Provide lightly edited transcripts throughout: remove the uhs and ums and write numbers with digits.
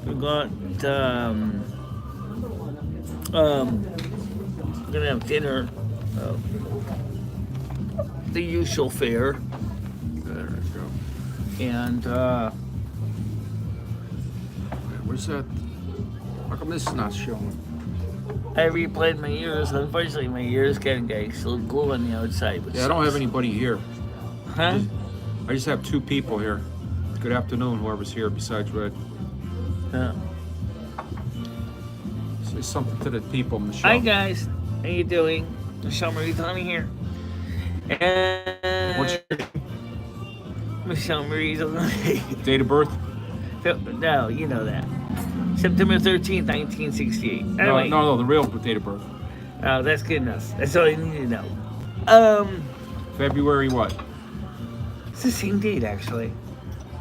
We got we're gonna have dinner. Uh, the usual fare, There you go. and Where's that? How come this is not showing? I replayed my ears. Unfortunately, my ears getting a little glue on the outside. Yeah, I don't have anybody here. Huh? I just have two people here. Good afternoon, whoever's here besides Red. Yeah. Say something to the people, Michelle. Hi guys, how you doing? Michele Marie Dalene here. What's And Michele Marie Dalene. your date of birth? No, you know that. September 13th, 1968. Anyway, No, the real date of birth. oh, that's good enough. That's all I need to know. February what? It's the same date actually.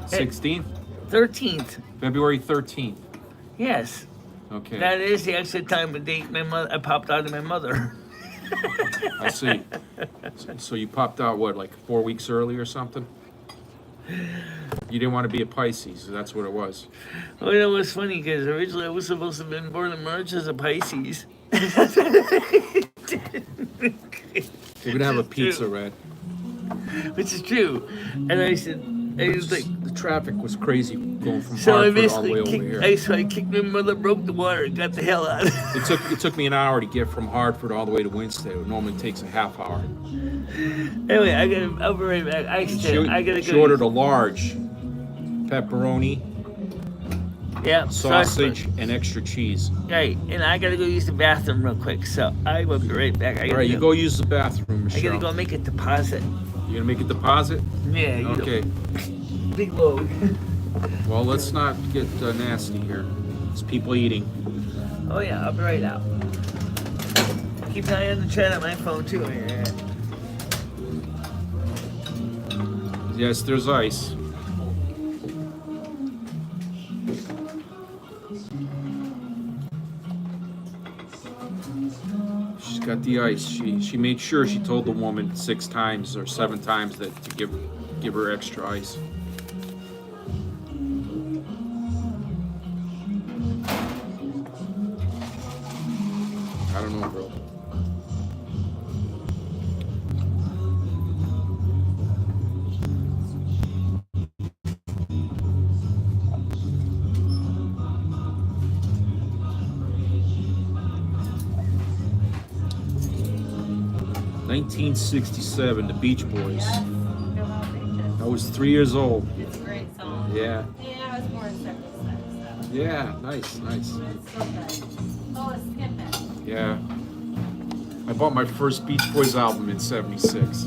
16th? 13th. February 13th. Yes. Okay. That is the actual time and date I popped out of my mother. I see. So you popped out, what, like 4 weeks early or something? You didn't want to be a Pisces, so that's what it was. Oh, it was funny because originally I was supposed to have been born in March as a Pisces. We're gonna have a pizza, Red. Which is true. And I said, I was like, The traffic was crazy going from so I Hartford all the way basically over here. I kicked my mother, broke the water, and got the hell out. It took me an hour to get from Hartford all the way to Winston. It normally takes a half hour. Anyway, I'll be right back. I gotta She go. ordered a large pepperoni, Yeah, sausage, and extra cheese. Right, and I gotta go use the bathroom real quick, so I will be right back. All right, you go use the bathroom, I Michelle. gotta go make a deposit. You gonna make a deposit? Yeah, you Okay. know, big load. Well, let's not get nasty here. It's people eating. Oh yeah, I'll be right out. Keep an eye on the chat on my phone too. Yeah. Yes, there's ice. She's got the ice. She made sure she told the woman 6 times or 7 times that to give her extra ice. I don't know, bro. '67, the Beach Boys. I was 3 years old. It's a great song. Yeah. Yeah, I was born in 76, so. Yeah, nice. It's so good. Oh, it's skipping. Yeah. I bought my first Beach Boys album in '76.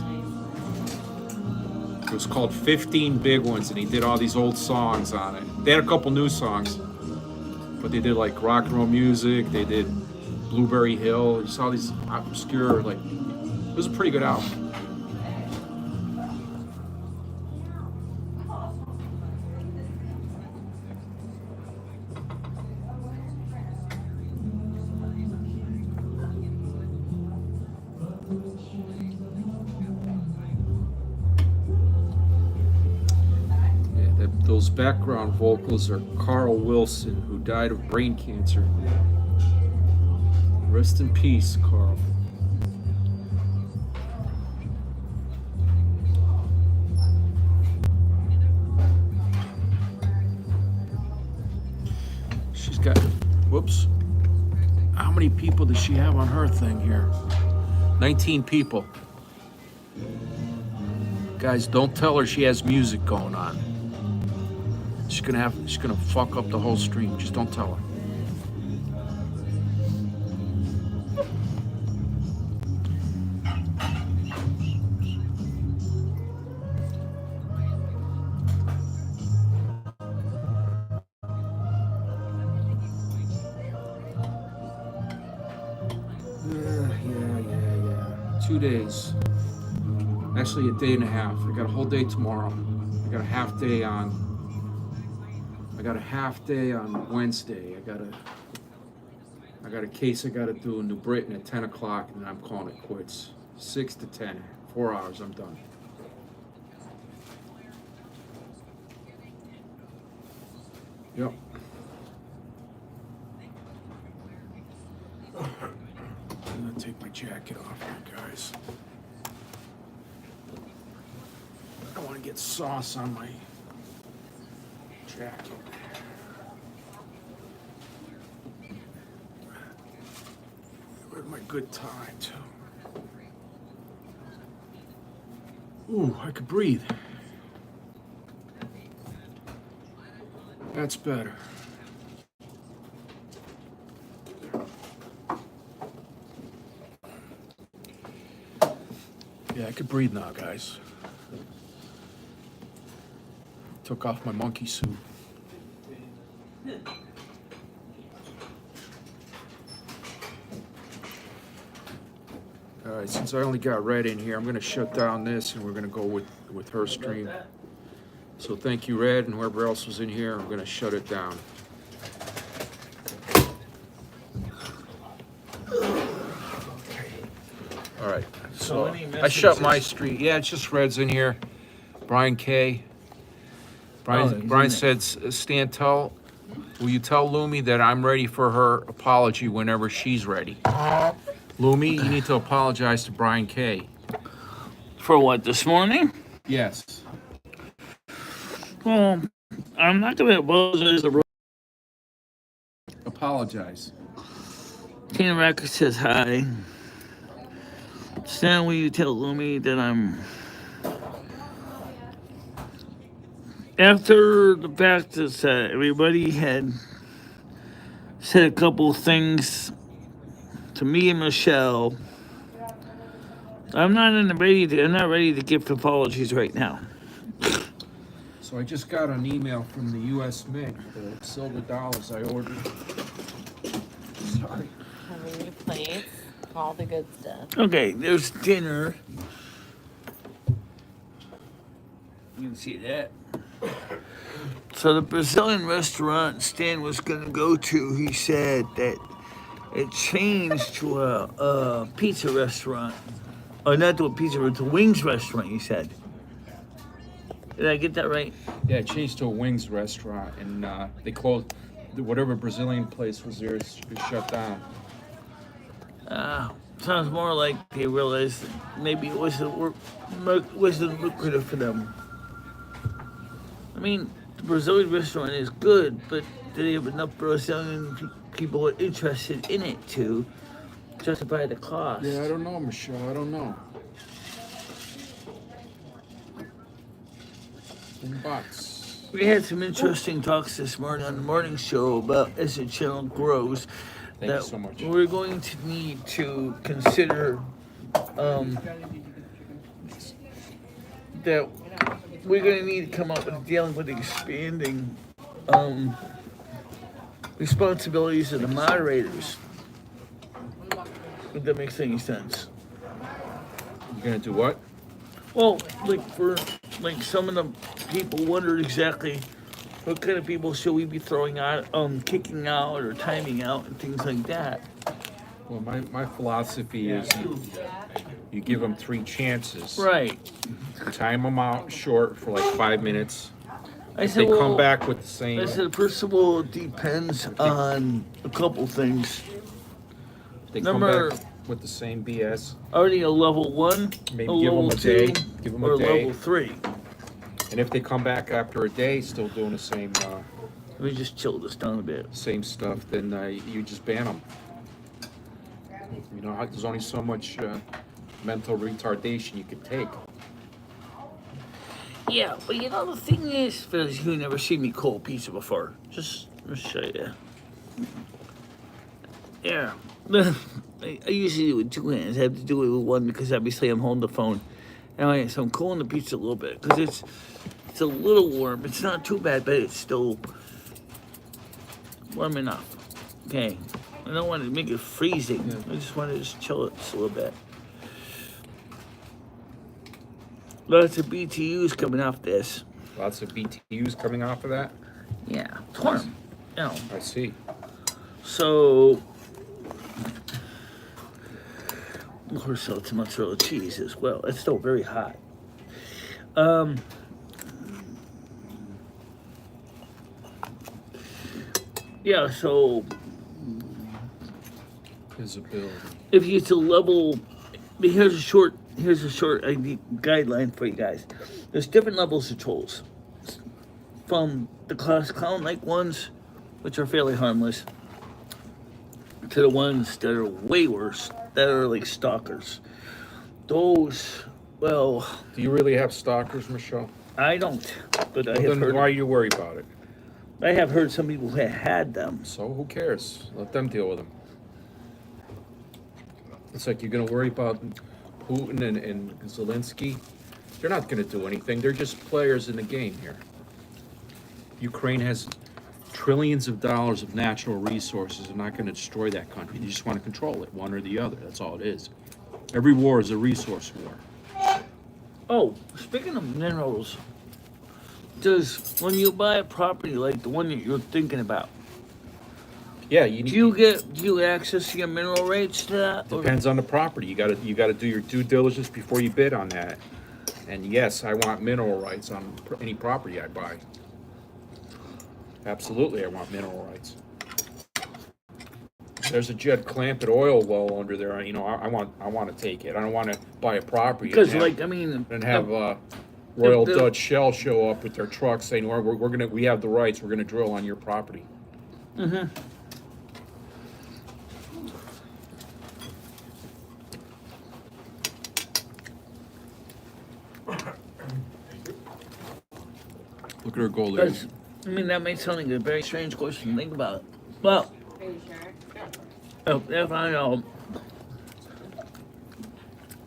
It was called 15 Big Ones, and he did all these old songs on it. They had a couple new songs, but they did like rock and roll music. They did Blueberry Hill. You saw these obscure, like, it was a pretty good album. Those background vocals are Carl Wilson, who died of brain cancer. Rest in peace, Carl. She's got, whoops. How many people does she have on her thing here? 19 people. Guys, don't tell her she has music going on. She's gonna fuck up the whole stream. Just don't tell her. Yeah. 2 days. Actually, a day and a half. I got a whole day tomorrow. I got a half day on Wednesday. I got a case I gotta do in New Britain at 10 o'clock, and then I'm calling it quits. 6 to 10, 4 hours, I'm done. Yep. gonna take my jacket off here, guys. I don't want to get sauce on my jacket. Where's my good tie, too? Ooh, I could breathe. That's better. Yeah, I could breathe now, guys. Took off my monkey suit. All right, since I only got Red in here, I'm gonna shut down this and we're gonna go with her stream. So thank you, Red, and whoever else was in here, I'm gonna shut it down. All right, so I shut my stream. Yeah, it's just Red's in here. Brian K. Brian said, Stan, will you tell Lumi that I'm ready for her apology whenever she's ready? Lumi, you need to apologize to Brian K. For what, this morning? Yes. Well, I'm not going to apologize to Apologize. Tina Racker says hi. Stan, will you tell Lumi that I'm... After the fact that everybody had said a couple things to me and Michelle, I'm not ready to give apologies right now. So I just got an email from the U.S. Mint, the silver dollars I ordered. Sorry. Having new plates, all the good stuff. Okay, there's dinner. You can see that. So the Brazilian restaurant Stan was gonna go to, he said that it changed to a pizza restaurant. Or not to a pizza, but to a wings restaurant, he said. Did I get that right? Yeah, it changed to a wings restaurant, and they closed. Whatever Brazilian place was there is shut down. Sounds more like they realized that maybe it wasn't lucrative for them. I mean, the Brazilian restaurant is good, but do they have enough Brazilian people interested in it to justify the cost? Yeah, I don't know, Michelle. I don't know. Bucks. We had some interesting talks this morning on the morning show about as the channel grows. Thank you so much. We're going to need to consider that we're going to need to come up with dealing with expanding responsibilities of the moderators. If that makes any sense. You gonna do what? Well, like some of the people wondered exactly what kind of people should we be throwing out, kicking out or timing out and things like that. Well, my philosophy is you give them 3 chances. Right. Time them out short for like 5 minutes. I If said, they well, come back with the same. I said, first of all, it depends on a couple things. They come Number- back with the same BS. Already a level 1, Maybe a give level them a 2, day, give them or a a day. level 3. And if they come back after a day still doing the same Let me just chill this down a bit. same stuff, then you just ban them. You know, there's only so much mental retardation you could take. Yeah, but you know the thing is, for those of you who never seen me cold pizza before, just let me show you. Yeah, I usually do it with 2 hands. I have to do it with one because obviously I'm holding the phone. Anyway, so I'm cooling the pizza a little bit because it's a little warm. It's not too bad, but it's still warm enough. Okay, I don't want to make it freezing. Yeah. I just want to just chill it just a little bit. Lots of BTUs coming off this. Lots of BTUs coming off of that. Yeah, it's warm. You know. I see. So, of course, it's mozzarella cheese as well. It's still very hot. Yeah, so Visibility. If you to level, here's a short guideline for you guys. There's different levels of trolls, from the class clown-like ones, which are fairly harmless, to the ones that are way worse, that are like stalkers. Those, well, Do you really have stalkers, Michelle? I don't, but I Well, have then heard. why you worry about it? I have heard some people who had them. So who cares? Let them deal with them. It's like you're going to worry about Putin and Zelensky. They're not going to do anything. They're just players in the game here. Ukraine has trillions of dollars of natural resources. They're not going to destroy that country. They just want to control it, one or the other. That's all it is. Every war is a resource war. Oh, speaking of minerals, when you buy a property like the one that you're thinking about, Yeah, you need. do you access your mineral rights to that? Or- Depends on the property. You got to do your due diligence before you bid on that. And yes, I want mineral rights on any property I buy. Absolutely, I want mineral rights. There's a Jed Clampett oil well under there. You know, I want to take it. I don't want to buy a property Because, and have Royal Dutch Shell show up with their trucks saying, we have the rights. We're gonna drill on your property. Mm-hmm. Look at her go there. That may sound like a very strange question to think about. Well, Are you sure? if I know,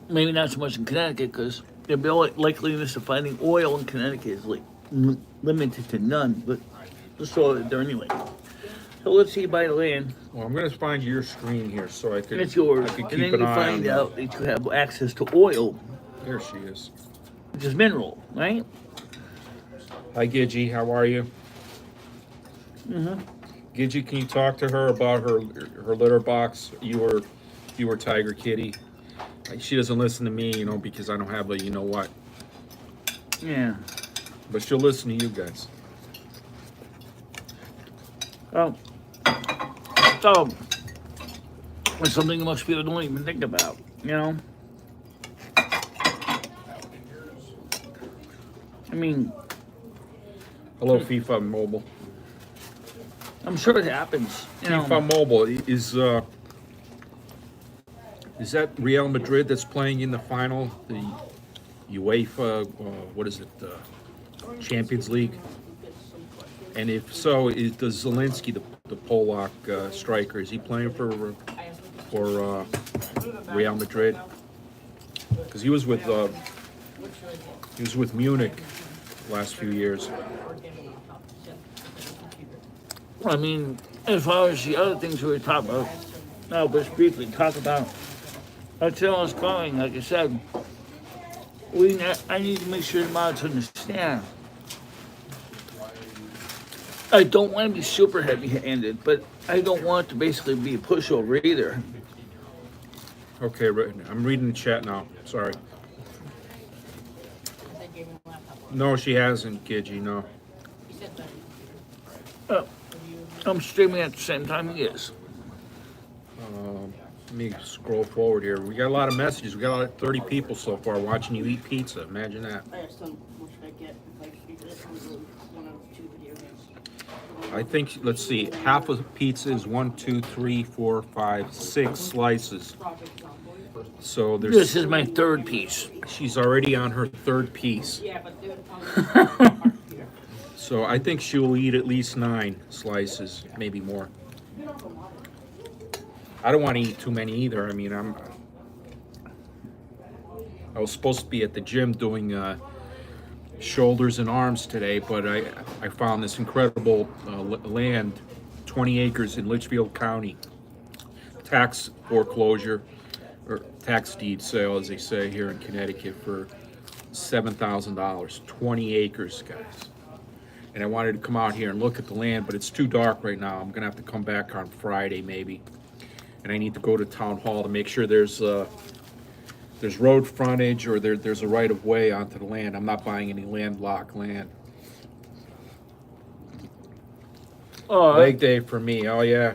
maybe not so much in Connecticut, because the likeliness of finding oil in Connecticut is like limited to none, but let's throw it there anyway. So let's see, buy the land, Well, I'm gonna find your screen here so I and could. it's yours, I could and keep then an you eye find on out that you have access to oil, There she is. which is mineral, right? Hi, Gidgy. How are you? Mm-hmm. Gidgy, can you talk to her about her litter box? You were Tiger Kitty. She doesn't listen to me, because I don't have a what. Yeah. But she'll listen to you guys. Oh. So, it's something most people don't even think about, Hello, FIFA Mobile. I'm sure it happens, FIFA Mobile is that Real Madrid that's playing in the final, the UEFA, what is it, Champions League? And if so, does Zelensky, the Polak striker, is he playing for Real Madrid? Because he was with Munich last few years. As far as the other things we were talking about, I'll just briefly talk about. Until I was calling, like I said, I need to make sure the mods understand. I don't want to be super heavy-handed, but I don't want it to basically be a pushover either. Okay, I'm reading the chat now. Sorry. No, she hasn't, Gidgy, no. I'm streaming at the same time he is. Let me scroll forward here. We got a lot of messages. We got 30 people so far watching you eat pizza. Imagine that. I think, let's see, half of the pizza is 1, 2, 3, 4, 5, 6 slices. So This is my third piece. She's already on her third piece. So I think she will eat at least 9 slices, maybe more. I don't want to eat too many either. I was supposed to be at the gym doing shoulders and arms today, but I found this incredible land, 20 acres in Litchfield County, tax foreclosure or tax deed sale, as they say here in Connecticut, for $7,000. 20 acres, guys. And I wanted to come out here and look at the land, but it's too dark right now. I'm gonna have to come back on Friday maybe, and I need to go to town hall to make sure there's road frontage or there's a right of way onto the land. I'm not buying any landlocked land. Oh, Leg day for me. Oh yeah.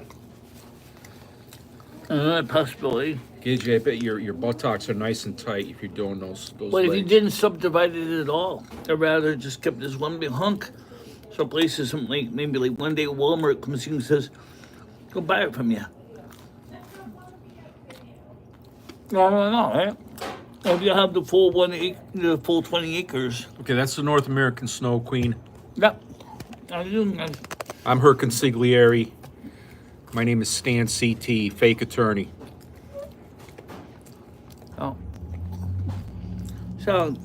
Possibility. Gidget, I bet your buttocks are nice and tight if you're doing those But if you legs. didn't subdivide it at all, I'd rather just kept this one big hunk. So places, something like maybe like one day Walmart comes in and says, "Go buy it from you." I don't know, right? If you have the full the full 20 acres. Okay, that's the North American Snow Queen. Yep. I do. I'm her consigliere. My name is Stan CT, fake attorney. Oh. So,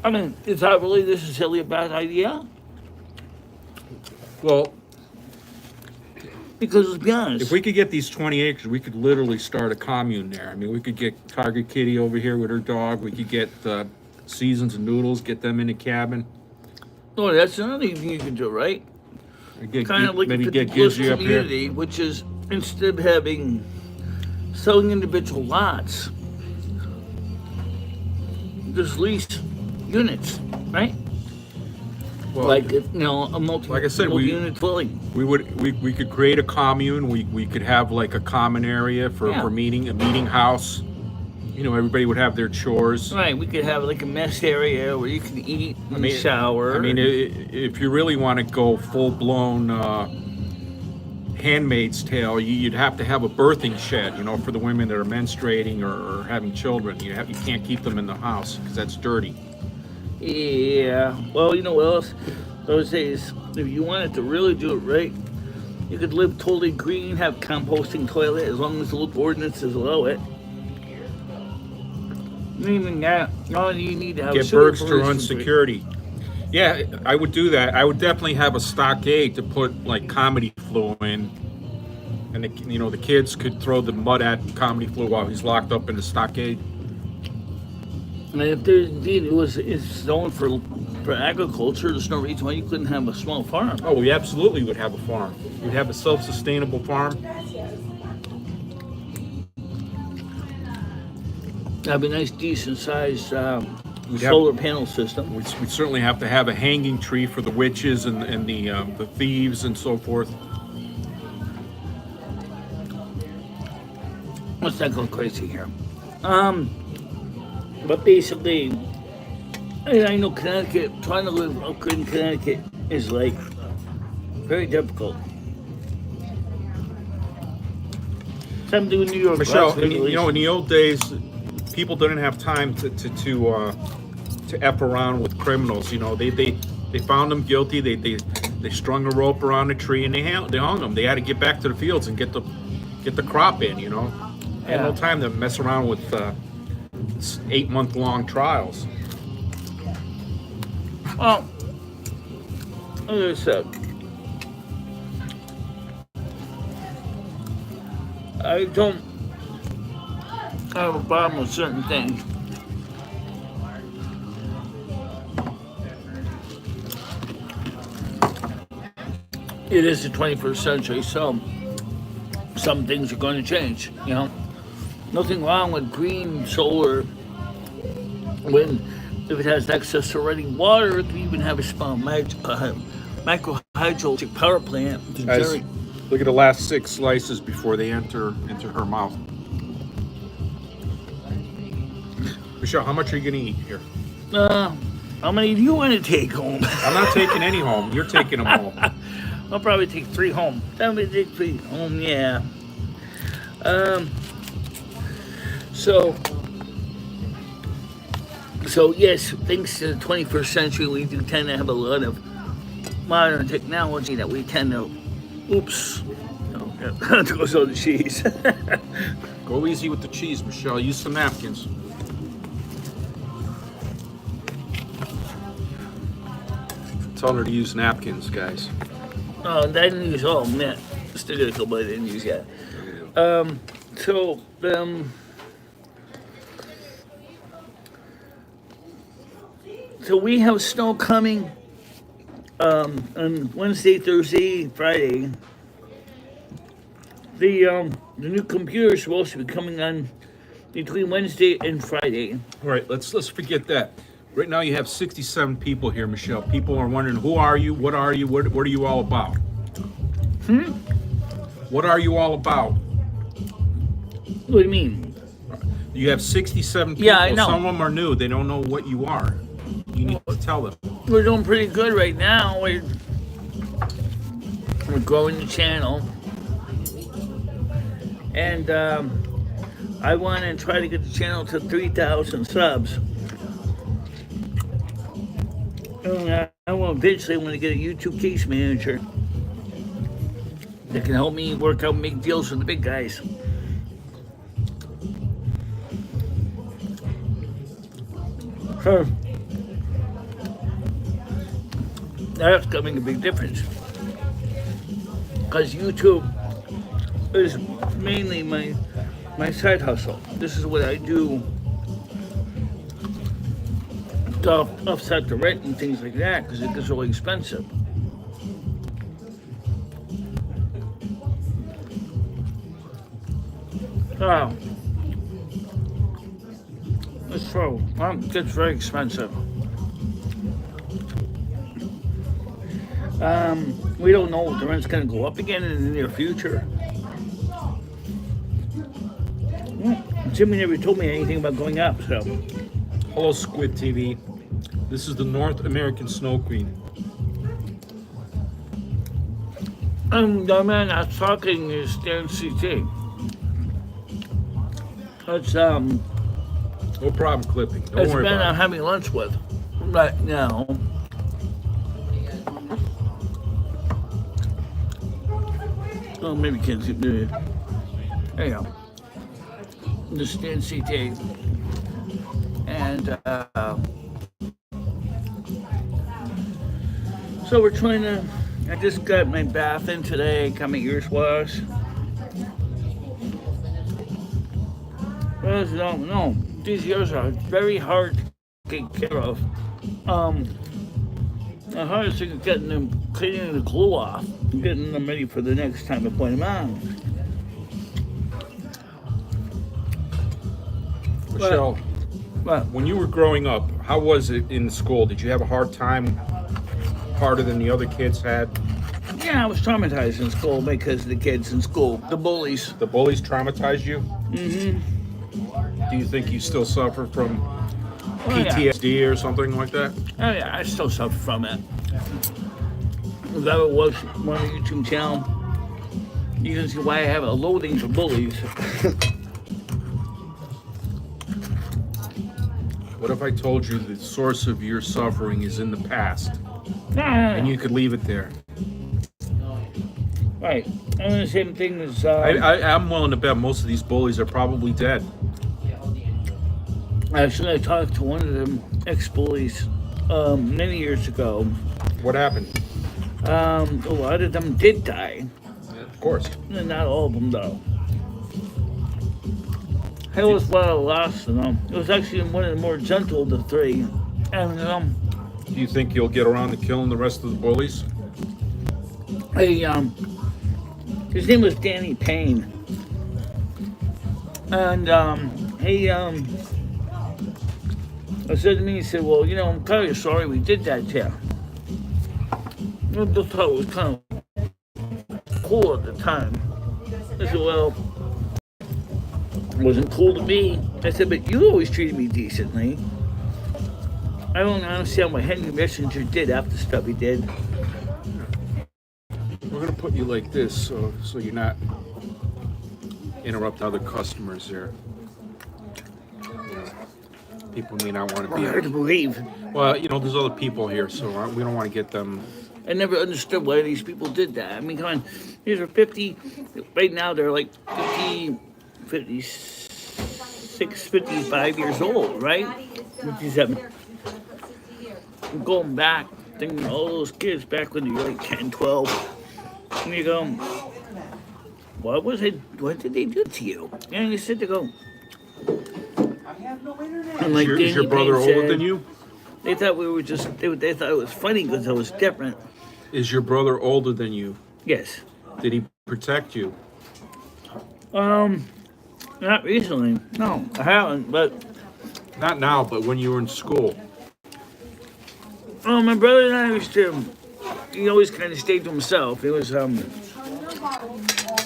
I mean, is that really necessarily a bad idea? Well, Because let's be honest. if we could get these 20 acres, we could literally start a commune there. I mean, we could get Tiger Kitty over here with her dog. We could get Seasons and Noodles, get them in the cabin. Oh, that's another thing you can do, right? Kind of like maybe the get Bliss Gidget up here. community, which is instead of having selling individual lots, just lease units, right? Well, Like a like I said, multi-unit dwelling. we could create a commune. We could have like a common area for Yeah. a meeting house. You know, everybody would have their chores. Right, we could have like a mess area where you can eat and shower. I mean, if you really want to go full blown Handmaid's Tale, you'd have to have a birthing shed. You know, for the women that are menstruating or having children. You can't keep them in the house because that's dirty. Yeah. Well, you know what else? I would say is if you wanted to really do it right, you could live totally green, have composting toilet as long as the local ordinances allow it. Even that, all you need to have Get sewer birds to run pollution free. security. Yeah, I would do that. I would definitely have a stockade to put like comedy flu in, and the kids could throw the mud at comedy flu while he's locked up in the stockade. And if there's indeed it's zoned for agriculture, there's no reason why you couldn't have a small farm. Oh, we absolutely would have a farm. We'd have a self-sustainable farm. That'd be a nice, decent sized solar panel system. We'd certainly have to have a hanging tree for the witches and the thieves and so forth. Let's not go crazy here. But basically, I know Connecticut, trying to live up in Connecticut is like very difficult. Same thing in New York. Michelle, That's in the old days, people didn't have time to F around with criminals. You know, they found them guilty. They strung a rope around a tree and they hung them. They had to get back to the fields and get the crop in. You know, they had no time to mess around with 8-month-long trials. Well, like I said, I don't have a problem with certain things. It is the 21st century, so some things are going to change, you know. Nothing wrong with green solar if it has access to running water. It can even have a small microhydroelectric power plant. To Guys, generate. look at the last 6 slices before they enter into her mouth. Michelle, how much are you going to eat here? How many do you want to take home? I'm not taking any home. You're taking them home. I'll probably take 3 home. Probably take 3 home, yeah. So yes, thanks to the 21st century, we do tend to have a lot of modern technology that we tend to, there goes all the cheese. Go easy with the cheese, Michelle. Use some napkins. Tell her to use napkins, guys. Oh, and I didn't use all, man. Still got a couple I didn't use yet. So we have snow coming on Wednesday, Thursday, Friday. The new computer is supposed to be coming on between Wednesday and Friday. All right, let's forget that. Right now you have 67 people here, Michelle. People are wondering, who are you? What are you? What are you all about? What are you all about? What do you mean? You have 67 people. Yeah, I know. Some of them are new. They don't know what you are. You need to tell them. We're doing pretty good right now. We're growing the channel. And I want to try to get the channel to 3,000 subs. And I will eventually want to get a YouTube case manager that can help me work out and make deals with the big guys. So that's gonna make a big difference because YouTube is mainly my side hustle. This is what I do to offset the rent and things like that because it gets really expensive. Oh, it's true. It gets very expensive. We don't know if the rent's going to go up again in the near future. Jimmy never told me anything about going up, so. Hello, Squid TV. This is the North American Snow Queen. The man that's talking is Dan CT. It's No problem clipping. Don't it's worry Ben about I'm it. having lunch with right now. Oh, maybe can't see. There you go. This is Dan CT. And so we're trying to. I just got my bath in today. Got my ears washed. No, these ears are very hard to take care of. The hardest thing is getting them, cleaning the glue off, and getting them ready for the next time I put them on. Michelle, But when you were growing up, how was it in school? Did you have a hard time, harder than the other kids had? yeah, I was traumatized in school because of the kids in school, the bullies. The bullies traumatized you? Mm-hmm. Do you think you still suffer from Oh, yeah. PTSD or something like that? Oh yeah, I still suffer from it. If I ever watch one on the YouTube channel, you can see why I have a loathing for bullies. What if I told you the source of your suffering is in the past and you could leave it there? Right. And the same thing as I'm willing to bet most of these bullies are probably dead. actually I talked to one of them ex-bullies many years ago. What happened? A lot of them did die. Of course. Not all of them though. There was a lot of loss in them. It was actually one of the more gentle of the three. And Do you think you'll get around to killing the rest of the bullies? his name was Danny Payne. And he I said to me, he said, well, I'm kind of sorry we did that to you. I just thought it was kind of cool at the time. I said, well, it wasn't cool to me. I said, but you always treated me decently. I don't understand what Henry Messenger did after the stuff he did. We're gonna put you like this, so you're not interrupt other customers there. People may not want to be. Hard to believe. Well, there's other people here, so we don't want to get them. I never understood why these people did that. I mean, come on. These are 50, right now they're like 50, 56, 55 years old, right? 57. I'm going back, thinking of all those kids back when you were like 10, 12. And you go, what did they do to you? And you sit there go, and like Is your brother older than you? They thought we were just, they thought it was funny because I was different. Is your brother older than you? Yes. Did he protect you? Not recently. No, I haven't, but. Not now, but when you were in school. Oh, my brother and I used to, he always kind of stayed to himself. It was,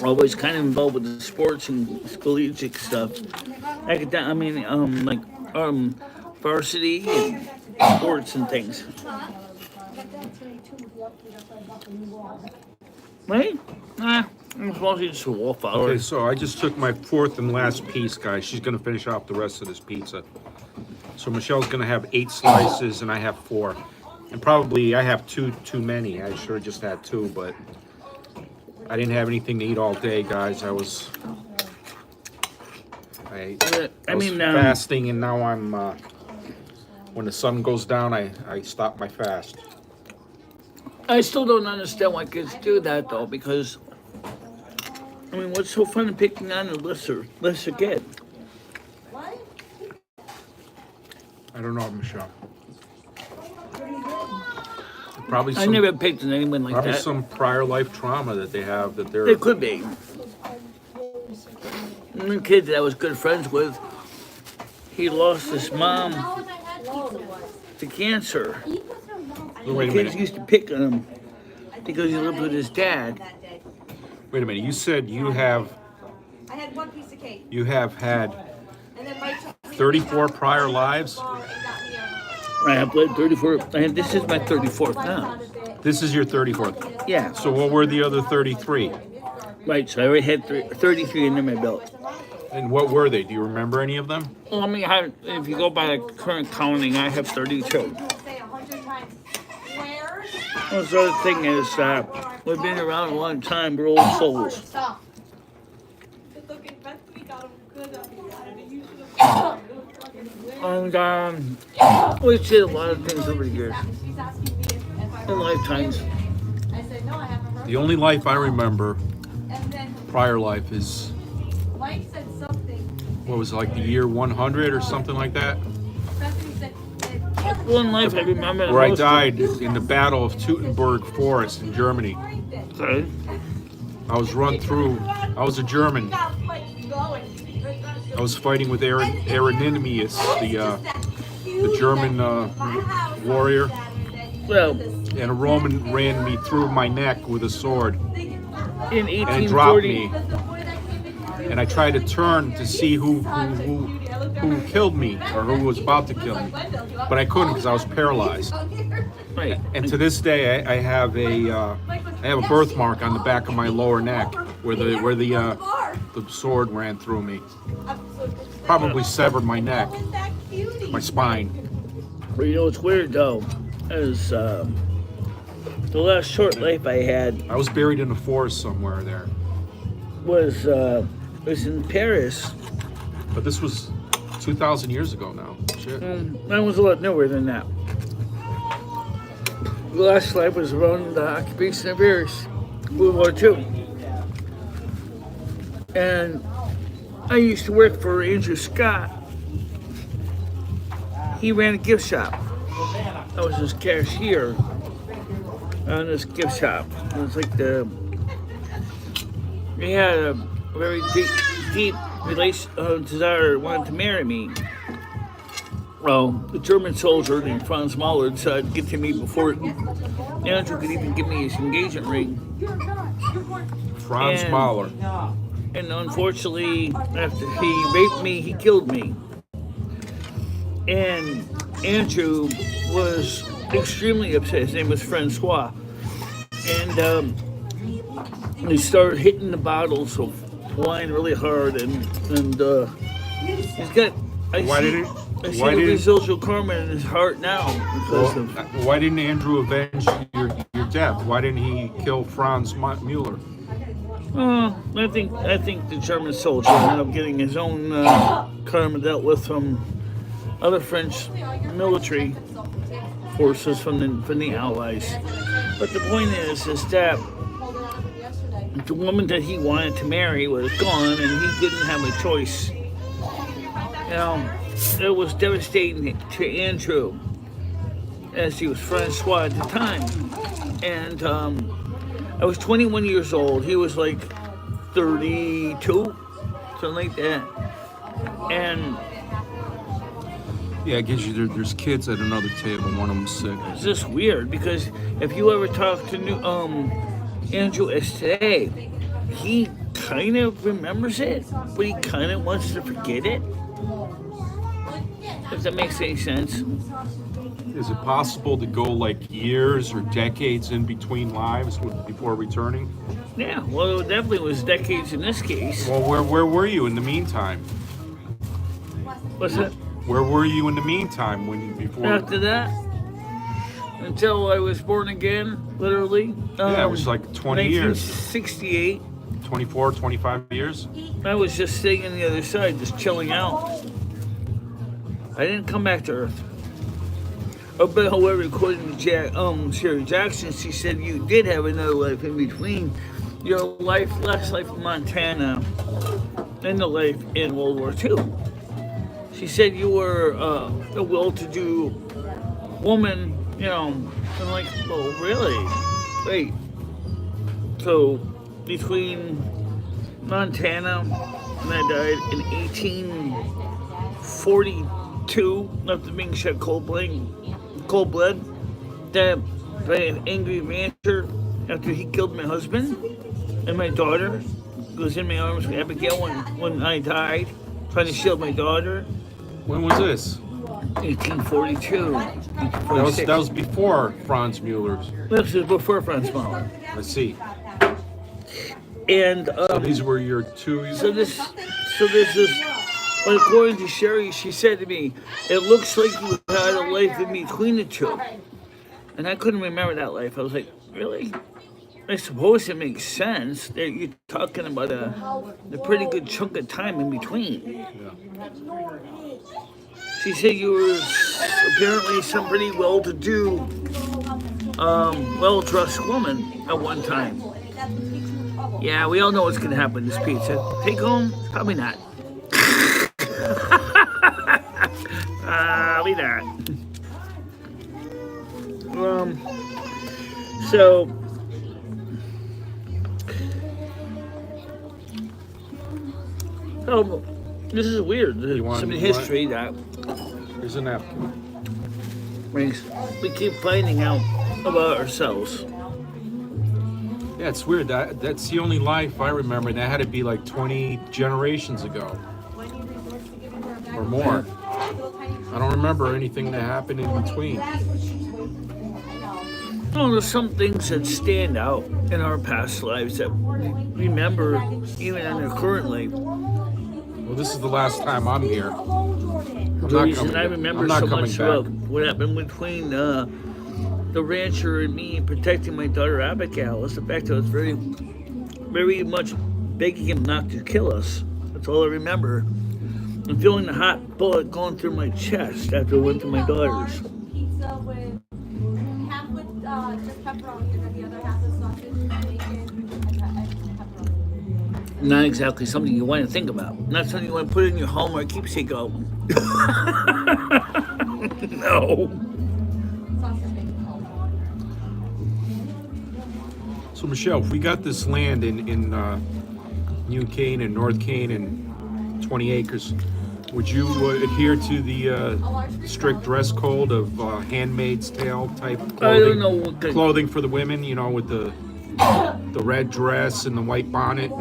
always kind of involved with the sports and collegiate stuff. Like varsity and sports and things. Right? Nah, I'm mostly just a wallflower. Okay, so I just took my fourth and last piece, guys. She's gonna finish off the rest of this pizza. So Michelle's gonna have 8 slices and I have 4. And probably I have too many. I should have just had 2, but I didn't have anything to eat all day, guys. I was fasting, and now I'm when the sun goes down, I stop my fast. I still don't understand why kids do that though, because what's so fun in picking on a lesser kid? I don't know, Michelle. Probably I never picked on anyone like probably that. some prior life trauma that they have that they're. It could be. The kid that I was good friends with, he lost his mom to cancer. Wait a Kids minute. used to pick on him because he lived with his dad. Wait a minute. You said you have. I had one piece of cake. You have had And then Mike took 34 prior lives. I have played 34. This is my 34th now. This is your 34th. Yeah. So what were the other 33? Right, so I already had 33 under my belt. And what were they? Do you remember any of them? Well, if you go by the current counting, I have 32. say 100 times. Where? Well, the other thing is, we've been around a long time, we're old souls. Stop. It's okay. Best we got him good up here. And we've said a lot of things over the years, She's asking me if I in lifetimes. I said, no, I haven't heard. The only life I remember, And then prior life, is Mike said something. what was it, like the year 100 or something like that, Bethany said, One life I remember. the where I most- died in the Battle of Teutoburg Forest in Germany. Okay. I was run through. I was a German. I was fighting with Aeronymous, the German warrior, Well, and a Roman ran me through my neck with a sword in and dropped 1840, me. And I tried to turn to see who killed me or who was about to kill me, but I couldn't because I was paralyzed. right, And to this day, I have a birthmark on the back of my lower neck where the sword ran through me. Probably severed my neck, my spine. but you know what's weird though, is the last short life I had I was buried in a forest somewhere there. was in Paris. But this was 2,000 years ago now. Shit. Mine was a lot newer than that. The last life was around the occupation of Paris, World War II. And I used to work for Andrew Scott. He ran a gift shop. I was his cashier on this gift shop. It was like he had a very deep desire, wanted to marry me. Well, the German soldier named Franz Mahler decided to get to me before Andrew could even give me his engagement ring. Franz Mahler. And unfortunately, after he raped me, he killed me. And Andrew was extremely upset. His name was Francois. And he started hitting the bottles of wine really hard. And he's got... I see the residual karma in his heart now because of... Why didn't Andrew avenge your death? Why didn't he kill Franz Mueller? I think the German soldier ended up getting his own karma dealt with from other French military forces from the Allies. But the point is that the woman that he wanted to marry was gone, and he didn't have a choice. It was devastating to Andrew, as he was Francois at the time. And I was 21 years old. He was like 32, something like that. And yeah, it gives you there's kids at another table. One of them's sick. it's just weird because if you ever talk to Andrew S. today, he kind of remembers it, but he kind of wants to forget it. If that makes any sense. Is it possible to go like years or decades in between lives before returning? Yeah, well, it definitely was decades in this case. Well, where were you in the meantime? What's that? Where were you in the meantime before? After that, until I was born again, literally. Yeah, it was like 20 years. 1968. 24, 25 years? I was just sitting on the other side, just chilling out. I didn't come back to Earth. But however, according to Sherry Jackson, she said you did have another life in between your last life in Montana and the life in World War II. She said you were a well-to-do woman, you know. I'm like, oh, really? Wait. So, between Montana and I died in 1842, after being shed cold blood, that by an angry rancher after he killed my husband and my daughter was in my arms with Abigail when I died, trying to shield my daughter. When was this? 1842. That was before Franz Mueller's. This was before Franz Mueller. Let's see. And So these were your two. So this is. But according to Sherry, she said to me, "It looks like you had a life in between the two," and I couldn't remember that life. I was like, "Really?" I suppose it makes sense that you're talking about a pretty good chunk of time in between. Yeah. She said you were apparently some pretty well-to-do, well-dressed woman at one time. Yeah, we all know what's going to happen to this pizza. Take home? Probably not. Probably not. So... Oh, this is weird. There's some history that Here's a napkin. we keep finding out about ourselves. Yeah, it's weird. That's the only life I remember. That had to be like 20 generations ago or more. I don't remember anything that happened in between. Oh, there's some things that stand out in our past lives that we remember even in our current life. Well, this is the last time I'm here. The reason I remember so much about what happened between the rancher and me protecting my daughter Abigail is the fact that I was very, very much begging him not to kill us. That's all I remember. And feeling the hot bullet going through my chest after I went to my daughter's. Pizza with half with just pepperoni and then the other half with sausage, bacon, and pepperoni. Not exactly something you want to think about. Not something you want to put in your Hallmark keepsake album. No. So Michelle, if we got this land in New Cane and North Cane and 20 acres, would you adhere to the strict dress code of Handmaid's Tale type clothing? I don't know what kind. Clothing for the women, you know, with the red dress and the white bonnet.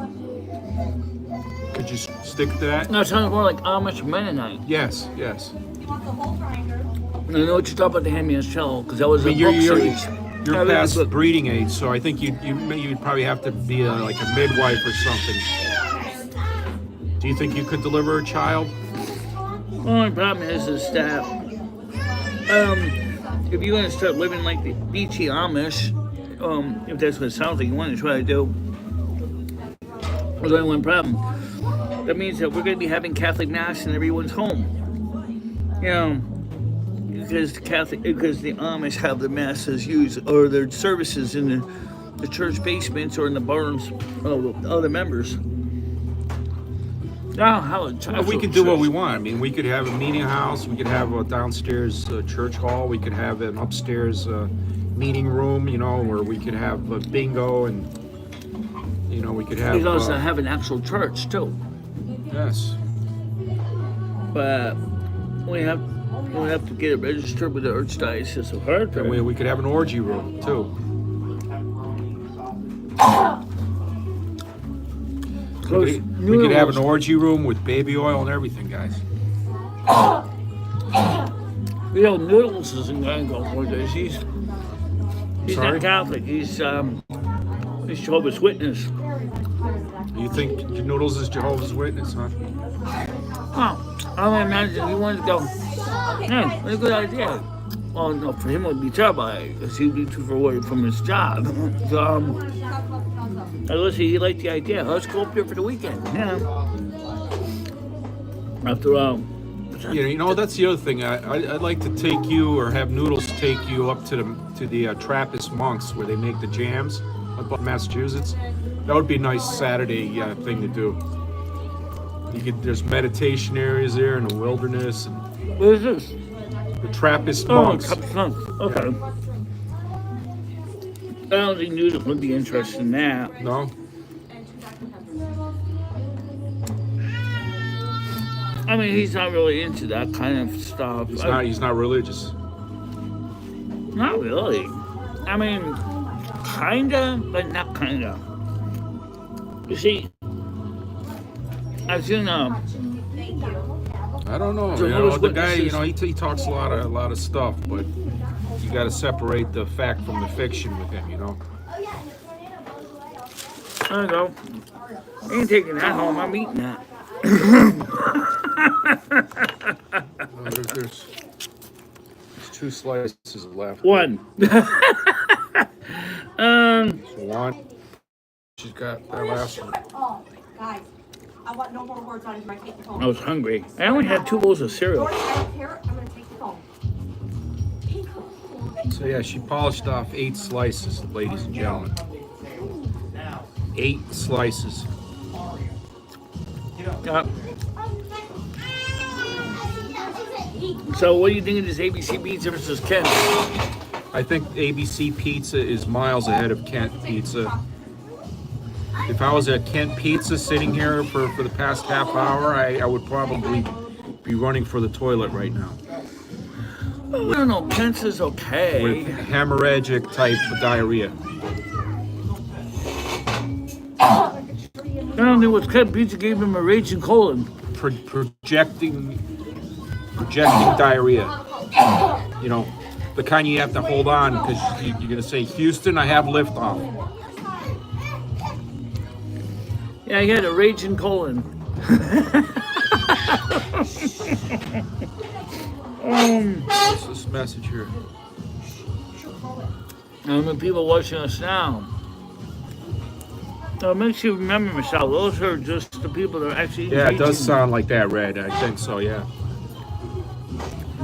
Could you stick to that? No, it sounds more like Amish Mennonite. Yes, yes. You want the whole grinder? I know what you're talking about, the Handmaid's Tale, because that was a book series. You're past breeding age, so I think you'd probably have to be like a midwife or something. Do you think you could deliver a child? The only problem is that if you're going to start living like the beachy Amish, if that's what it sounds like you want to try to do, there's only one problem. That means that we're going to be having Catholic Mass in everyone's home. You know, because the Amish have the masses used or their services in the church basements or in the barns of other members. Now, how we can do what we want. I mean, we could have a meeting house. We could have a downstairs church hall. We could have an upstairs meeting room. You know, where we could have a bingo and we could have. We also have an actual church too. Yes. But we have to get it registered with the Archdiocese of Hartford. And we could have an orgy room too. We could have an orgy room with baby oil and everything, guys. You know, Noodles isn't going to go for this. He's Sorry? not Catholic. He's Jehovah's Witness. You think Noodles is Jehovah's Witness, huh? Oh, I imagine he wanted to go. Yeah, what a good idea. Well, no, for him it would be terrible because he'd be too far away from his job. So, listen, he liked the idea. Let's go up here for the weekend. Yeah. After all. You know that's the other thing. I'd like to take you or have Noodles take you up to the Trappist monks where they make the jams up in Massachusetts. That would be a nice Saturday thing to do. There's meditation areas there in the wilderness. And What is this? the Trappist monks. Trappist monks. Okay. I don't think Noodles would be interested in that. No? I mean, he's not really into that kind of stuff. He's not religious. Not really. I mean, kinda, but not kinda. You see, as you know, I don't know. Jehovah's The guy, Witnesses- he talks a lot of stuff, but you got to separate the fact from the fiction with him, there you go. I ain't taking that home. I'm eating that. There's 2 slices left. One. One. She's got that last one. Oh, guys, I want no more words on it. I take the phone. I was hungry. I only had 2 bowls of cereal. I don't care. I'm gonna take the phone. So yeah, she polished off 8 slices, ladies and gentlemen. 8 slices. So what do you think of this ABC Pizza versus Kent? I think ABC Pizza is miles ahead of Kent Pizza. If I was at Kent Pizza sitting here for the past half hour, I would probably be running for the toilet right now. I don't know. Kent's is okay. With hemorrhagic type diarrhea. I don't think what Kent Pizza gave him a raging colon. Projecting diarrhea. You know, the kind you have to hold on because you're going to say, Houston, I have liftoff. Yeah, he had a raging colon. What's this message here? And the people watching us now. It makes you remember, Michelle, those are just the people that are actually Yeah, it does engaging. sound like that, Red. I think so, yeah.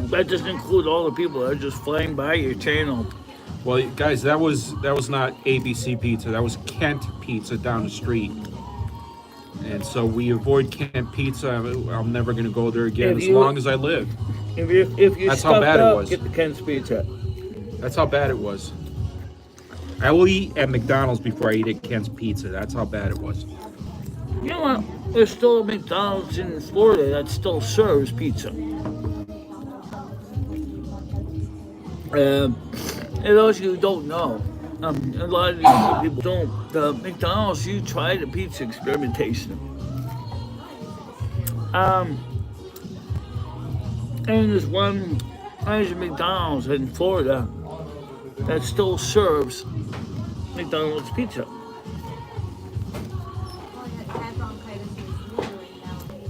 That doesn't include all the people that are just flying by your channel. Well, guys, that was not ABC Pizza. That was Kent Pizza down the street. And so we avoid Kent Pizza. I'm never going to go there again as long as I live. If you That's how bad it up, was. get the Kent's Pizza. That's how bad it was. I will eat at McDonald's before I eat at Kent's Pizza. That's how bad it was. You know what? There's still a McDonald's in Florida that still serves pizza. And those of you who don't know, a lot of these people don't. The McDonald's, you try the pizza experimentation. And there's one McDonald's in Florida that still serves McDonald's pizza.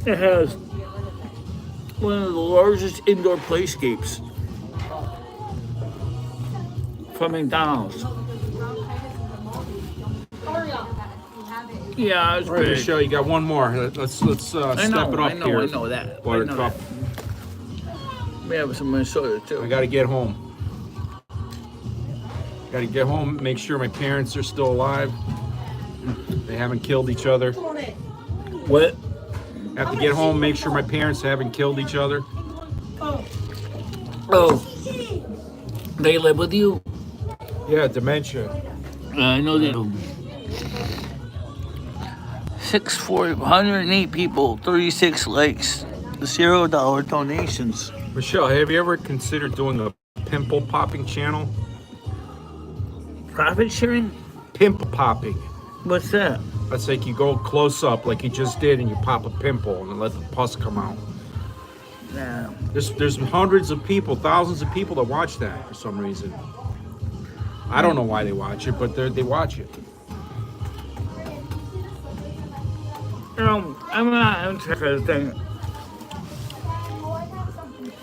It has one of the largest indoor playscapes from McDonald's. Yeah, it's All right, big. Michelle, you got one more. Let's step it up I here. know that. Buttercup. We have some Minnesota too. I got to get home. Got to get home, make sure my parents are still alive. They haven't killed each other. What? Have to get home, make sure my parents haven't killed each other. Oh, they live with you? Yeah, dementia. I know they do. 108 people, 36 likes, $0 donations. Michelle, have you ever considered doing a pimple popping channel? Profit sharing? Pimp popping. What's that? That's like you go close up, like you just did, and you pop a pimple and let the pus come out. Yeah. There's hundreds of people, thousands of people that watch that for some reason. I don't know why they watch it, but they watch it. I'm not interested in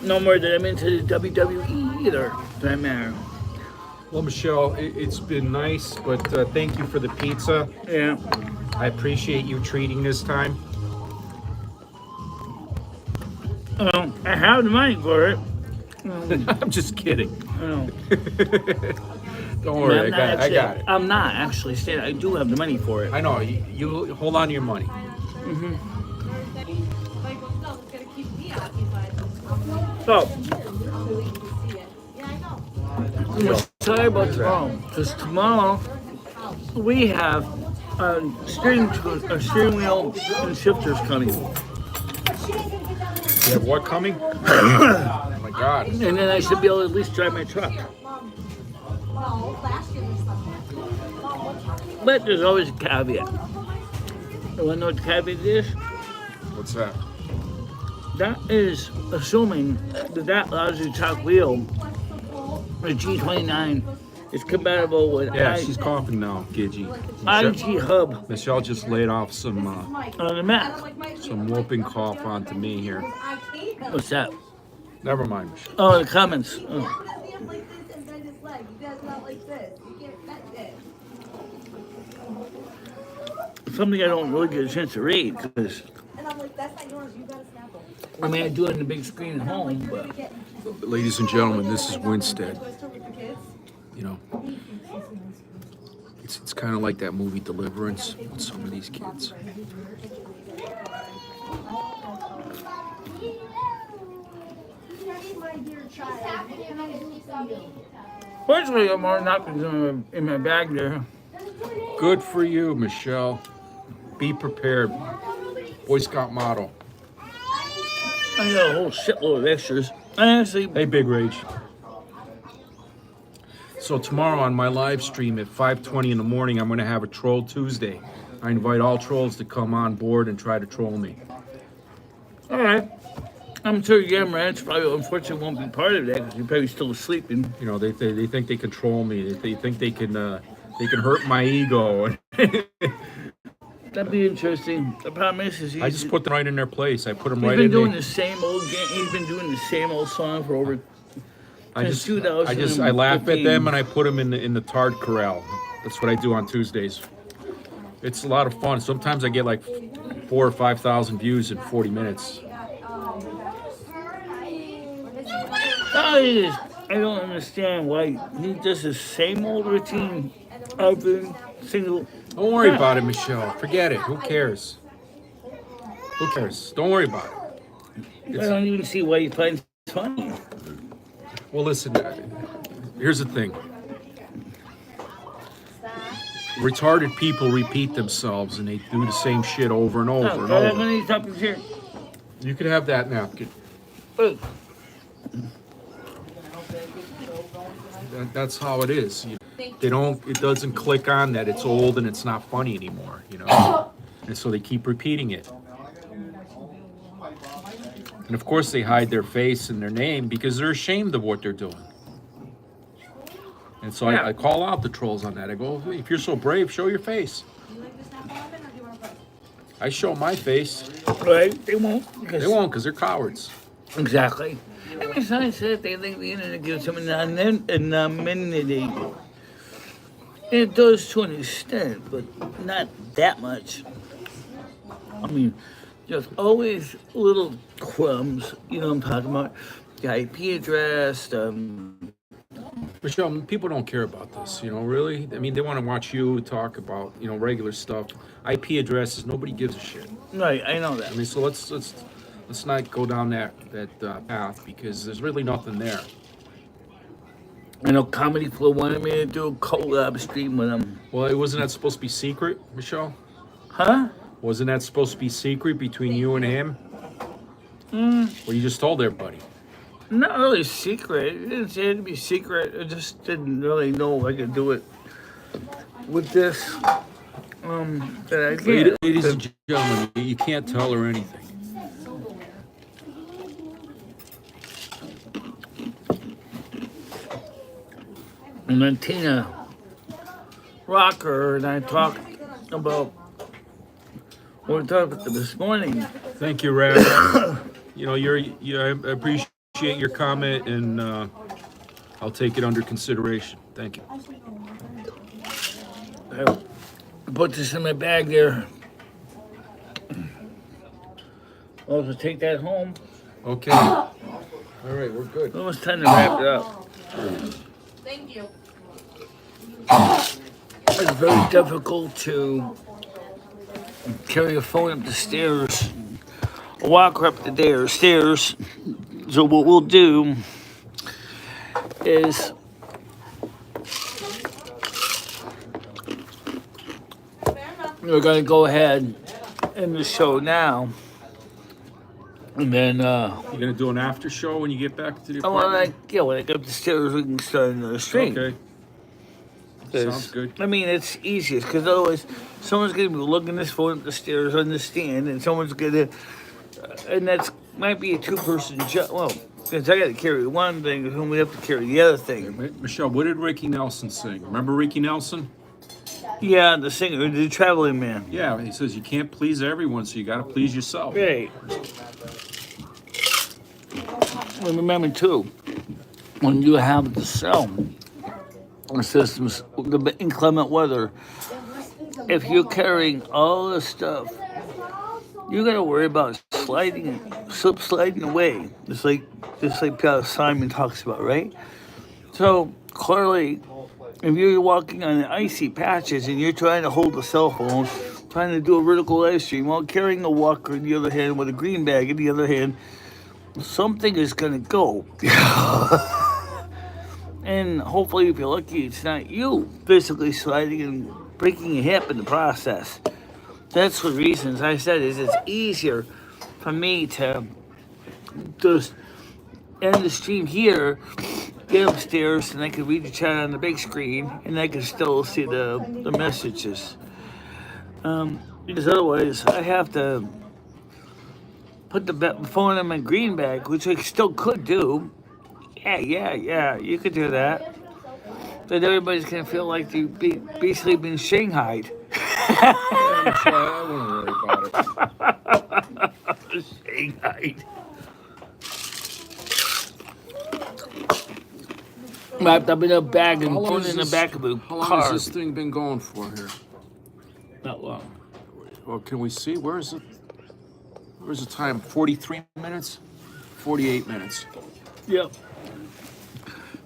no more than I'm into the WWE either, for that matter. Well, Michelle, it's been nice, but thank you for the pizza. Yeah. I appreciate you treating this time. I have the money for it. I'm just kidding. Um, Don't worry, I got it. I'm not actually saying I do have the money for it. I know, you hold on to your money. So, Yeah, I know. sorry about tomorrow, because tomorrow we have a steering wheel and shifters coming. You have what coming? Oh my God. And then I should be able to at least drive my truck. Well, last year was something. But there's always a caveat. You want to know what the caveat is? What's that? That is assuming that allows you to talk wheel. The G29 is compatible with Yeah, she's coughing now, Gidgy. IG Hub Michelle just laid off some on the map. whooping cough onto me here. What's that? Never mind, Michelle. Oh, the comments. Oh. Like this and bend his leg. You guys not like this. You can't bend it. Something I don't really get a chance to read because And I'm like, that's not yours. You gotta snap them. I mean I do it on the big screen at home, but Ladies and gentlemen, this is Winstead. Twister with the kids. You know, it's kind of like that movie Deliverance with some of these kids. fortunately I have more napkins in my bag there. Good for you, Michelle. Be prepared. Boy Scout motto. I got a whole shitload of extras. I actually Hey, Big Rage. So tomorrow on my live stream at 5:20 in the morning, I'm going to have a Troll Tuesday. I invite all trolls to come on board and try to troll me. alright. I'm sure Yam Ranch probably unfortunately won't be part of that because you're probably still sleeping. You know, they think they control me. They think they can hurt my ego. That'd be interesting. The problem is I just put them right in their place. I put them he's right been in doing there. the same old game. He's been doing the same old song for over I since 2015. laugh at them and I put them in the tard corral. That's what I do on Tuesdays. It's a lot of fun. Sometimes I get like 4,000 or 5,000 views in 40 minutes. I don't understand why he does the same old routine every single. Don't worry about it, Michelle. Forget it. Who cares? Who cares? Don't worry about it. I don't even see why he finds it funny. Well, listen. Here's the thing. Retarded people repeat themselves and they do the same shit over and over and I'm over. gonna eat something here. You can have that napkin. Look, That's how it is. It doesn't click on that it's old and it's not funny anymore, you know? And so they keep repeating it. And of course they hide their face and their name because they're ashamed of what they're doing. And so I call out the trolls on that. I go, hey, if you're so brave, show your face. I show my face. right? They won't. They won't because they're cowards. Exactly. And besides that, they think the internet gives them an anonymity. It does to an extent, but not that much. I mean, there's always little crumbs, you know what I'm talking about? The IP address, Michelle, people don't care about this, you know, really. I mean, they want to watch you talk about, you know, regular stuff. IP addresses, nobody gives a shit. right, I know that. I mean, so let's not go down that path because there's really nothing there. I know Comedy Flow wanted me to do a collab stream with them. Well, wasn't that supposed to be secret, Michelle? Huh? Wasn't that supposed to be secret between you and him? Well, you just told everybody. Not really secret. It didn't say it to be secret. I just didn't really know I could do it with this. that I can't. Ladies and gentlemen, you can't tell her anything. And then Tina Rocker and I talked about what we talked about this morning. Thank you, Rab. I appreciate your comment, and I'll take it under consideration. Thank you. I put this in my bag there. I'll also take that home. Okay. All right, we're good. Almost time to wrap it up. Thank you. It's very difficult to carry a phone up the stairs, walk up the stairs. So what we'll do is we're going to go ahead and the show now. And then, You're gonna do an after show when you get back to the when apartment? I get up the stairs, we can start another stream. Okay. 'Cause, Sounds good. I mean, it's easiest because otherwise, someone's gonna be looking this phone up the stairs on the stand, and someone's gonna, and that's might be a two-person job. Well, because I got to carry one thing, and we have to carry the other thing. Michelle, what did Ricky Nelson sing? Remember Ricky Nelson? Yeah, the singer, the traveling man. Yeah, he says you can't please everyone, so you gotta please yourself. Right. And remember too, when you have the cell systems, the inclement weather, if you're carrying all this stuff, you gotta worry about slip sliding away. Just like Simon talks about, right? So clearly, if you're walking on icy patches and you're trying to hold the cell phone, trying to do a vertical live stream while carrying a walker in the other hand with a green bag in the other hand, something is gonna go. And hopefully, if you're lucky, it's not you physically sliding and breaking a hip in the process. That's the reasons I said is it's easier for me to just end the stream here, get upstairs, and I can read the chat on the big screen, and I can still see the messages. Because otherwise, I have to put the phone in my green bag, which I still could do. Yeah, you could do that. But everybody's gonna feel like they've basically been shanghaied. I wouldn't worry about it. Shanghaied. Wrapped up in a bag and thrown in the back of a How long car. has this thing been going for here? Not long. Well, can we see? Where's it? Where's the time? 43 minutes? 48 minutes. Yep.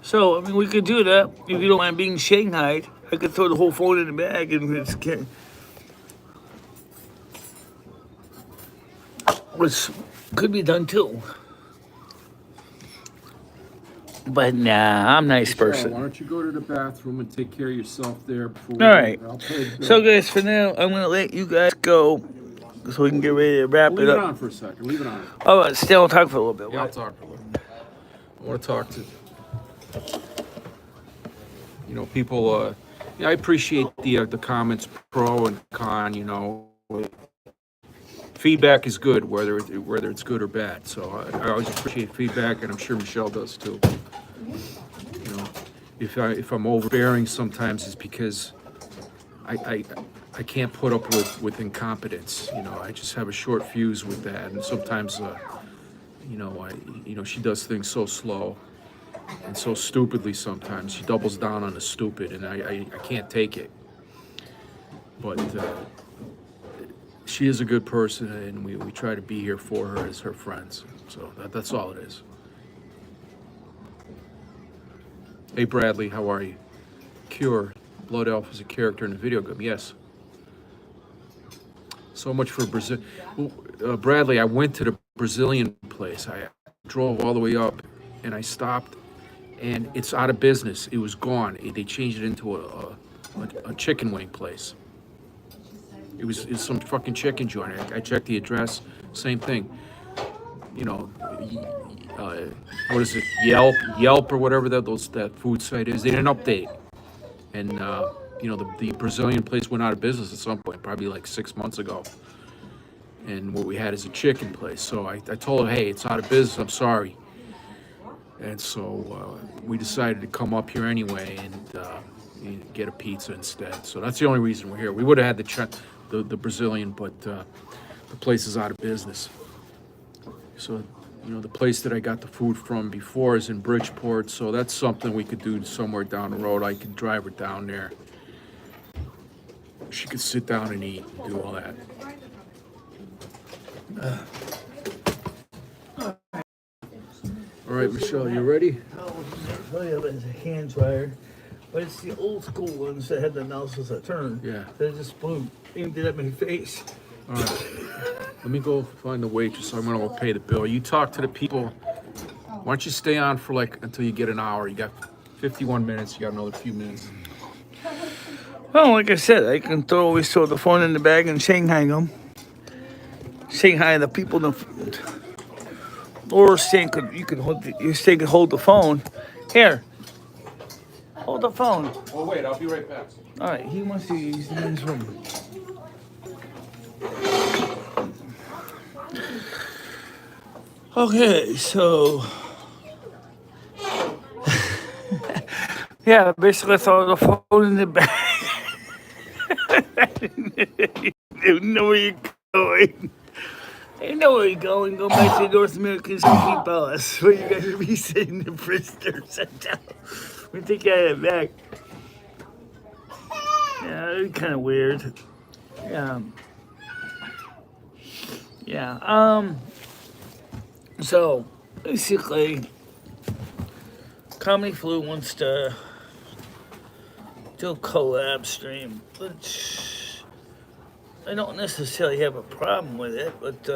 So, I mean, we could do that. If you don't mind being shanghaied, I could throw the whole phone in the bag and it's which could be done too. But nah, I'm a nice Michelle, person. why don't you go to the bathroom and take care of yourself there before All right. I'll pay the bill. So, guys, for now, I'm going to let you guys go so we can get ready to wrap Leave it it up. on for a second. Leave it on. Oh, still talk for a little bit. Yeah, I'll talk for a little. I want to talk to people. I appreciate the comments, pro and con. Feedback is good, whether it's good or bad. So I always appreciate feedback, and I'm sure Michelle does too. If I'm overbearing, sometimes it's because I can't put up with incompetence. I just have a short fuse with that, and sometimes she does things so slow and so stupidly. Sometimes she doubles down on the stupid, and I can't take it. But she is a good person, and we try to be here for her as her friends. So that's all it is. Hey Bradley, how are you? Cure, Blood Elf is a character in a video game. Yes. So much for Brazil. Bradley, I went to the Brazilian place. I drove all the way up, and I stopped, and it's out of business. It was gone. They changed it into a chicken wing place. It was some fucking chicken joint. I checked the address, same thing. What is it? Yelp or whatever that food site is. They didn't update, and the Brazilian place went out of business at some point, probably like 6 months ago. And what we had is a chicken place. So I told her, hey, it's out of business. I'm sorry. And so we decided to come up here anyway and get a pizza instead. So that's the only reason we're here. We would have had the Brazilian, but the place is out of business. So, the place that I got the food from before is in Bridgeport. So that's something we could do somewhere down the road. I could drive her down there. She could sit down and eat and do all that. All right, Michelle, you ready? Oh, yeah, but it's a hand dryer. But it's the old school ones that had the nozzles that turn. Yeah. They just blew, aimed it at my face. All right. Let me go find the waitress. I'm gonna go pay the bill. You talk to the people. Why don't you stay on for until you get an hour? You got 51 minutes. You got another few minutes. Well, like I said, I can always throw the phone in the bag and Shanghai them. Shanghai the people. Or Stan could hold the phone. Here, hold the phone. Oh wait, I'll be right back. All right, he wants to use the men's room. Okay, so yeah, basically throw the phone in the bag. You know where you're going. You know where you're going. Go back to the North American Ski Palace where you guys will be sitting the prisoners. We think I had it back. Yeah, it's kind of weird. Yeah. Yeah. So basically, Comedy Flu wants to do a collab stream, which I don't necessarily have a problem with it, but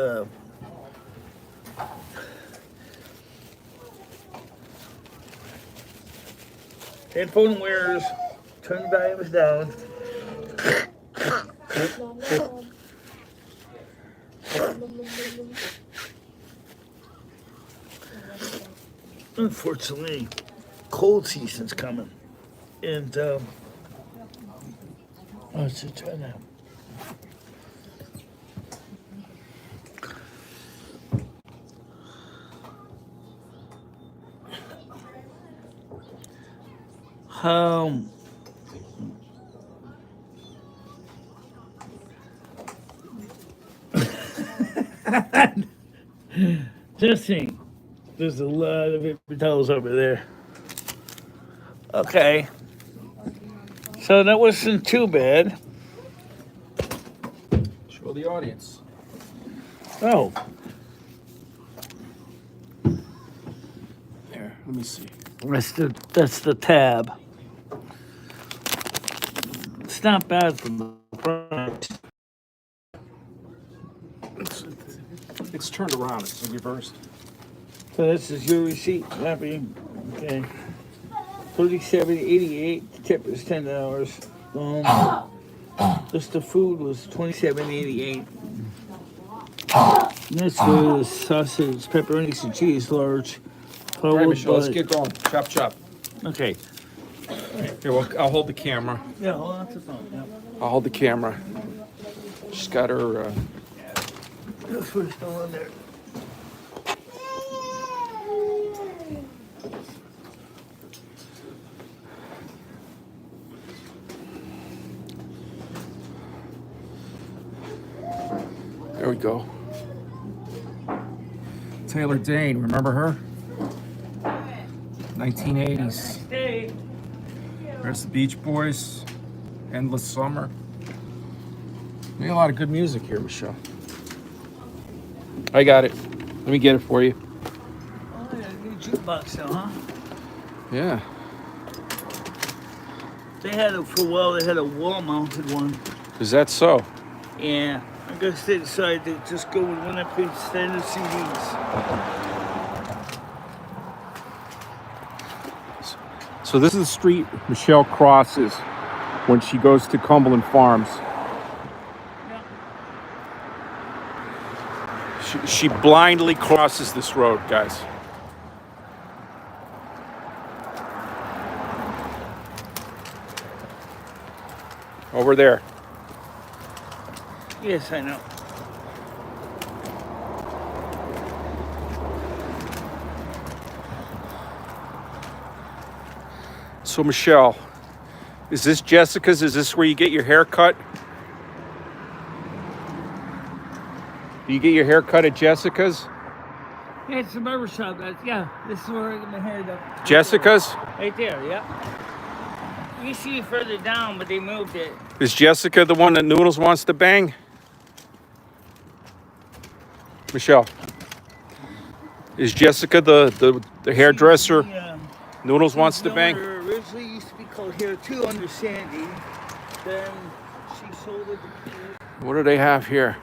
headphone wearers, turn the volumes down. Unfortunately, cold season's coming, and let's just try that. Testing. There's a lot of paper towels over there. Okay. So that wasn't too bad. Show the audience. Oh. There, let me see. That's the tab. It's not bad from the front. It's turned around. It's reversed. So this is your receipt, happy. Okay. 37.88. The tip is $10. Just the food was $27.88. This was sausage, pepperonis, and cheese, large. All right, Michelle, let's get going. Chop, chop. Okay. Here, well, I'll hold the camera. Yeah, hold on to the phone. Yeah. I'll hold the camera. She's got her. This was still in there. There we go. Taylor Dane, remember her? 1980s. Hey. There's the Beach Boys, Endless Summer. We got a lot of good music here, Michelle. I got it. Let me get it for you. Oh, yeah, new jukebox now, huh? Yeah. They had it for a while. They had a wall-mounted one. Is that so? Yeah. I guess they decided to just go with one of the standard CDs. So this is the street Michelle crosses when she goes to Cumberland Farms. She blindly crosses this road, guys. Over there. Yes, I know. So Michelle, is this Jessica's? Is this where you get your hair cut? Do you get your hair cut at Jessica's? Yeah, it's a barber shop, guys. Yeah, this is where I get my hair done. Jessica's? Right there, yeah. You see it further down, but they moved it. Is Jessica the one that Noodles wants to bang? Michelle, is Jessica the hairdresser Noodles wants to bang? Originally used to be called Hair 2 under Sandy. Then she sold it to Peter. What do they have here?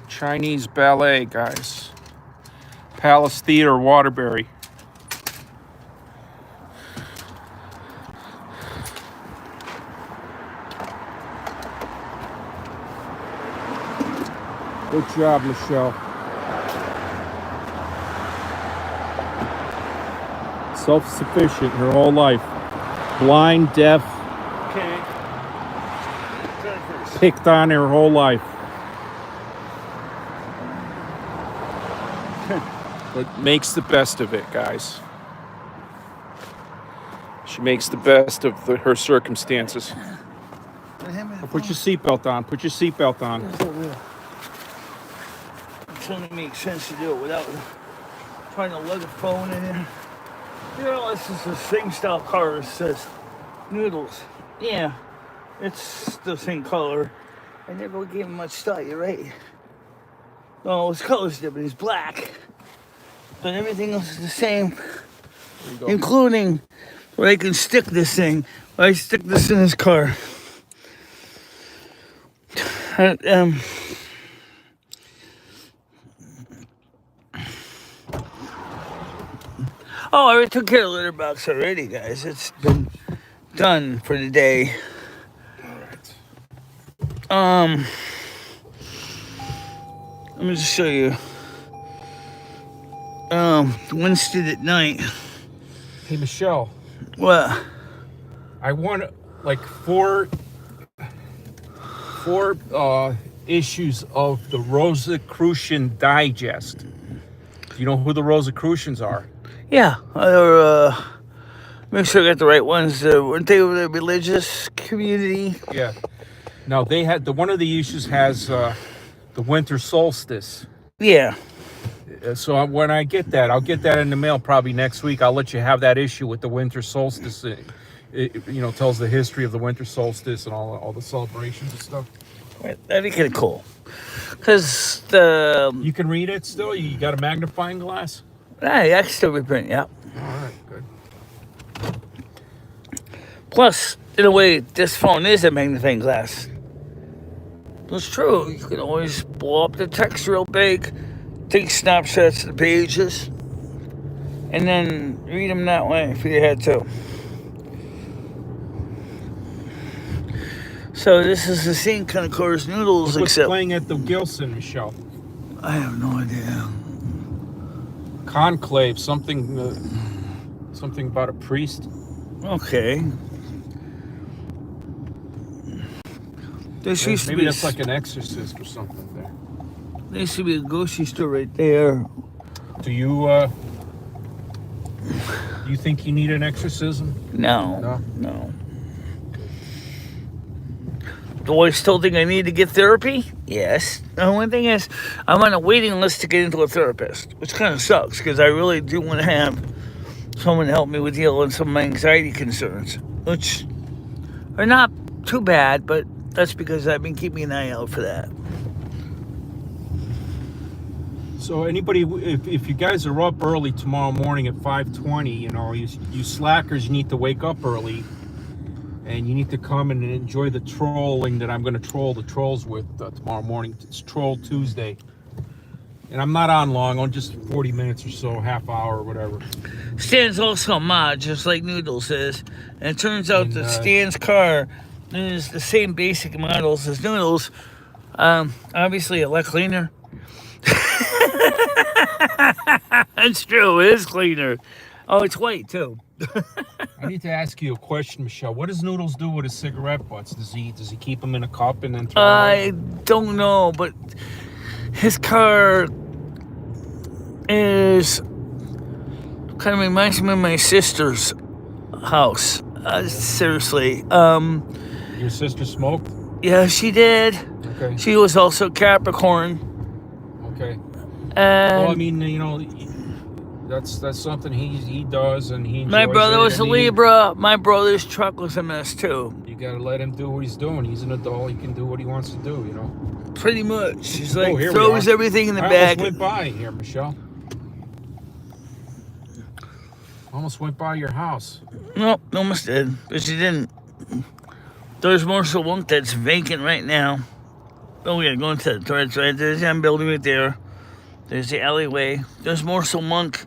Chinese ballet, guys. Palace Theater, Waterbury. Good job, Michelle. Self-sufficient her whole life. Blind, deaf, Okay. picked on her whole life. But makes the best of it, guys. She makes the best of her circumstances. Put your seatbelt on. Put your seatbelt on. It's going to make sense to do it without trying to lug a phone in here. You know, this is the same style car that says Noodles. Yeah, it's the same color. I never gave him much thought, you're right. No, his color's different, he's black. But everything else is the same, including where I can stick this thing. I stick this in his car. Oh, I already took care of the litter box already, guys. It's been done for the day. Let me just show you. Wednesday at night. Hey, Michelle. What? I want like four issues of the Rosicrucian Digest. Do you know who the Rosicrucians are? Yeah, make sure I got the right ones. Weren't they the religious community? Yeah. Now they had one of the issues has the winter solstice. Yeah. So when I get that, I'll get that in the mail probably next week. I'll let you have that issue with the winter solstice. It tells the history of the winter solstice and all the celebrations and stuff. That'd be kind of cool. Because you can read it still? You got a magnifying glass? I can still reprint, yeah. All right, good. Plus, in a way, this phone is a magnifying glass. It's true. You can always blow up the text real big, take snapshots of the pages, and then read them that way if you had to. So this is the same kind of car as Noodles, What's except playing at the Gilson, Michelle? I have no idea. Conclave, something about a priest. Okay. This used to Maybe be that's like an exorcist or something there. There used to be a grocery store right there. Do you think you need an exorcism? No. Do I still think I need to get therapy? Yes. The only thing is, I'm on a waiting list to get into a therapist, which kind of sucks because I really do want to have someone to help me with dealing with some of my anxiety concerns, which are not too bad, but that's because I've been keeping an eye out for that. So anybody, if you guys are up early tomorrow morning at 5:20, you slackers need to wake up early. And you need to come and enjoy the trolling that I'm going to troll the trolls with tomorrow morning. It's Troll Tuesday. And I'm not on long, on just 40 minutes or so, half hour or whatever. Stan's also a mod, just like Noodles is. And it turns out that Stan's car is the same basic models as Noodles. Obviously a lot cleaner. That's true. It is cleaner. Oh, it's white too. I need to ask you a question, Michelle. What does Noodles do with his cigarette butts? Does he keep them in a cup and then throw them away? I don't know, but his car is kind of reminds me of my sister's house. Seriously. Your sister smoked? Yeah, she did. Okay. She was also Capricorn. Okay. And Well, I mean, you know, that's something he does, and he enjoys my brother it. was I a mean, Libra. My brother's truck was a mess too. You gotta let him do what he's doing. He's an adult. He can do what he wants to do, you know. Pretty much. He's like here we throws are. everything in the I back. almost went by here, Michelle. Almost went by your house. Nope, almost did, but she didn't. There's Morsel Monk that's vacant right now. Oh yeah, going to the right. There's that building right there. There's the alleyway. There's Morsel Monk.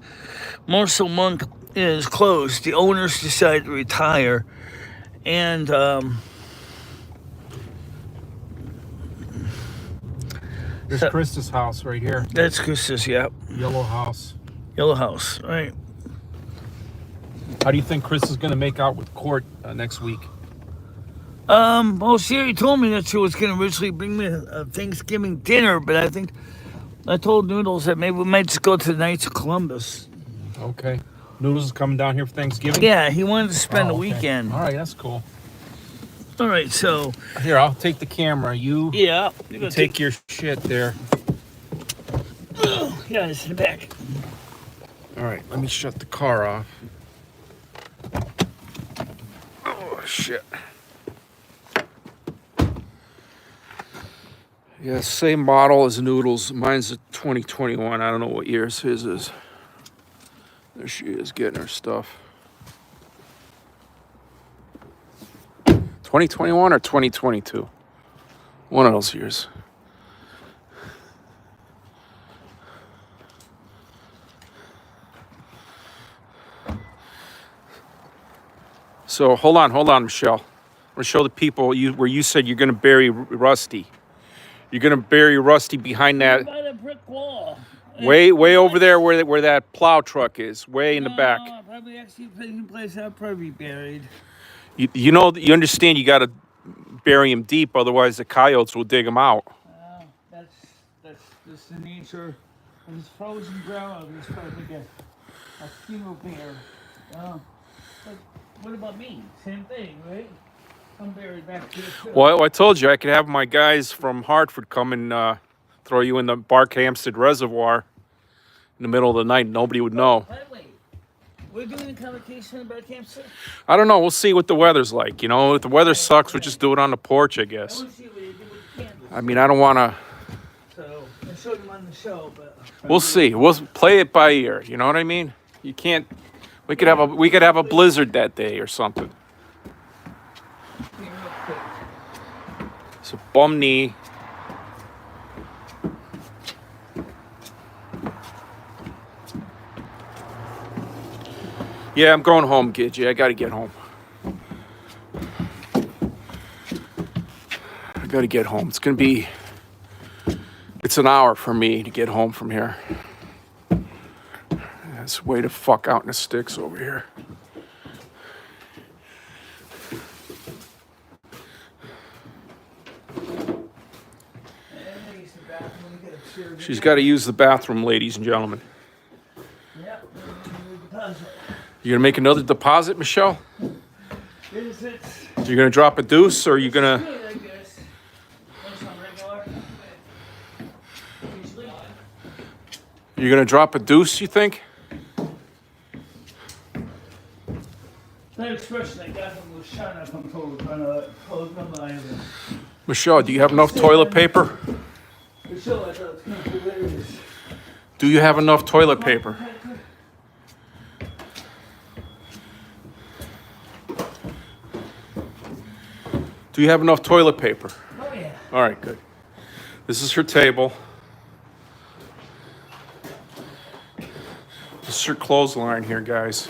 Morsel Monk is closed. The owners decided to retire, and There's Krista's house right here. that's Chris's. Yep. Yellow house. Yellow house. Right. How do you think Chris is going to make out with Court next week? Well, she already told me that she was going to originally bring me a Thanksgiving dinner, but I think I told Noodles that maybe we might just go to the Knights of Columbus. Okay. Noodles is coming down here for Thanksgiving? Yeah, he wanted to spend the okay. weekend. All right, that's cool. All right, so Here, I'll take the camera. You yeah, take your shit there. yeah, it's in the back. All right, let me shut the car off. Oh, shit. Yeah, same model as Noodles. Mine's a 2021. I don't know what year's his is. There she is getting her stuff. 2021 or 2022? One of those years. So hold on, Michelle. I'm gonna show the people where you said you're gonna bury Rusty. You're gonna bury Rusty behind that, By the brick wall. way over there where that plow truck is, way in the back. No, probably actually taking place. I'll probably be buried. You know, you understand. You got to bury him deep, otherwise the coyotes will dig him out. That's just the nature of this frozen ground. It's probably like a funeral bear. But what about me? Same thing, right? I'm buried back here too. Well, I told you I could have my guys from Hartford come and throw you in the Barkhamsted Reservoir in the middle of the night. Nobody would know. By the way, we're doing a convocation about campsite. I don't know. We'll see what the weather's like. You know, if the weather sucks, we'll just do it on the porch, I I guess. want to see what you do with the candles. I mean, I don't want to. So I showed them on the show, but We'll see. We'll play it by ear. You know what I mean? You can't. We could have a blizzard that day or something. It's a bum knee. Yeah, I'm going home, Gidget. I gotta get home. I gotta get home. It's an hour for me to get home from here. It's way to fuck out in the sticks over here. She's got to use the bathroom, ladies and gentlemen. You gonna make another deposit, Michelle? You're gonna drop a deuce, or are you gonna? You're gonna drop a deuce, you think? That expression I got from was shot up on close my eyes. Michelle, do you have enough toilet paper? Michelle, I thought it was kind of hilarious. Do you have enough toilet paper? Do you have enough toilet paper? Oh yeah. All right, good. This is her table. This is her clothesline here, guys.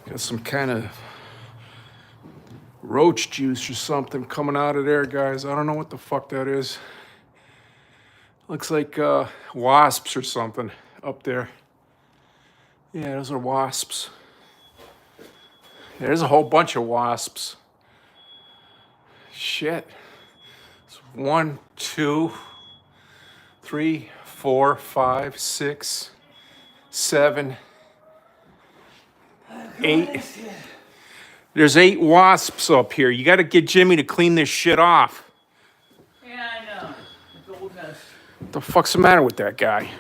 Got some kind of roach juice or something coming out of there, guys. I don't know what the fuck that is. Looks like wasps or something up there. Yeah, those are wasps. There's a whole bunch of wasps. Shit. It's 1, 2, 3, 4, 5, 6, 7, 8. There's 8 wasps up here. You got to get Jimmy to clean this shit off. Yeah, I know. It's old mess. What the fuck's the matter with that guy?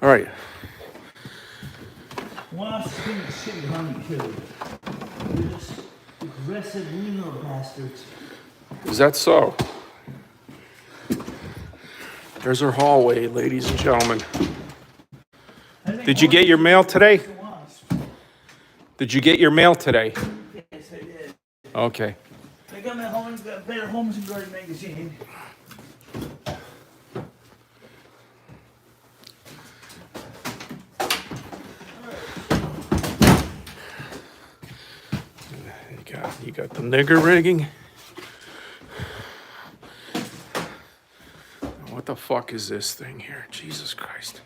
All right. Wasps think shitty honey too. They're just aggressive little bastards. Is that so? There's our hallway, ladies and gentlemen. Did you get your mail today? Did you get your mail today? Yes, I did. Okay. I got my Better Homes and Garden magazine. You got the nigger rigging. What the fuck is this thing here? Jesus Christ.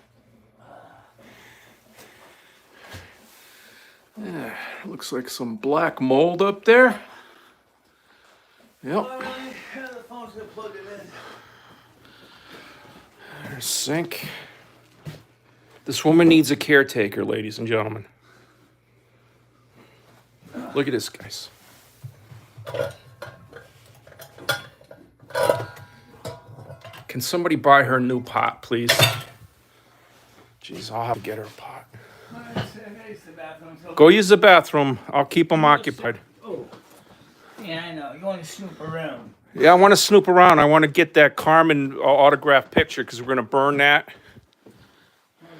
Yeah, looks like some black mold up there. Yep. The phone's gonna plug it in. There's sink. This woman needs a caretaker, ladies and gentlemen. Look at this, guys. Can somebody buy her a new pot, please? Jeez, I'll have to get her a pot. Go use the bathroom. I'll keep them occupied. Oh, yeah, I know. You want to snoop around. Yeah, I want to snoop around. I want to get that Carmen autographed picture because we're going to burn that.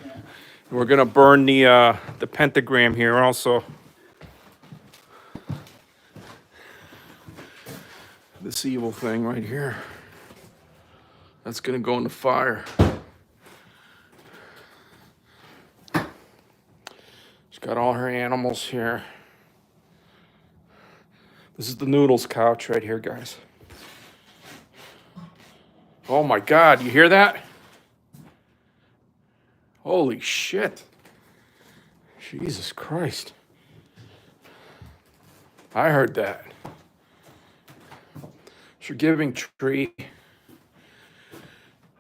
And we're going to burn the pentagram here also. This evil thing right here. That's going to go in the fire. She's got all her animals here. This is the Noodles couch right here, guys. Oh my God, you hear that? Holy shit. Jesus Christ. I heard that. Forgiving tree.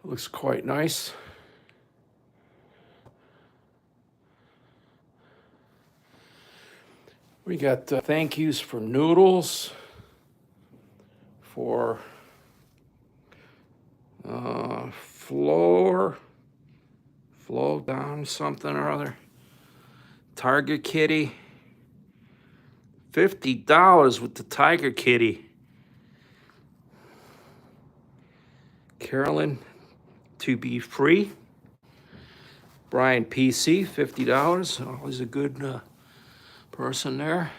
Looks quite nice. We got thank yous for Noodles, for flow down something or other, Tiger Kitty, $50 with the Tiger Kitty. Carolyn, to be free. Brian PC, $50. Always a good person there.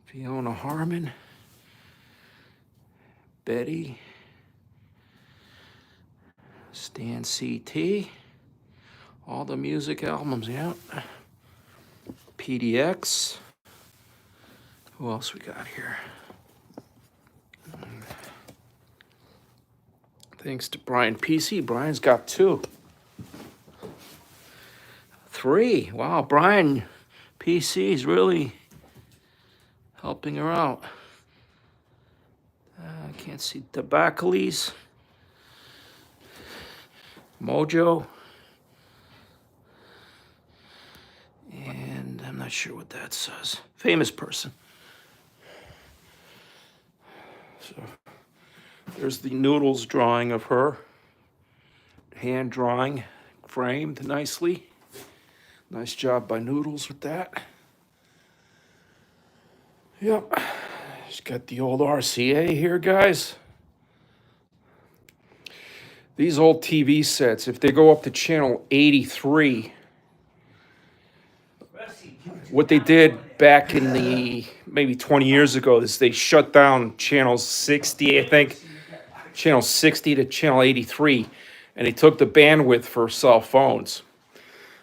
Fiona Harmon. Betty. Stan CT. All the music albums, yeah. PDX. Who else we got here? Thanks to Brian PC. Brian's got 2. 3. Wow, Brian PC is really helping her out. I can't see Tobaccoli's. Mojo. And I'm not sure what that says. Famous person. So there's the Noodles drawing of her. Hand drawing, framed nicely. Nice job by Noodles with that. Yep. She's got the old RCA here, guys. These old TV sets, if they go up to channel 83, what they did back in the maybe 20 years ago is they shut down channel 60, I think, channel 60 to channel 83, and they took the bandwidth for cell phones.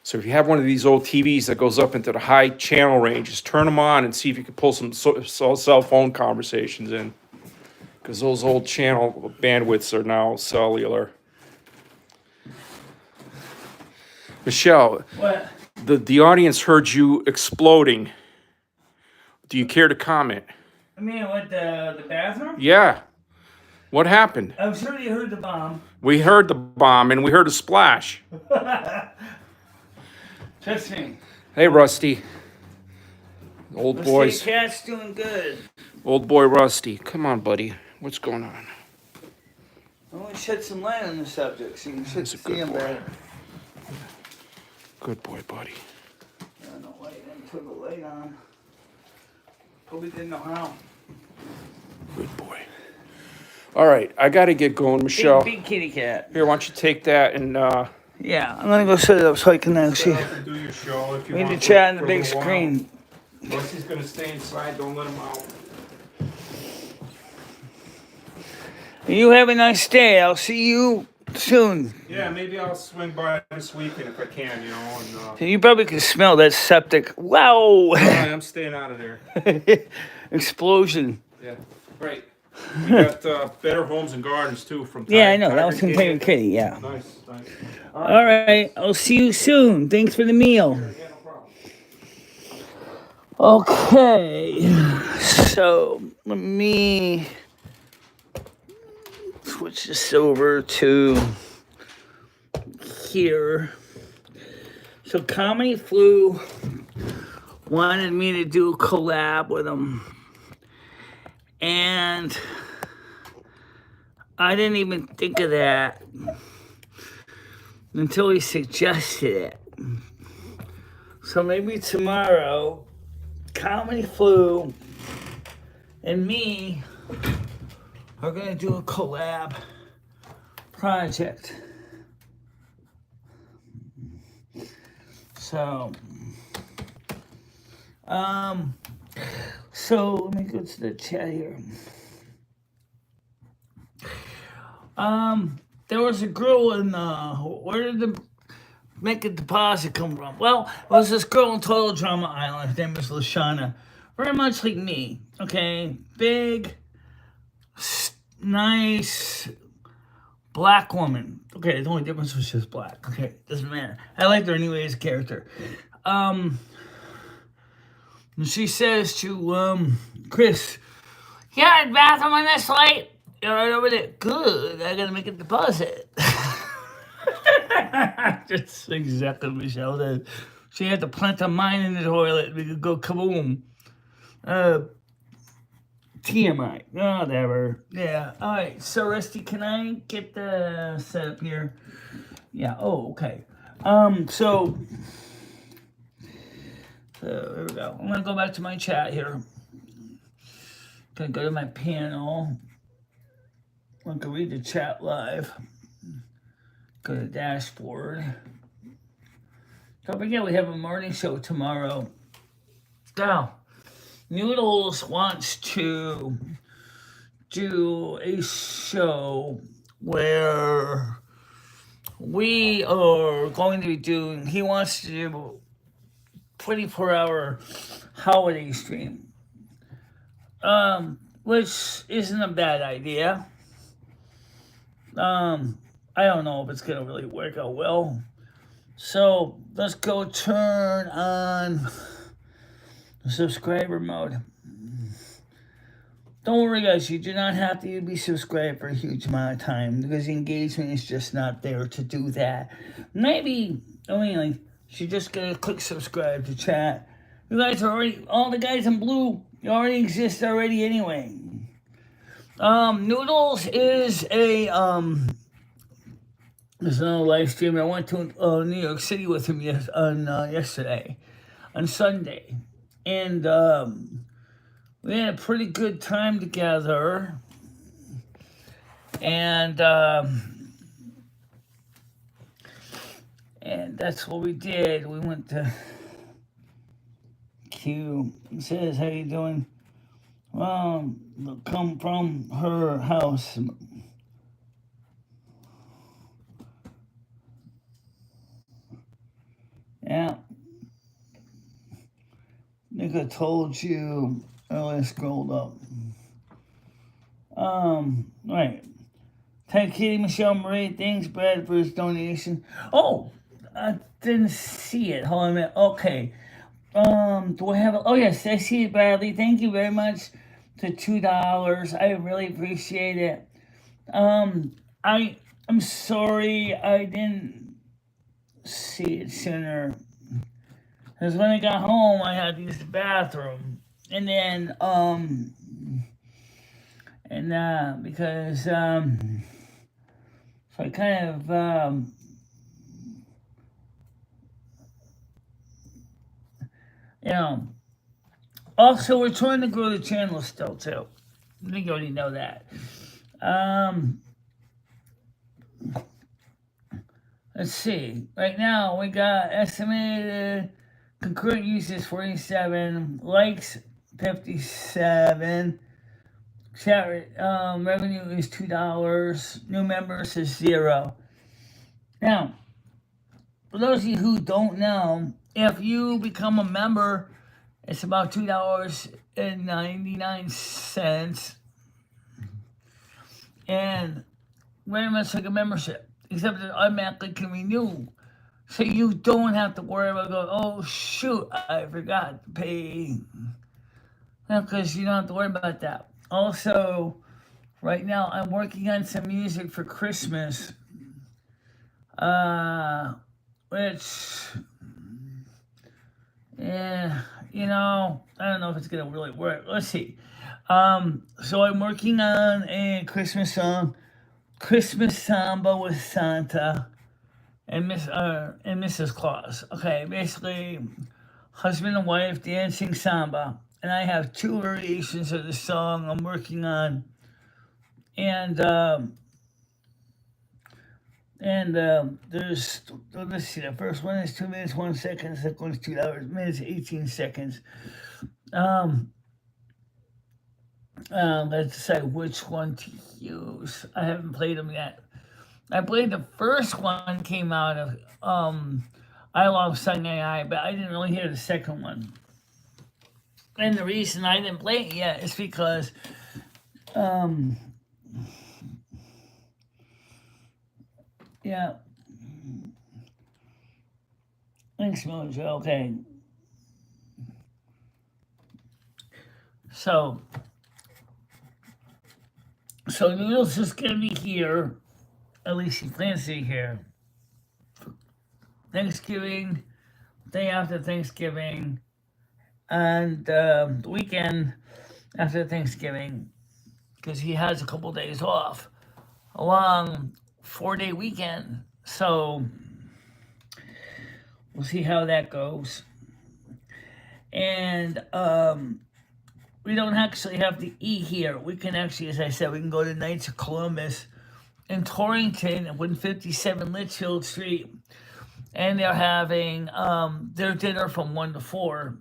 So if you have one of these old TVs that goes up into the high channel range, just turn them on and see if you can pull some cell phone conversations in. because those old channel bandwidths are now cellular. Michelle, What? the audience heard you exploding. Do you care to comment? I mean, what, the bathroom? Yeah. What happened? I'm sure you heard the bomb. We heard the bomb and we heard a splash. Trust me. Hey, Rusty. Old Let's boys. see, cat's doing good. Old boy Rusty. Come on, buddy. What's going on? I want to shed some light on the subject so you can That's a see good him boy. better. Good boy, buddy. No light, I put the light on. Probably didn't know how. Good boy. All right, I got to get going, Michelle. Big kitty cat. Here, why don't you take that and Yeah, I'm gonna go set it up so I can see. do your show if you We need want to chat on the for a big little while. screen. Rusty's going to stay inside. Don't let him out. You have a nice day. I'll see you soon. Yeah, maybe I'll swing by this weekend if I can, and You probably can smell that septic. Wow! I'm staying out of there. Explosion. Yeah. Right. We got Better Homes and Gardens, too, from Yeah, I know. Tiger That was from King. Tiger Kitty, yeah. Nice, nice. All right. I'll see you soon. Thanks for the meal. Yeah, no problem. Okay. So, let me switch this over to here. So, Comedy Flu wanted me to do a collab with them. And I didn't even think of that until he suggested it. So maybe tomorrow, Comedy Flu and me are going to do a collab project. So, let me go to the chat here. There was a girl in, where did the make a deposit come from? Well, it was this girl in Total Drama Island. Her name was Lashana. Very much like me, okay? Big, nice, black woman. Okay, the only difference was she's black. Okay, doesn't matter. I liked her anyway as a character. And she says to Chris, "Yeah, bathroom on this light. You're right over there. Good. I gotta make a deposit." Just exactly what Michelle did. She had to plant a mine in the toilet. We could go kaboom. TMI. Whatever. Yeah. All right. So, Rusty, can I get the setup here? Yeah. Oh, okay. So here we go. I'm gonna go back to my chat here. Gonna go to my panel. I'm gonna read the chat live. Go to dashboard. Don't forget we have a morning show tomorrow. Now, Noodles wants to do a show where we are going to be doing, he wants to do 24-hour holiday stream, which isn't a bad idea. I don't know if it's gonna really work out well. So let's go turn on the subscriber mode. Don't worry, guys. You do not have to be subscribed for a huge amount of time because the engagement is just not there to do that. Maybe, like, you just gotta click subscribe to chat. You guys are already, all the guys in blue, you already exist already anyway. Noodles is a, there's another live stream. I went to New York City with him yesterday, on Sunday. And we had a pretty good time together. And that's what we did. We went to Q. He says, "How you doing?" Come from her house. Yeah. I think I told you earlier, scrolled up. Right. Thank Kitty Michele Marie. Thanks, Brad, for his donation. Oh, I didn't see it. Hold on a minute. Okay. Do I have it? Oh, yes, I see it, Bradley. Thank you very much to $2. I really appreciate it. I'm sorry I didn't see it sooner. Because when I got home, I had to use the bathroom. And then, because, so I kind of, you know, also we're trying to grow the channel still, too. I think you already know that. Let's see. Right now, we got estimated concurrent users 47, likes 57, chat revenue is $2, new members is 0. Now, for those of you who don't know, if you become a member, it's about $2.99, and very much like a membership, except it automatically can renew. So you don't have to worry about going, oh shoot, I forgot to pay. Because you don't have to worry about that. Also, right now I'm working on some music for Christmas. Which, yeah, I don't know if it's gonna really work. Let's see. So I'm working on a Christmas song, Christmas Samba with Santa and Mrs. Claus. Okay, basically, husband and wife dancing samba, and I have 2 variations of the song I'm working on, and there's, let's see, the first one is 2 minutes 1 second, the second one is 2 minutes 18 seconds. Let's decide which one to use. I haven't played them yet. I played the first one, came out of I Love Sung AI, but I didn't really hear the second one. And the reason I didn't play it yet is because yeah. Thanks, Mojo. Okay. So Noodles is gonna be here. At least he plans to be here. Thanksgiving, day after Thanksgiving, and the weekend after Thanksgiving, because he has a couple days off, a long 4-day weekend. So we'll see how that goes. And we don't actually have to eat here. We can actually, as I said, we can go to Knights of Columbus in Torrington at 157 Litchfield Street, and they're having their dinner from 1 to 4.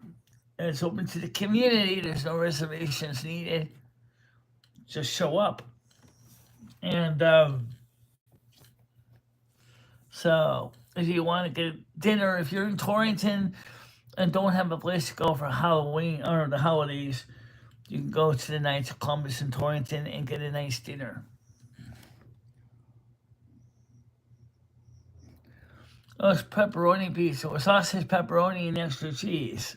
And it's open to the community. There's no reservations needed. Just show up. And so if you want to get dinner, if you're in Torrington and don't have a place to go for Halloween or the holidays, you can go to the Knights of Columbus in Torrington and get a nice dinner. Oh, it's pepperoni pizza with sausage, pepperoni, and extra cheese.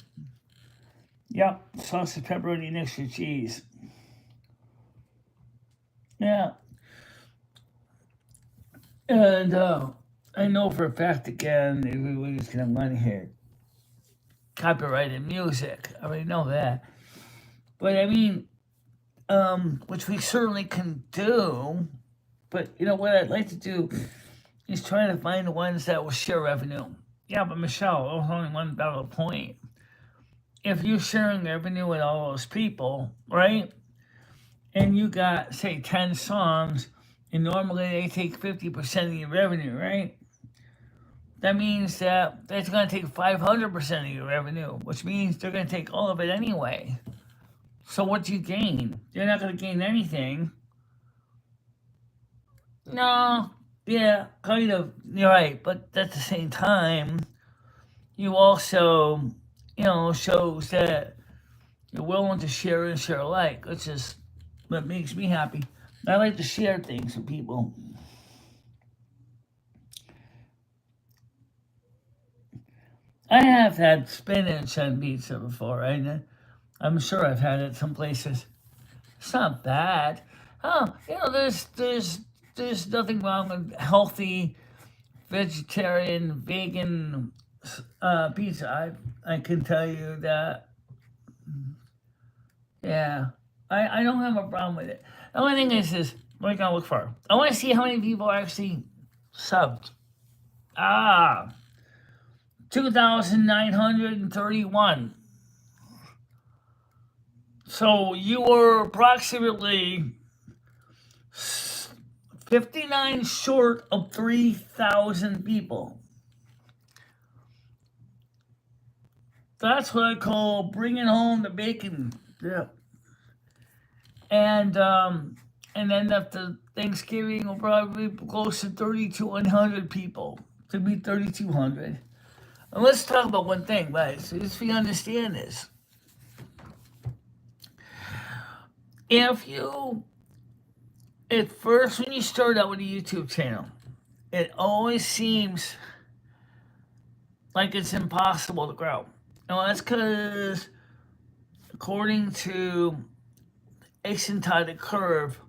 Yep, sausage, pepperoni, and extra cheese. Yeah. And I know for a fact, again, everybody's going to want to hear copyrighted music. I already know that. But I mean, which we certainly can do. But you know what I'd like to do is trying to find the ones that will share revenue. Yeah, but Michelle, there's only one valid point. If you're sharing revenue with all those people, right? And you got, say, 10 songs, and normally they take 50% of your revenue, right? That means that that's going to take 500% of your revenue, which means they're going to take all of it anyway. So what do you gain? You're not going to gain anything. No. Yeah, kind of. You're right, but at the same time, you also, shows that you're willing to share and share alike, which is what makes me happy. I like to share things with people. I have had spinach on pizza before, right? I'm sure I've had it some places. It's not bad. Oh, there's nothing wrong with healthy vegetarian, vegan pizza. I can tell you that. Yeah, I don't have a problem with it. The only thing is what I gotta look for. I want to see how many people actually subbed. Ah, 2,931. So you were approximately 59 short of 3,000 people. That's what I call bringing home the bacon. Yeah. And then after Thanksgiving, we'll probably be close to 3,200 people. To be 3,200. And let's talk about one thing, guys, just so you understand this. If you, at first, when you start out with a YouTube channel, it always seems like it's impossible to grow. Now, that's because, according to asymptotic curve,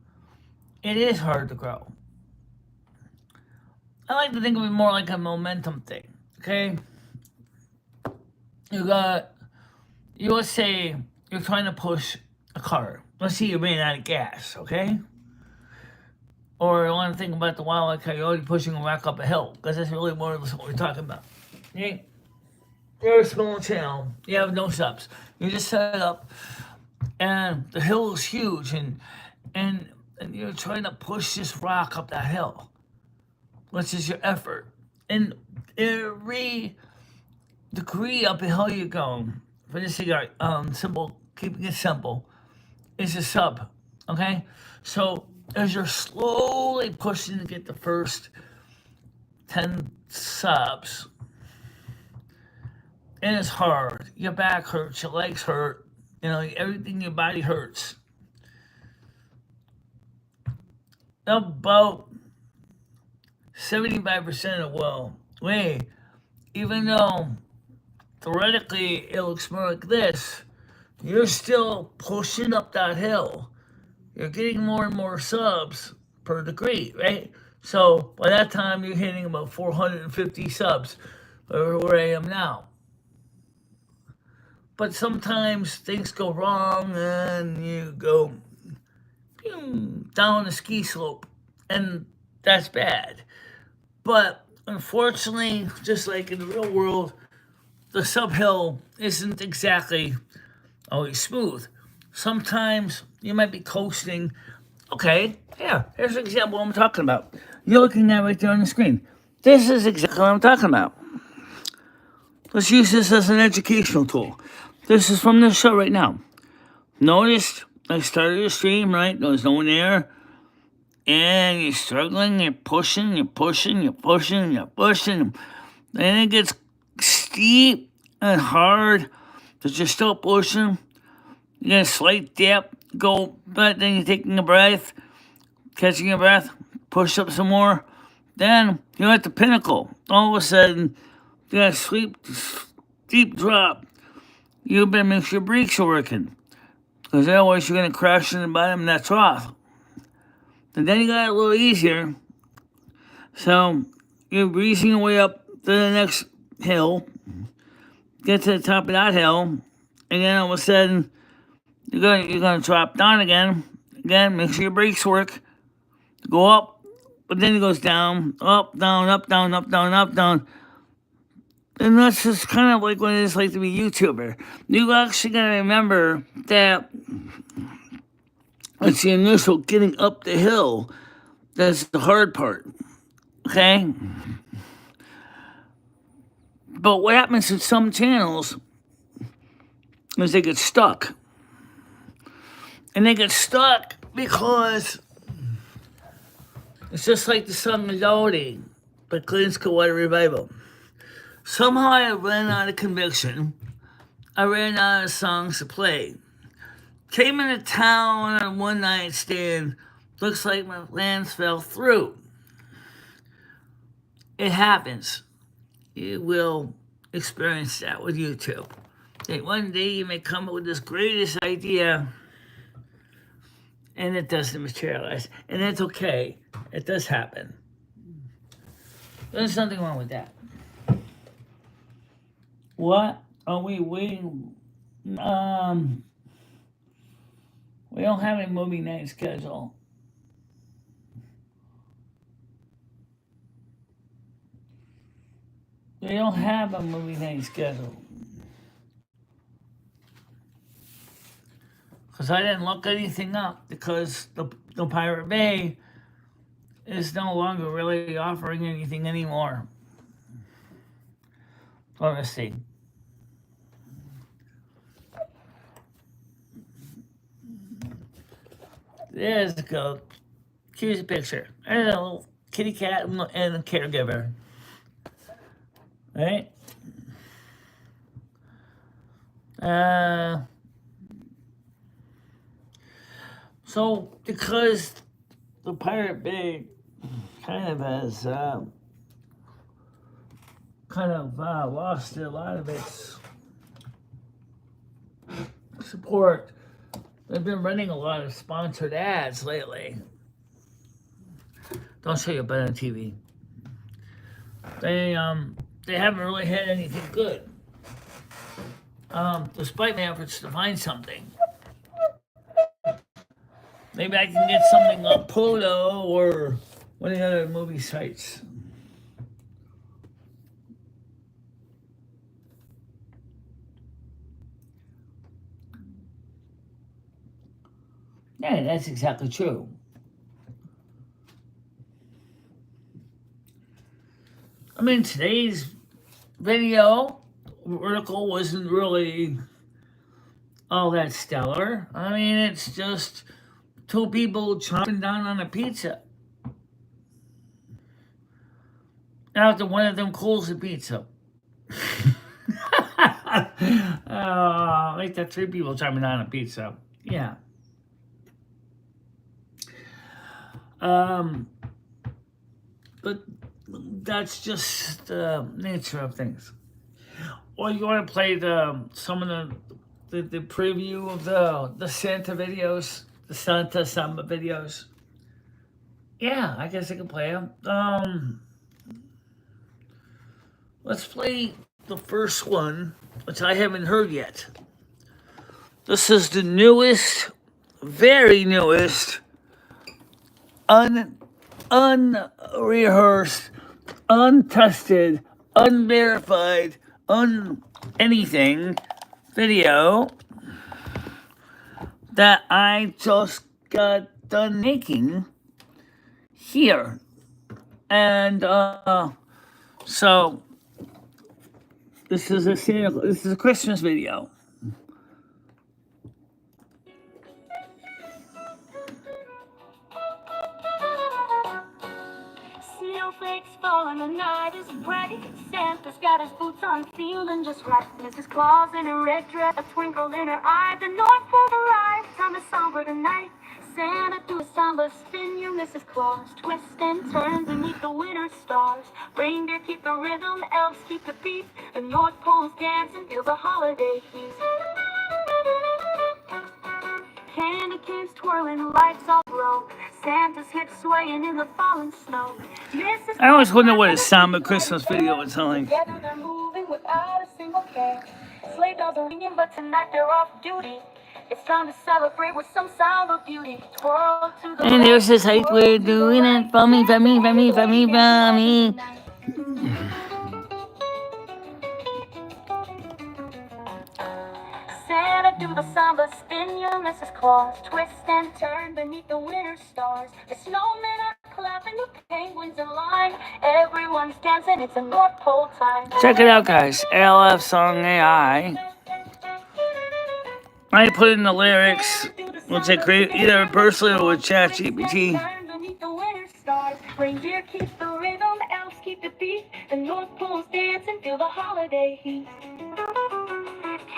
it is hard to grow. I like to think of it more like a momentum thing, okay? Let's say you're trying to push a car. Let's say you ran out of gas, okay? Or I want to think about the Wild Coyote pushing a rock up a hill, because that's really more or less what we're talking about. Okay? You're a small channel. You have no subs. You just set it up, and the hill is huge, and you're trying to push this rock up that hill, which is your effort. And every degree up a hill you go, for this cigar, simple, keeping it simple, is a sub. Okay? So as you're slowly pushing to get the first 10 subs, and it's hard. Your back hurts, your legs hurt, everything in your body hurts. About 75% of even though theoretically it looks more like this, you're still pushing up that hill. You're getting more and more subs per degree, right? So by that time, you're hitting about 450 subs, where I am now. But sometimes things go wrong and you go down a ski slope, and that's bad. But unfortunately, just like in the real world, the subhill isn't exactly always smooth. Sometimes you might be coasting. Okay, yeah, here's an example I'm talking about. You're looking at right there on the screen. This is exactly what I'm talking about. Let's use this as an educational tool. This is from this show right now. Notice I started the stream, right? There was no one there. And you're struggling, you're pushing. And it gets steep and hard, but you're still pushing. You get a slight dip, but then you're taking a breath, catching your breath, push up some more. Then you're at the pinnacle. All of a sudden, you got a steep drop. You better make sure your brakes are working, because otherwise you're going to crash in the bottom of that trough. And then you got it a little easier. So you're breezing your way up to the next hill, get to the top of that hill, and then all of a sudden you're gonna drop down again. Again, make sure your brakes work. Go up, but then it goes down, up, down, up, down, up, down, up, down. And that's just kind of like what it is like to be a YouTuber. You actually gotta remember that it's the initial getting up the hill that's the hard part. Okay? But what happens with some channels is they get stuck. And they get stuck because it's just like the song Melody by Cleansco Water Revival. Somehow I ran out of conviction. I ran out of songs to play. Came into town on a one-night stand, Looks like my plans fell through. It happens. You will experience that with YouTube. That one day you may come up with this greatest idea and it doesn't materialize. And that's okay. It does happen. There's nothing wrong with that. What are we waiting? We don't have a movie night schedule. We don't have a movie night schedule. Because I didn't look anything up because the Pirate Bay is no longer really offering anything anymore. Let's see. There's the goat. Here's a picture. There's a little kitty cat and a caregiver. Right? So, because the Pirate Bay kind of has lost a lot of its support, they've been running a lot of sponsored ads lately. Don't show your butt on TV. They haven't really had anything good. Despite my efforts to find something. Maybe I can get something on Pluto or one of the other movie sites. Yeah, that's exactly true. I mean, today's video article wasn't really all that stellar. I mean, it's just two people chomping down on a pizza. After one of them cools the pizza. Like that, three people chomping down on a pizza. Yeah. But that's just the nature of things. Or you want to play some of the preview of the Santa videos, the Santa Samba videos? Yeah, I guess I can play them. Let's play the first one, which I haven't heard yet. This is the newest, very newest, unrehearsed, untested, unverified, anything video that I just got done making here. And so this is a Christmas video. Snowflakes fall and the night is bright. Santa's got his boots on, feeling just right. Mrs. Claus in a red dress, a twinkle in her eye. The North Pole arrived, time is somber tonight. Santa do a samba spin, you Mrs. Claus. Twist and turn beneath the winter stars. Reindeer keep the rhythm, elves keep the beat. The North Pole's dance and feel the holiday heat. Candy canes twirling, lights all glow. Santa's hips swaying in the falling snow. I always wonder what a samba Christmas video is like. Together they're moving without a single care. Sleigh bells are ringing, but tonight they're off duty. It's time to celebrate with some sound of beauty. Twirl to the And there's this hype we're doing it for me. Santa do the samba spin, you Mrs. Claus. Twist and turn beneath the winter stars. The snowmen are clapping, the penguins in line. Everyone's dancing, it's a North Pole time. Check it out, guys. ALF Song AI. I put in the lyrics, which I create either personally or with ChatGPT. Reindeer keep the rhythm, elves keep the beat. The North Pole's dance and feel the holiday heat.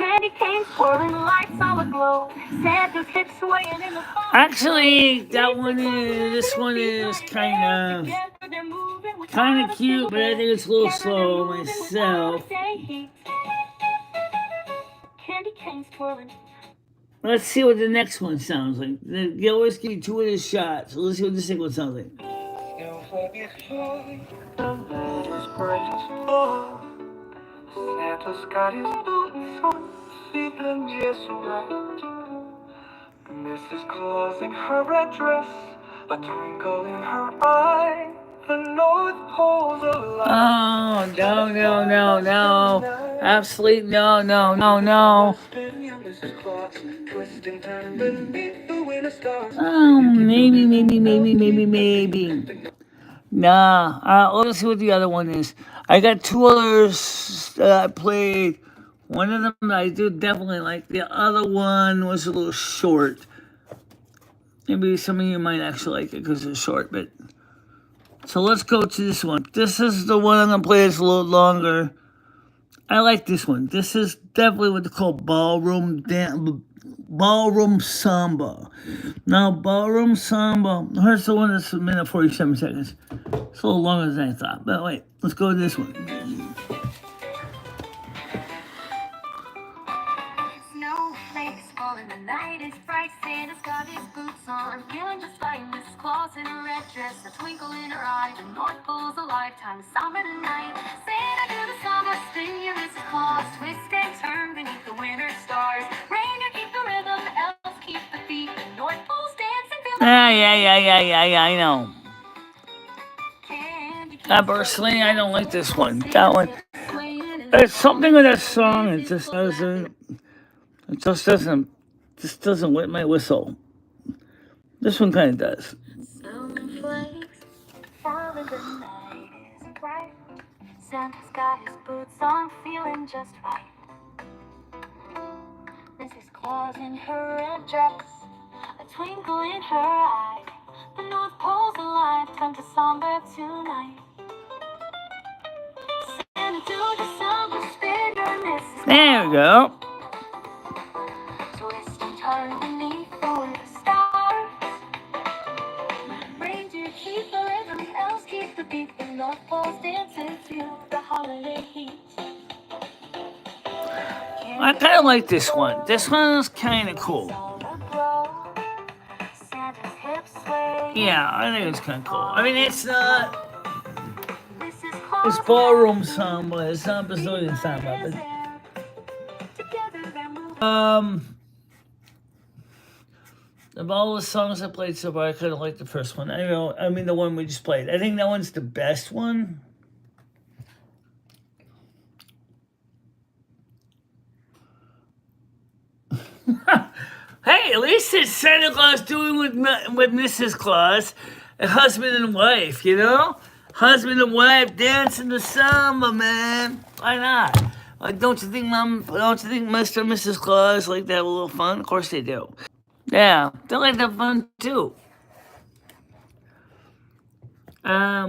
Candy cane swirling, lights all aglow. Santa's hips swaying in the fog. Actually, this one is kind of cute, but I think it's a little slow myself. Candy cane swirling. Let's see what the next one sounds like. They always give you 2 of the shots, so let's see what this second one sounds like. Santa's got his boots on, feeling just right. Mrs. Claus in her red dress, a twinkle in her eye. The North Pole's alive. Oh, no. Absolutely no. Mrs. Claus, twisting time beneath the winter stars. Oh, maybe. Nah, let's see what the other one is. I got 2 others that I played. One of them I do definitely like. The other one was a little short. Maybe some of you might actually like it because it's short, but... So let's go to this one. This is the one I'm going to play. It's a little longer. I like this one. This is definitely what they call ballroom samba. Now, ballroom samba, here's the one that's 1 minute 47 seconds. It's a little longer than I thought. But wait, let's go to this one. Snowflakes fall in the night is bright. Santa's got his boots on, feeling just like Mrs. Claus in a red dress, a twinkle in her eye. The North Pole's a lifetime summer tonight. Santa do the summer spin, your Mrs. Claus twist and turn beneath the winter stars. Reindeer keep the rhythm, elves keep the beat. The North Pole's dancing, feel the Yeah, I know. Personally, I don't like this one. That one. There's something with that song. It just doesn't wet my whistle. This one kind of does. Santa's got his boots on, feeling just right. Mrs. Claus in her red dress, a twinkle in her eye. The North Pole's alive, time to somber tonight. Santa do the summer spin, your Mrs. There we go. Twist and turn beneath the winter stars. Reindeer keep the rhythm, elves keep the beat. The North Pole's dancing through the holiday heat. I kind of like this one. This one is kind of cool. Santa's hips sway. Yeah, I think it's kind of cool. I mean, it's not. It's ballroom samba. It's not Brazilian samba, but of all the songs I played so far, I kind of like the first one. I mean the one we just played. I think that one's the best one. Hey, at least it's Santa Claus doing with Mrs. Claus, a husband and wife, you know? Husband and wife dancing the samba, man. Why not? Don't you think Mr. and Mrs. Claus like to have a little fun? Of course they do. Yeah, they like to have fun too. Try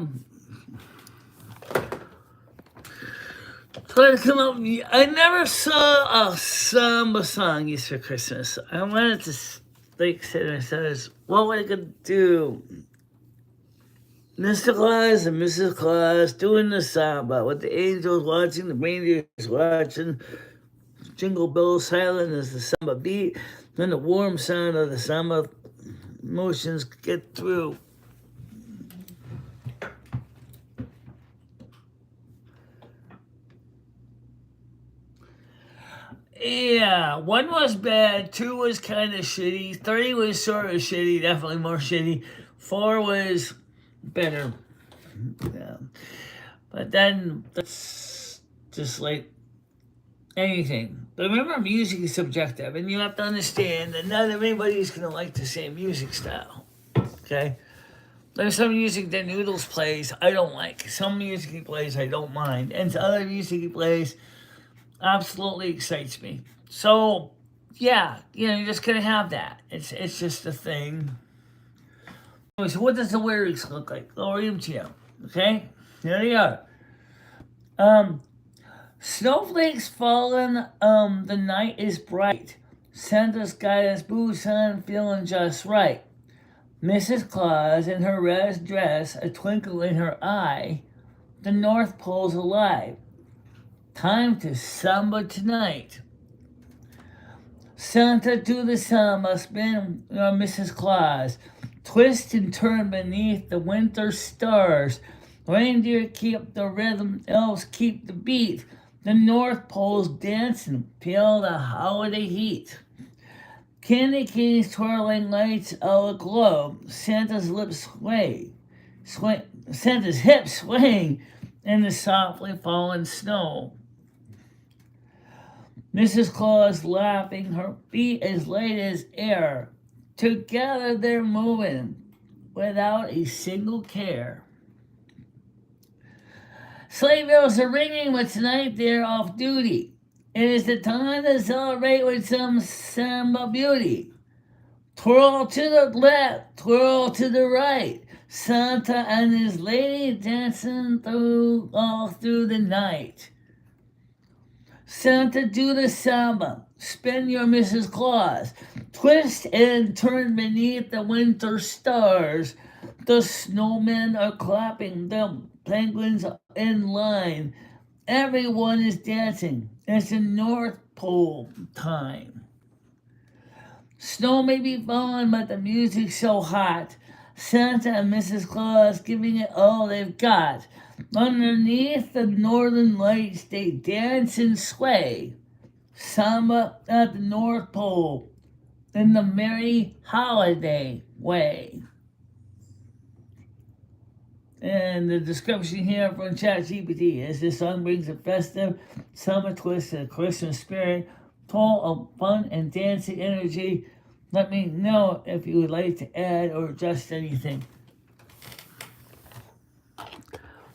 to come up. I never saw a samba song used for Christmas. I wanted to sit and say, what would I could do? Mr. Claus and Mrs. Claus doing the samba with the angels watching, the reindeers watching, jingle bells silent as the samba beat, then the warm sound of the samba motions get through. Yeah, 1 was bad, 2 was kind of shitty, 3 was sort of shitty, definitely more shitty, 4 was better. Yeah. But then that's just like anything. But remember, music is subjective, and you have to understand that not everybody's going to like the same music style. Okay? There's some music that Noodles plays I don't like. Some music he plays I don't mind. And other music he plays absolutely excites me. So, yeah, you're just going to have that. It's just a thing. So what does the lyrics look like? I'll read them to you. Okay? Here they are. Snowflakes falling, the night is bright. Santa's got his boots on, feeling just right. Mrs. Claus in her red dress, a twinkle in her eye. The North Pole's alive. Time to samba tonight. Santa do the samba, spin Mrs. Claus. Twist and turn beneath the winter stars. Reindeer keep the rhythm, elves keep the beat. The North Pole's dancing, feel the holiday heat. Candy canes twirling lights all aglow. Santa's lips Santa's hips swaying in the softly falling snow. Mrs. Claus laughing, her feet as light as air. Together they're moving without a single care. Sleigh bells are ringing, but tonight they're off duty. It is the time to celebrate with some samba beauty. Twirl to the left, twirl to the right. Santa and his lady dancing all through the night. Santa do the samba, spin your Mrs. Claus. Twist and turn beneath the winter stars. The snowmen are clapping, the penguins in line. Everyone is dancing. It's the North Pole time. Snow may be falling, but the music's so hot. Santa and Mrs. Claus giving it all they've got. Underneath the northern lights, they dance and sway. Samba at the North Pole in the merry holiday way. And the description here from ChatGPT is this song brings a festive summer twist to the Christmas spirit, full of fun and dancing energy. Let me know if you would like to add or adjust anything.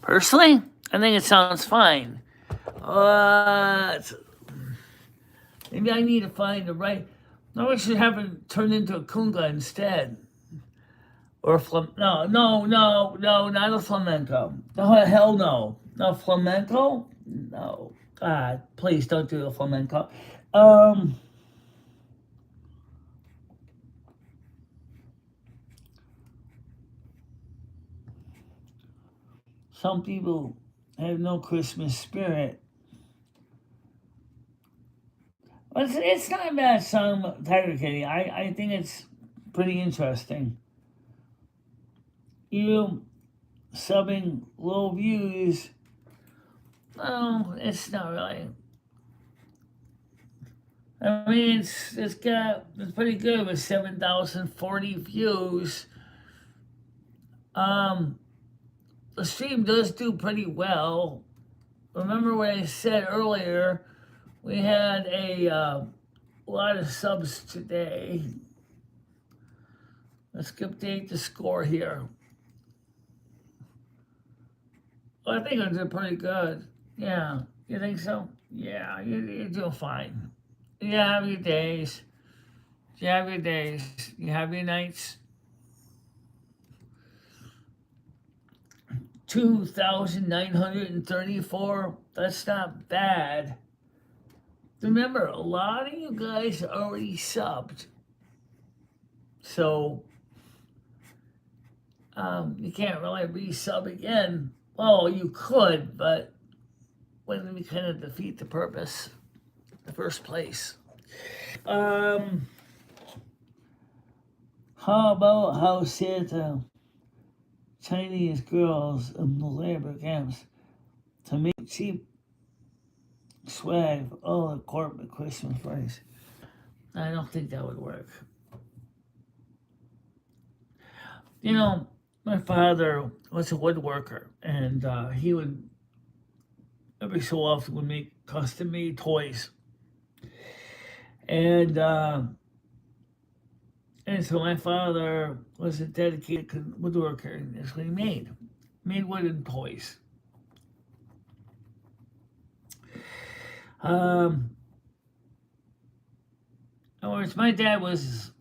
Personally, I think it sounds fine. Maybe I need to find the right. No, I should have it turned into a kunga instead. Or not a flamenco. No, hell no. No flamenco? No. God, please don't do a flamenco. Some people have no Christmas spirit. But it's not a bad song, Tiger Kitty. I think it's pretty interesting. You subbing low views. No, it's not really. I mean, it's pretty good with 7,040 views. The stream does do pretty well. Remember what I said earlier? We had a lot of subs today. Let's update the score here. Well, I think I did pretty good. Yeah, you think so? Yeah, you're doing fine. You have your days. You have your days. You have your nights. 2,934. That's not bad. Remember, a lot of you guys already subbed. So, you can't really resub again. Well, you could, but wouldn't we kind of defeat the purpose in the first place? How about how Santa Chinese girls in the labor camps to make cheap swag for all the corporate Christmas parties? I don't think that would work. You know, my father was a woodworker, and he would every so often would make custom-made toys, and so my father was a dedicated woodworker, and that's what he made wooden toys. In other words, my dad was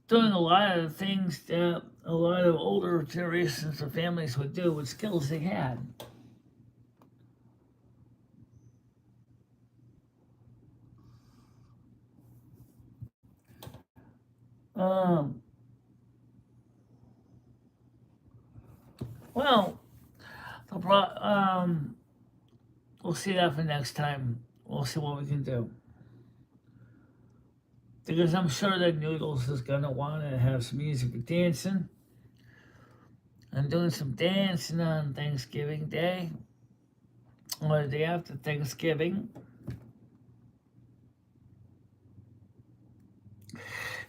doing a lot of things that a lot of older generations of families would do with skills they had. Um, well, we'll see that for next time. We'll see what we can do. Because I'm sure that Noodles is gonna want to have some music and dancing. I'm doing some dancing on Thanksgiving Day or the day after Thanksgiving.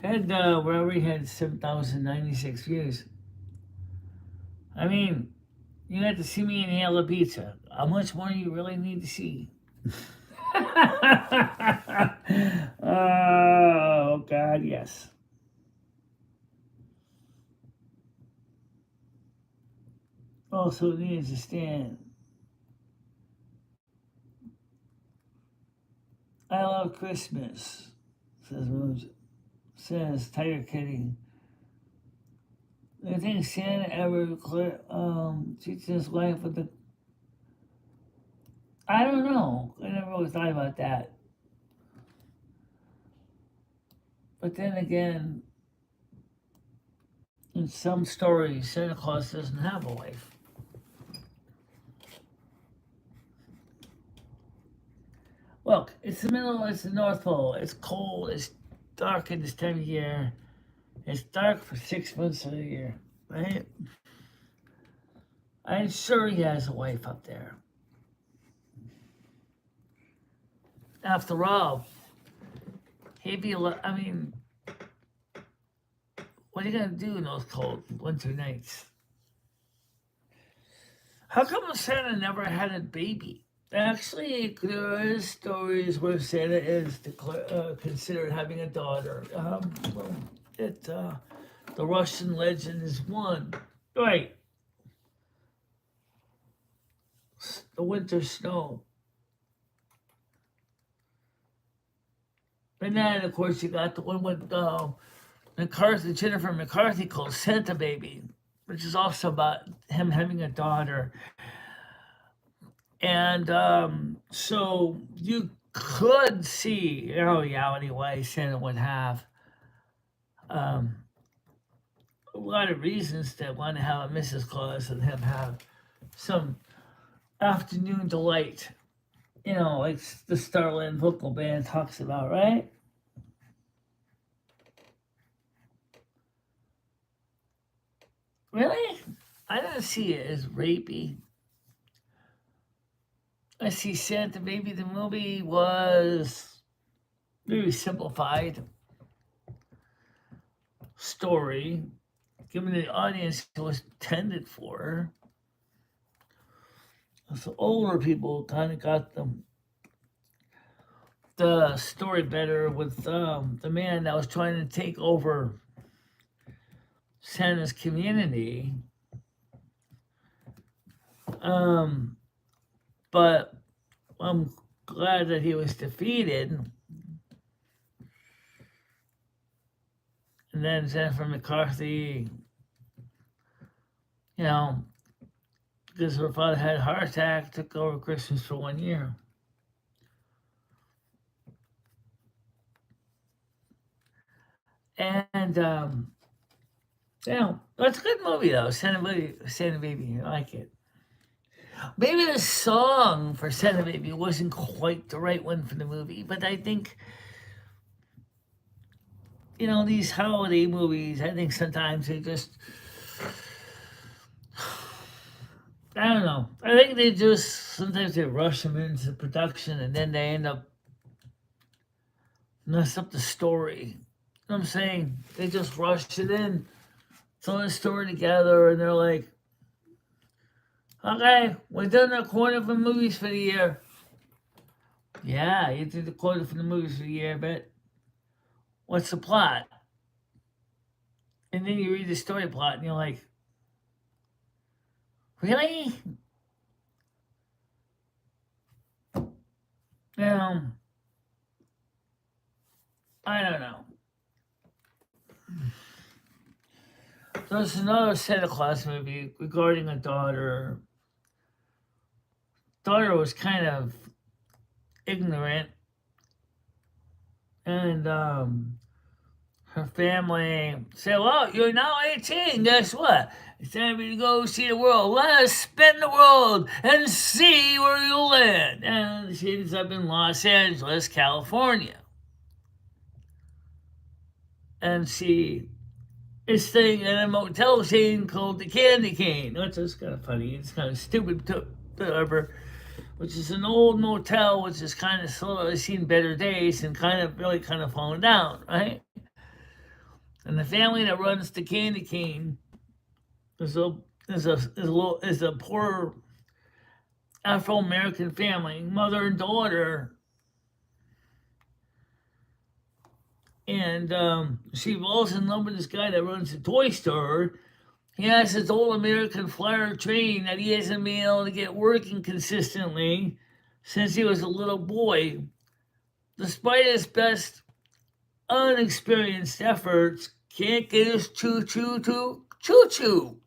And we already had 7,096 views. I mean, you got to see me inhale a pizza. How much more do you really need to see? Oh, God, yes. Also needs to stand. I love Christmas, says Tiger Kitty. Do you think Santa ever cheats his wife with the... I don't know. I never really thought about that. But then again, in some stories, Santa Claus doesn't have a wife. Look, it's the North Pole. It's cold, it's dark at this time of year. It's dark for 6 months of the year, right? I'm sure he has a wife up there. After all, he'd be, I mean, what are you going to do in those cold winter nights? How come Santa never had a baby? Actually, there is stories where Santa is considered having a daughter. The Russian legend is one. Right. The winter snow. And then, of course, you got the one with Jennifer McCarthy called Santa Baby, which is also about him having a daughter. And so you could see, in reality, why Santa would have a lot of reasons to want to have a Mrs. Claus and him have some afternoon delight, like the Starland vocal band talks about, right? Really? I don't see it as rapey. I see Santa Baby the movie was very simplified story, given the audience it was intended for. So older people kind of got the story better with the man that was trying to take over Santa's community. But I'm glad that he was defeated. And then Jennifer McCarthy, because her father had a heart attack, took over Christmas for 1 year. And, it's a good movie, though. Santa Baby, I like it. Maybe the song for Santa Baby wasn't quite the right one for the movie, but I think, these holiday movies, I think sometimes they just, I don't know. I think sometimes they rush them into production and then they end up mess up the story. You know what I'm saying? They just rush it in, throw the story together, and they're like, okay, we're done a quarter of the movies for the year. Yeah, you did the quarter for the movies for the year, but what's the plot? And then you read the story plot and you're like, really? I don't know. There's another Santa Claus movie regarding a daughter. Daughter was kind of ignorant, and her family said, well, you're now 18. Guess what? It's time for you to go see the world. Let us spin the world and see where you'll land. And she ends up in Los Angeles, California. And she is staying in a motel chain called the Candy Cane, which is kind of funny. It's kind of stupid, whatever. Which is an old motel, which is kind of slowly seen better days and kind of fallen down, right? And the family that runs the Candy Cane is a poor Afro-American family, mother and daughter. And she falls in love with this guy that runs a toy store. He has his old American Flyer train that he hasn't been able to get working consistently since he was a little boy. Despite his best unexperienced efforts, can't get his choo-choo to choo-choo.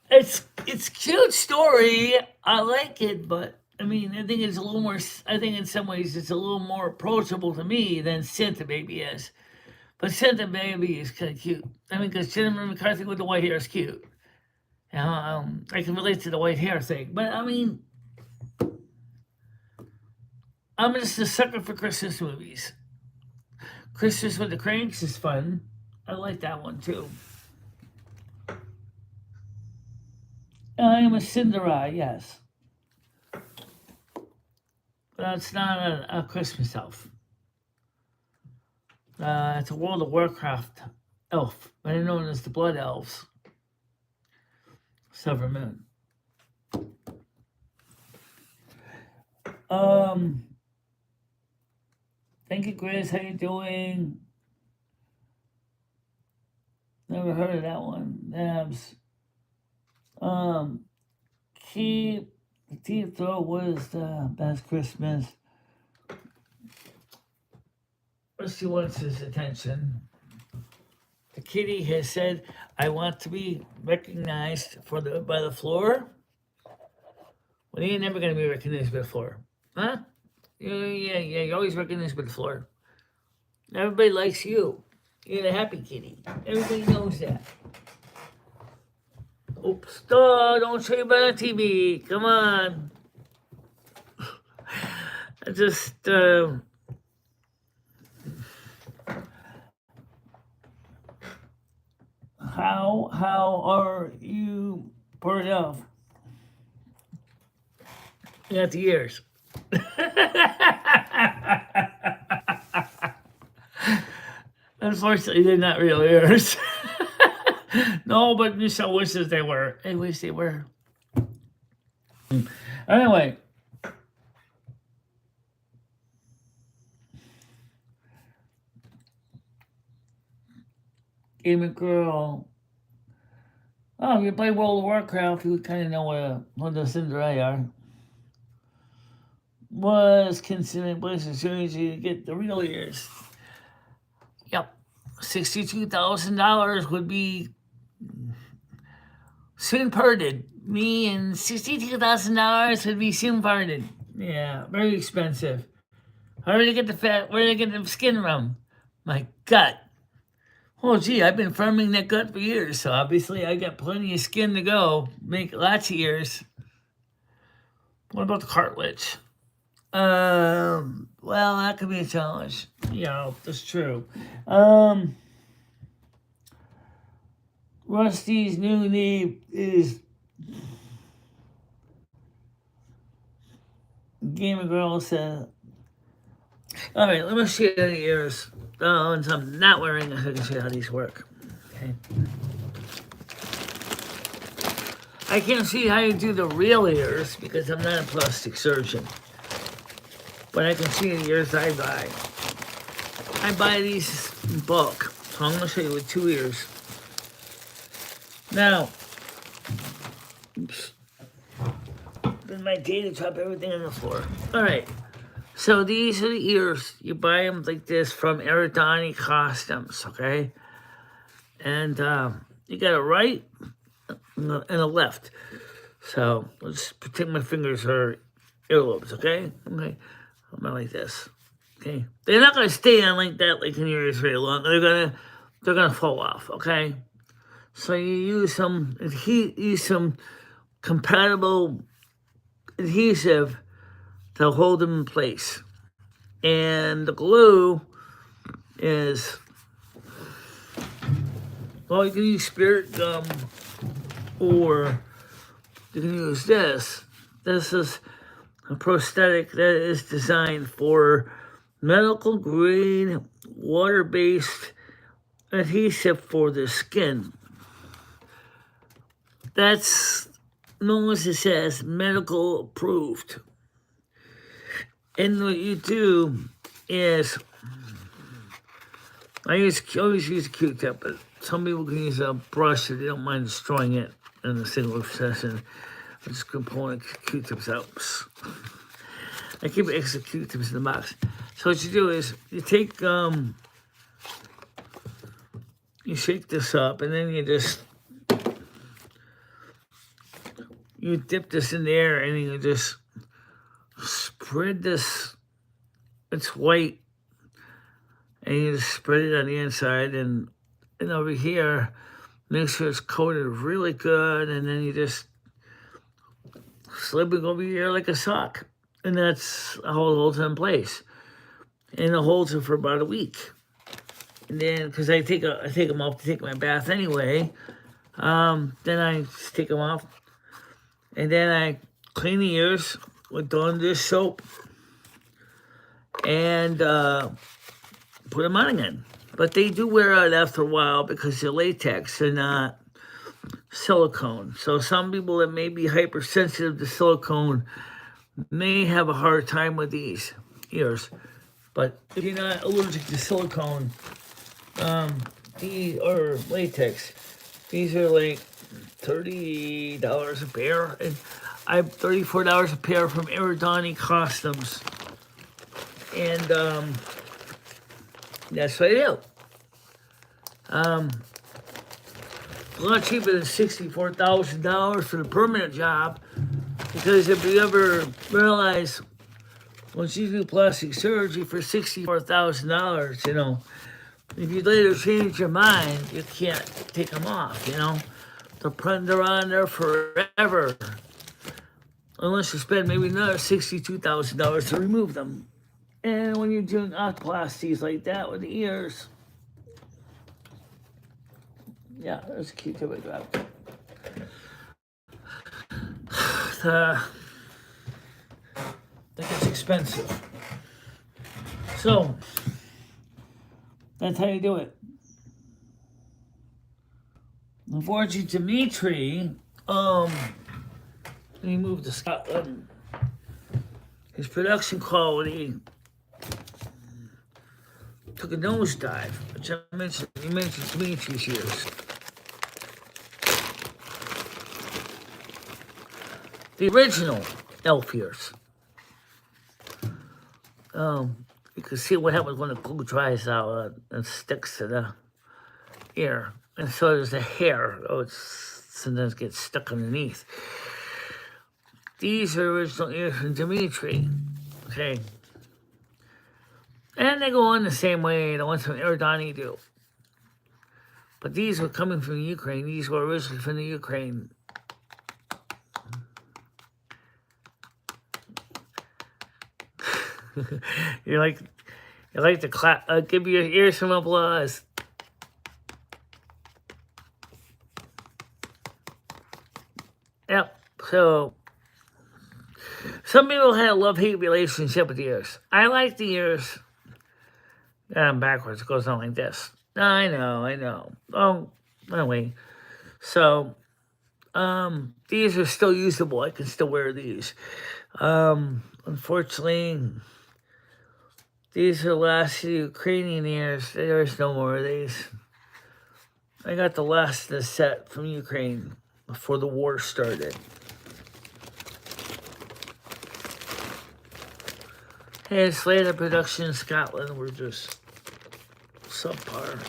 It's cute story. I like it, but I mean, I think it's a little more. I think in some ways it's a little more approachable to me than Santa Baby is. But Santa Baby is kind of cute. I mean, because Jennifer McCarthy with the white hair is cute. I can relate to the white hair thing. But I mean, I'm just a sucker for Christmas movies. Christmas with the Cranks is fun. I like that one too. I am a Cinderella, yes. But it's not a Christmas elf. It's a World of Warcraft elf, better known as the Blood Elves. Silver Moon. Thank you, Grace. How you doing? Never heard of that one. Nabs. Keep the Deep Throat was the best Christmas. First, he wants his attention. The kitty has said, I want to be recognized by the floor. Well, you ain't never going to be recognized by the floor. Huh? Yeah, you're always recognized by the floor. Everybody likes you. You're the happy kitty. Everybody knows that. Oops, don't show you by the TV. Come on. I just, how are you poured off? You got the ears. Unfortunately, they're not real ears. No, but Michelle wishes they were. I wish they were. Anyway. Gamer Girl. Oh, if you play World of Warcraft, you would kind of know what the Cinderella are. Was considering Blizzard Series to get the real ears. Yep. $62,000 would be soon parted. Me and $62,000 would be soon parted. Yeah, very expensive. Where did I get the fat? Where did I get the skin from? My gut. Oh, gee, I've been farming that gut for years, so obviously I got plenty of skin to go. Make lots of ears. What about the cartilage? Well, that could be a challenge. Yeah, that's true. Rusty's new name is Gamer Girl said. All right, let me show you the ears. Ones I'm not wearing, I can show you how these work. Okay. I can't see how you do the real ears because I'm not a plastic surgeon. But I can see the ears I buy. I buy these in bulk. So I'm going to show you with 2 ears. Now, oops. Then my data drop everything on the floor. All right. So these are the ears. You buy them like this from Eridani Customs, okay? And you got a right and a left. So let's pretend my fingers are earlobes, okay? Okay. I'm going like this. Okay, they're not gonna stay on like that, like in your ears very long. They're gonna fall off. Okay, so you use some compatible adhesive to hold them in place, and the glue is, well, you can use spirit gum, or you can use this. This is a prosthetic that is designed for medical grade water based adhesive for the skin. That's known as, it says, medical approved. And what you do is, always use a Q-tip, but some people can use a brush if they don't mind destroying it in a single session. I'm just going to pull Q-tips out. I keep extra Q-tips in the box. So what you do is you take, you shake this up, and then you dip this in the air, and you just spread this. It's white, and you just spread it on the inside, and over here, make sure it's coated really good, and then you just slip it over your ear like a sock, and that's how it holds it in place. And it holds it for about a week. And then, because I take them off to take my bath anyway, then I just take them off, and then I clean the ears with Dawn dish soap, and put them on again. But they do wear out after a while because they're latex and not silicone. So some people that may be hypersensitive to silicone may have a hard time with these ears. But if you're not allergic to silicone, these are latex. These are like $30 a pair. And I have $34 a pair from Aerodani Customs. And that's what I do. A lot cheaper than $64,000 for the permanent job, because if you ever realize, once you do plastic surgery for $64,000, if you later change your mind, you can't take them off. They're on there forever, unless you spend maybe another $62,000 to remove them. And when you're doing octoplasties like that with the ears, yeah, there's a Q-tip I dropped. I think it's expensive. So, that's how you do it. Unfortunately, Dimitri, he moved to Scotland. His production quality took a nosedive, which you mentioned Dimitri's years. The original elf ears. You can see what happens when the glue dries out and sticks to the ear. And so there's a hair. It sometimes gets stuck underneath. These are original ears from Dimitri. Okay. And they go on the same way the ones from Aerodani do. But these were coming from Ukraine. These were originally from the Ukraine. you like to clap. Give your ears some applause. Yep. So some people had a love-hate relationship with the ears. I like the ears. I'm backwards. It goes on like this. I know. Oh, anyway. So, these are still usable. I can still wear these. Unfortunately, these are the last Ukrainian ears. There's no more of these. I got the last of the set from Ukraine before the war started. Hey, Slater production in Scotland were just subpar.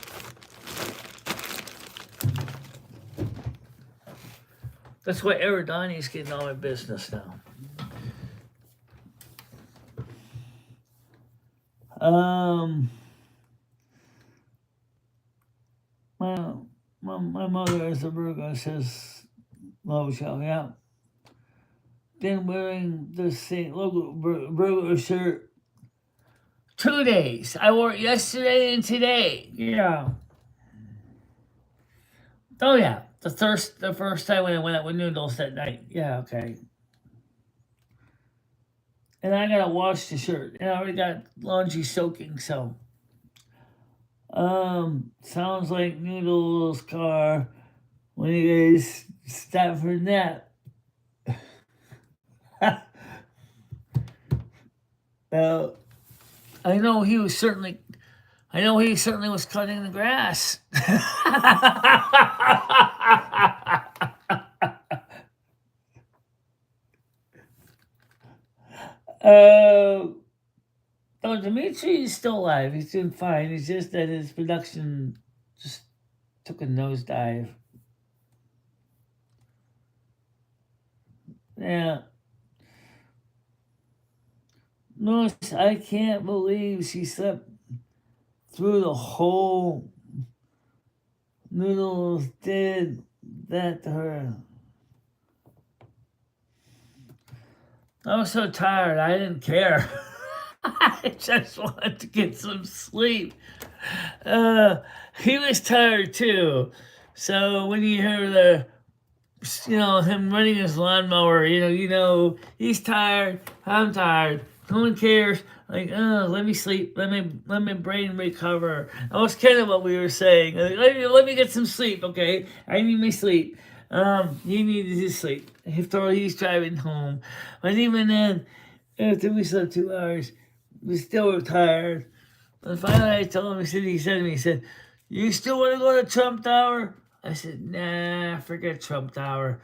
That's why Aerodani's getting all my business now. Um, my mother is a Virgo, says Mojo, yeah. Been wearing the same logo Virgo shirt 2 days. I wore it yesterday and today. Yeah. Oh yeah. The first time when I went out with noodles that night. Yeah, okay. And I gotta wash the shirt. And I already got laundry soaking, so sounds like Noodles car when you guys stop for a nap. Well, I know he certainly was cutting the grass. uh, oh, Dimitri is still alive. He's doing fine. It's just that his production just took a nosedive. Yeah. No, I can't believe she slept through the whole Noodles did that to her. I was so tired, I didn't care. I just wanted to get some sleep. He was tired too. So when you hear him running his lawnmower, he's tired. I'm tired. No one cares. Like, let me sleep. Let my brain recover. That was kind of what we were saying. Like, let me get some sleep, okay? I need my sleep. He needed his sleep. After all, he's driving home. But even then, after we slept 2 hours, we still were tired. And finally, I told him. He said to me, "You still want to go to Trump Tower?" I said, "Nah, forget Trump Tower.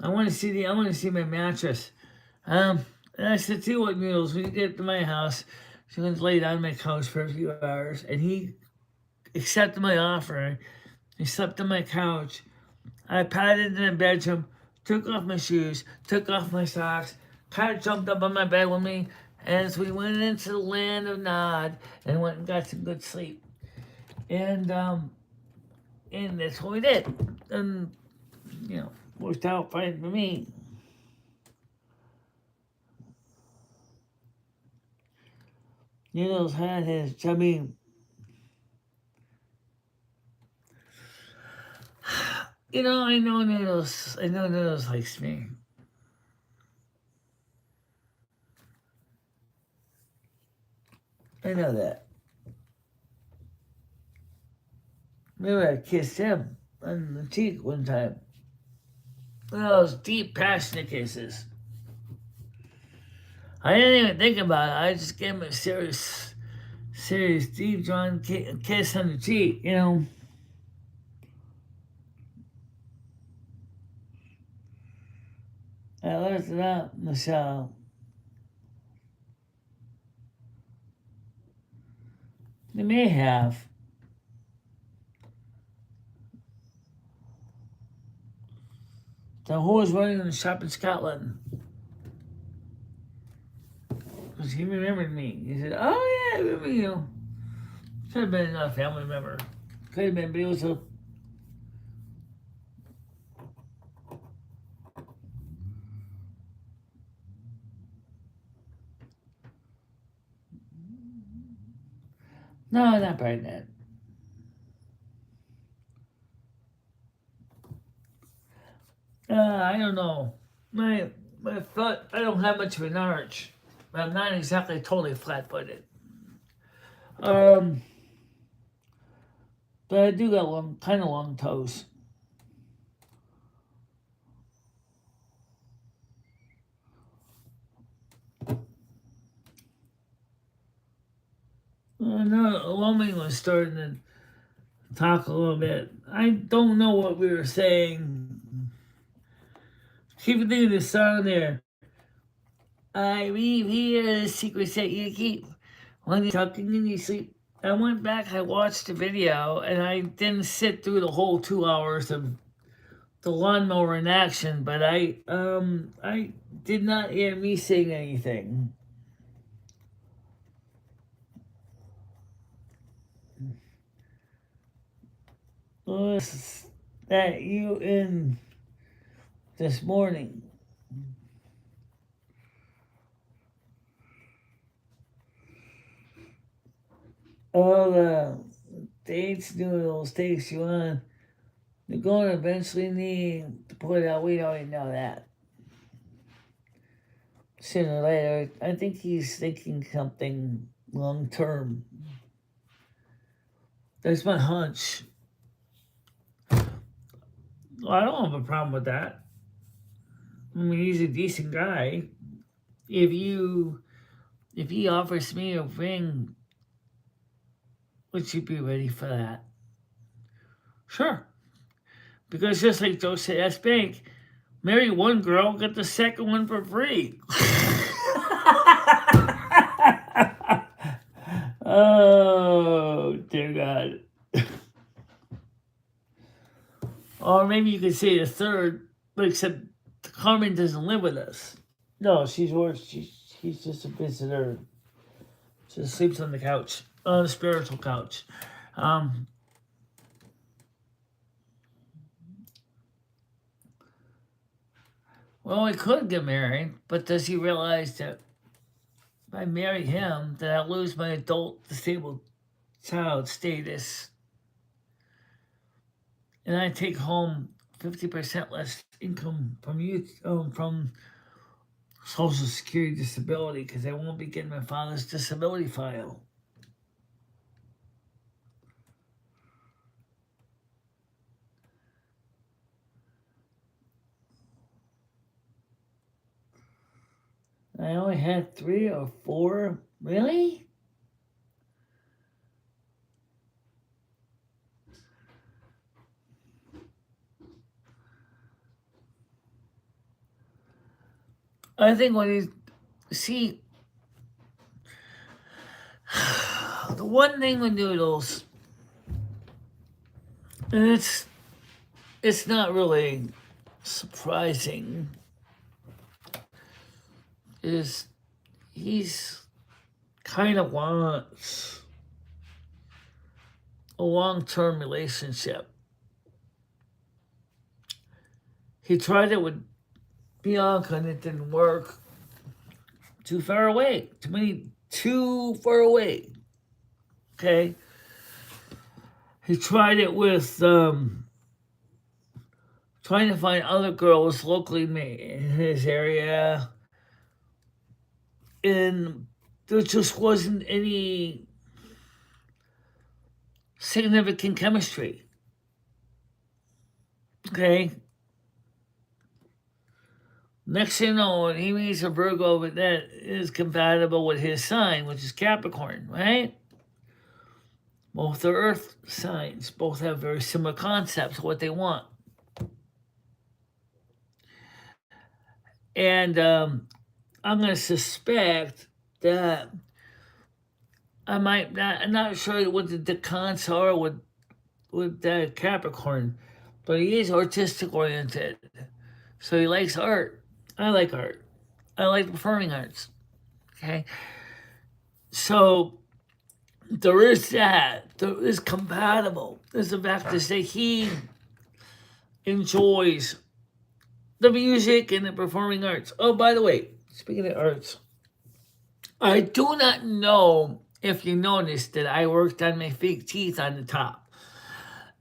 I want to see my mattress." And I said, "See what, Noodles? When you get to my house, she's going to lay down on my couch for a few hours." And he accepted my offer. He slept on my couch. I padded in the bedroom, took off my shoes, took off my socks. Cat jumped up on my bed with me as we went into the land of Nod and went and got some good sleep. And that's what we did. And worked out fine for me. Noodles had his chubby. I know Noodles. I know Noodles likes me. I know that. Maybe I kissed him on the cheek one time. One of those deep, passionate kisses. I didn't even think about it. I just gave him a serious, deep drawn kiss on the cheek, I left it out, Michelle. They may have. So who was running the shop in Scotland? Because he remembered me. He said, "Oh yeah, I remember you." Could have been a family member. Could have been, but he was a... No, not pregnant. I don't know. My foot, I don't have much of an arch. I'm not exactly totally flat-footed. But I do got kind of long toes. No, Lomi was starting to talk a little bit. I don't know what we were saying. Keep thinking of the song there. I reveal the secrets that you keep when you're talking in your sleep. I went back, I watched the video, and I didn't sit through the whole 2 hours of the lawnmower in action, but I did not hear me saying anything. was that you in this morning? All the dates noodles takes you on. You're going to eventually need to put out. We already know that. Sooner or later, I think he's thinking something long term. That's my hunch. Well, I don't have a problem with that. I mean, he's a decent guy. If he offers me a ring, would you be ready for that? Sure. Because just like Joe said, S Bank, marry one girl, get the second one for free. Oh, dear God. Or maybe you could say a third, but except Carmen doesn't live with us. No, she's just a visitor. She sleeps on the couch, on the spiritual couch. Well, we could get married, but does he realize that if I marry him, that I'll lose my adult disabled child status, and I take home 50% less income from you, from Social Security disability, because I won't be getting my father's disability file. I only had 3 or 4. Really? I think when you see the one thing with noodles, and it's not really surprising, is he's kind of wants a long-term relationship. He tried it with Bianca and it didn't work. Too far away. Too far away. Okay. He tried it with trying to find other girls locally in his area. And there just wasn't any significant chemistry. Okay. Next thing you know, he meets a Virgo that is compatible with his sign, which is Capricorn, right? Both are earth signs. Both have very similar concepts of what they want. And I'm going to suspect that I'm not sure what the decants are with that Capricorn, but he is artistic oriented. So he likes art. I like art. I like performing arts. Okay. So there is that. There is compatible. There's the fact to say he enjoys the music and the performing arts. Oh, by the way, speaking of arts, I do not know if you noticed that I worked on my fake teeth on the top.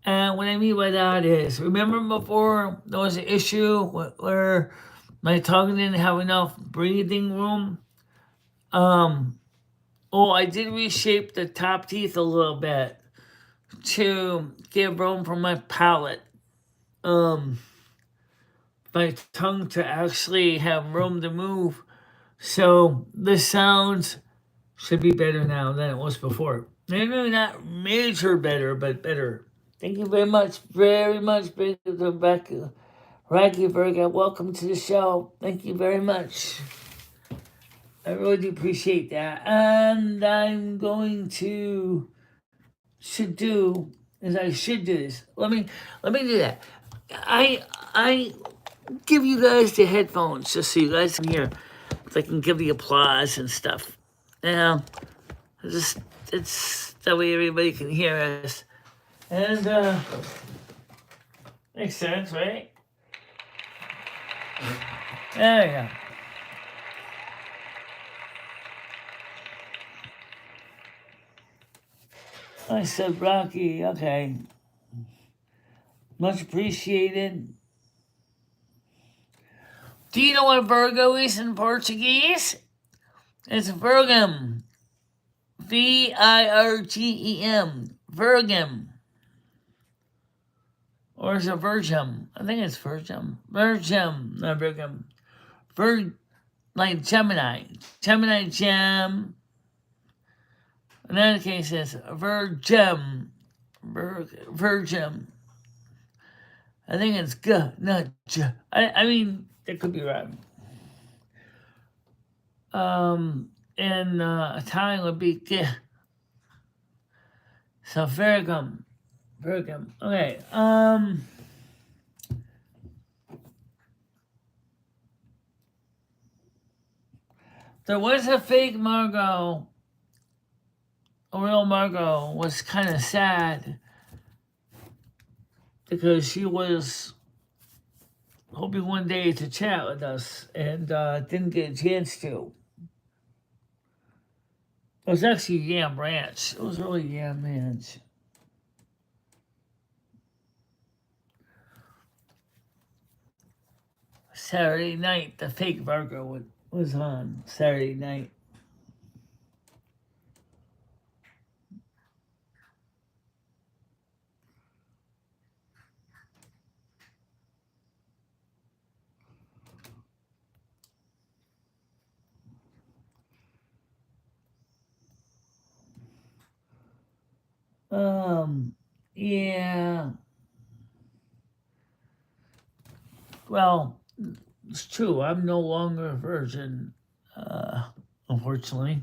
And what I mean by that is, remember before there was an issue where my tongue didn't have enough breathing room? I did reshape the top teeth a little bit to give room for my palate. My tongue to actually have room to move. So the sounds should be better now than it was before. Maybe not major better, but better. Thank you very much, Rebecca. Raggyberg, welcome to the show. Thank you very much. I really do appreciate that. And I'm going to should do this. Let me do that. I give you guys the headphones just so you guys can hear. So I can give the applause and stuff. Now, Just, it's that way everybody can hear us. And, makes sense, right? There we go. I said Rocky, okay. Much appreciated. Do you know what Virgo is in Portuguese? It's Virgem. Virgem. Virgem. Or is it Virgem? I think it's Virgem. Virgem, not Virgem. Like Gemini. Gemini gem. In that case, it's Virgem. Virgem. I think it's G, not J. I mean, that could be right. In Italian would be G. So Virgem. Virgem. Okay. There was a fake Margot. A real Margot was kind of sad because she was hoping one day to chat with us and didn't get a chance to. It was actually Yam Ranch. It was really Yam Ranch. Saturday night, the fake Virgo was on Saturday night. Yeah. Well, it's true. I'm no longer a virgin, unfortunately.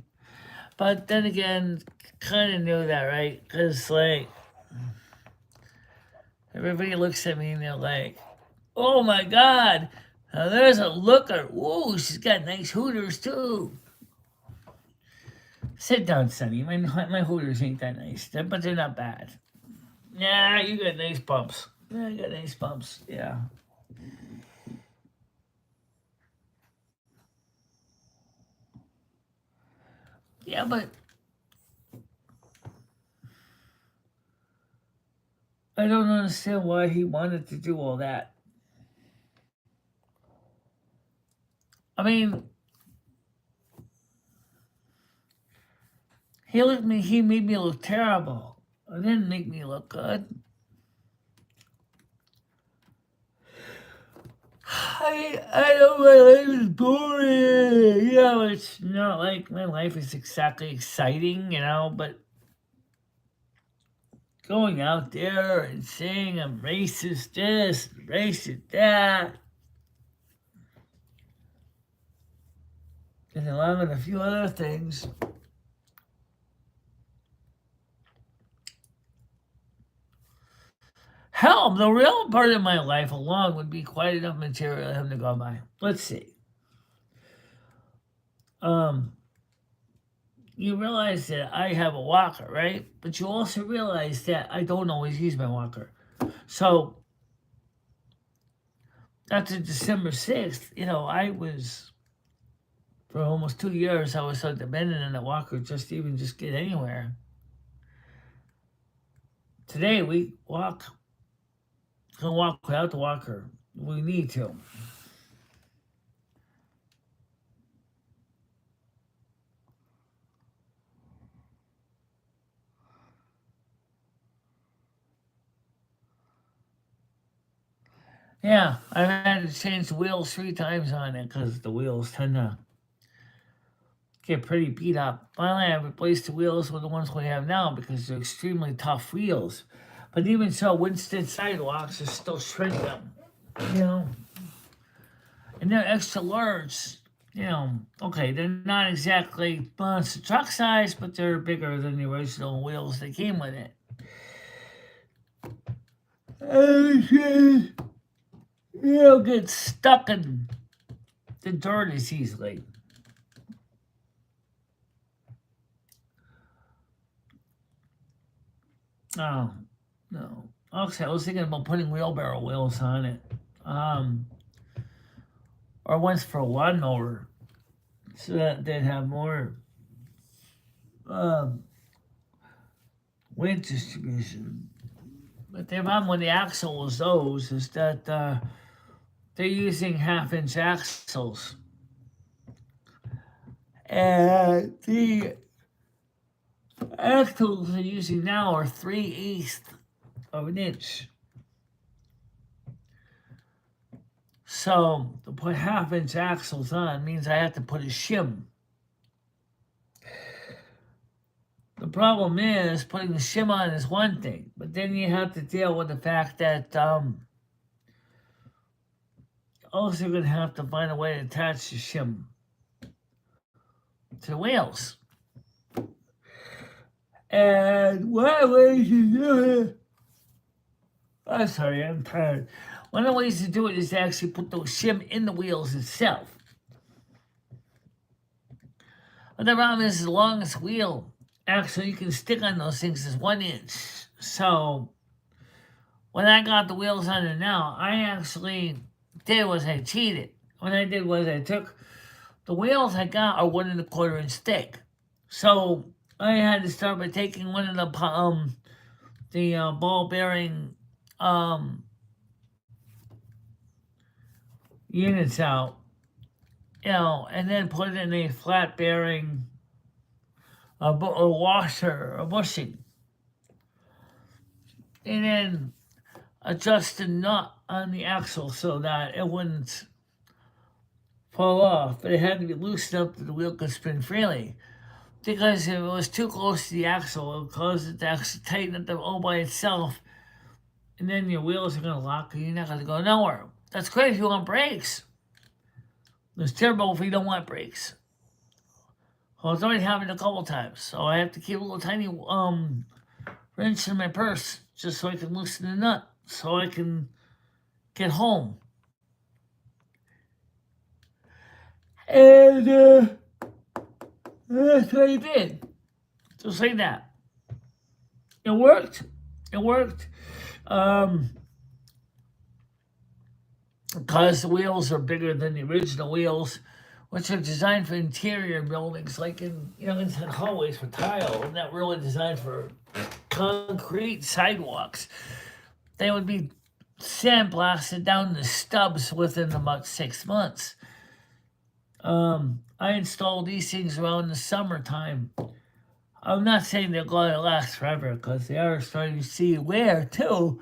But then again, kind of knew that, right? Because, like, everybody looks at me and they're like, oh my God, there's a looker. Whoa, she's got nice hooters, too. Sit down, Sonny. My hooters ain't that nice, but they're not bad. Yeah, you got nice bumps. Yeah, you got nice bumps. Yeah. Yeah, but I don't understand why he wanted to do all that. I mean, he made me look terrible. It didn't make me look good. I know my life is boring. You know, it's not like my life is exactly exciting, you know, but going out there and saying I'm racist this, racist that, and along with a few other things. Hell, the real part of my life alone would be quite enough material for him to go by. Let's see. You realize that I have a walker, right? But you also realize that I don't always use my walker. So after December 6th, you know, I was, for almost 2 years, I was so dependent on the walker just to even just get anywhere. Today we can walk without the walker. We need to. Yeah, I've had to change the wheels 3 times on it because the wheels tend to get pretty beat up. Finally, I replaced the wheels with the ones we have now because they're extremely tough wheels. But even so, Winston sidewalks are still shredding them, you know. And they're extra large, you know. Okay, they're not exactly monster truck size, but they're bigger than the original wheels that came with it. You don't get stuck in the dirt as easily. Oh, no. Okay, I was thinking about putting wheelbarrow wheels on it. Um, or ones for a lawnmower, so that they'd have more um, weight distribution. But the problem with the axles, those, is that they're using half-inch axles. And the axles they're using now are 3/8 of an inch. So to put half-inch axles on means I have to put a shim. The problem is putting the shim on is one thing, but then you have to deal with the fact that also you're gonna have to find a way to attach the shim to the wheels. And one of the ways to do it, I'm sorry, I'm tired. One of the ways to do it is to actually put the shim in the wheels itself. But the problem is the longest wheel actually you can stick on those things is 1 inch. So when I got the wheels on it now, I actually did was I cheated. What I did was I took the wheels I got are 1 1/4 inch thick. So I had to start by taking one of the ball bearing units out, and then put it in a flat bearing a washer, a bushing, and then adjust the nut on the axle so that it wouldn't fall off, but it had to be loose enough that the wheel could spin freely. Because if it was too close to the axle, it would cause it to actually tighten up all by itself, and then your wheels are going to lock and you're not going to go nowhere. That's great if you want brakes. It's terrible if you don't want brakes. Well, it's already happened a couple times, so I have to keep a little tiny wrench in my purse just so I can loosen the nut so I can get home. And that's what I did. Just like that. It worked. It worked. Because the wheels are bigger than the original wheels, which are designed for interior buildings, like inside hallways for tile, and not really designed for concrete sidewalks. They would be sandblasted down the stubs within about 6 months. I installed these things around the summertime. I'm not saying they're going to last forever because they are starting to see wear too,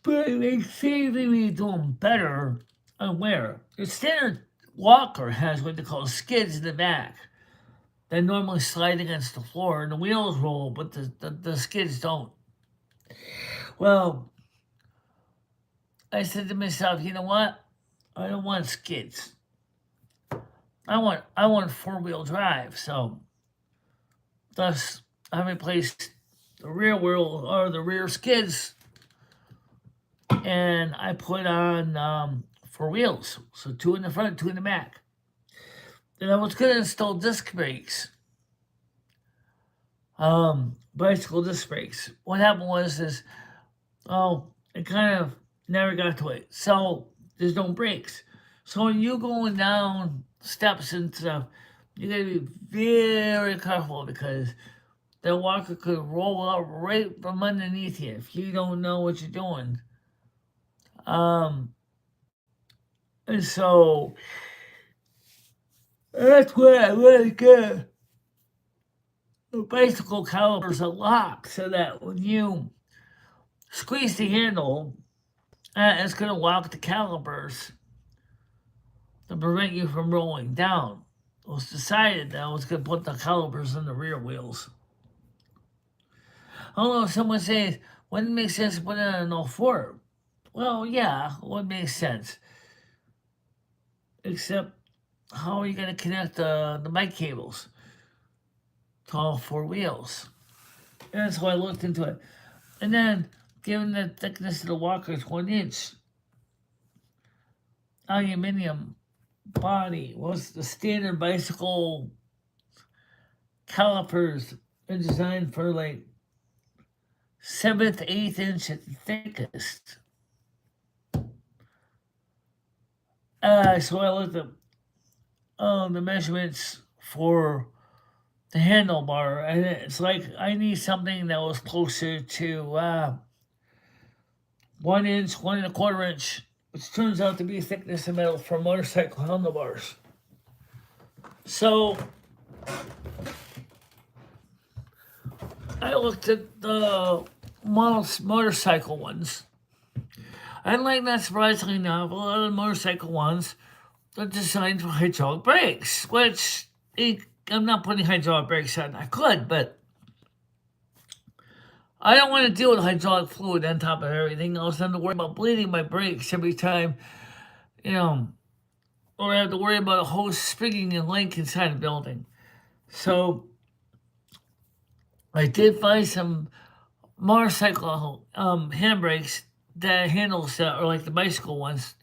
but they seem to be doing better on wear. The standard walker has what they call skids in the back. They normally slide against the floor and the wheels roll, but the skids don't. Well, I said to myself, you know what? I don't want skids. I want 4-wheel drive. So thus I replaced the rear wheel or the rear skids, and I put on 4 wheels. So 2 in the front, 2 in the back. And I was going to install disc brakes, bicycle disc brakes. What happened was it kind of never got to it. So there's no brakes. So when you're going down steps and stuff, you gotta be very careful because the walker could roll out right from underneath you if you don't know what you're doing. And so that's where I really get the bicycle calipers are locked so that when you squeeze the handle, it's going to lock the calipers to prevent you from rolling down. It was decided that I was going to put the calipers in the rear wheels. Although someone says, wouldn't it make sense to put it on all 4? Well, yeah, it would make sense. Except, how are you going to connect the mic cables to all 4 wheels? And so I looked into it. And then, given the thickness of the walker is 1 inch, aluminum body was the standard bicycle calipers are designed for like 7th, 8th inch at the thickest. So I looked up the measurements for the handlebar, and it's like I need something that was closer to 1 inch, 1 1/4 inch, which turns out to be thickness of metal for motorcycle handlebars. So I looked at the motorcycle ones. And like not surprisingly enough, a lot of the motorcycle ones are designed for hydraulic brakes, which I'm not putting hydraulic brakes on. I could, but I don't want to deal with hydraulic fluid on top of everything else. I have to worry about bleeding my brakes every time, you know, or I have to worry about a hose springing and link inside a building. So I did find some motorcycle handbrakes that handles that are like the bicycle ones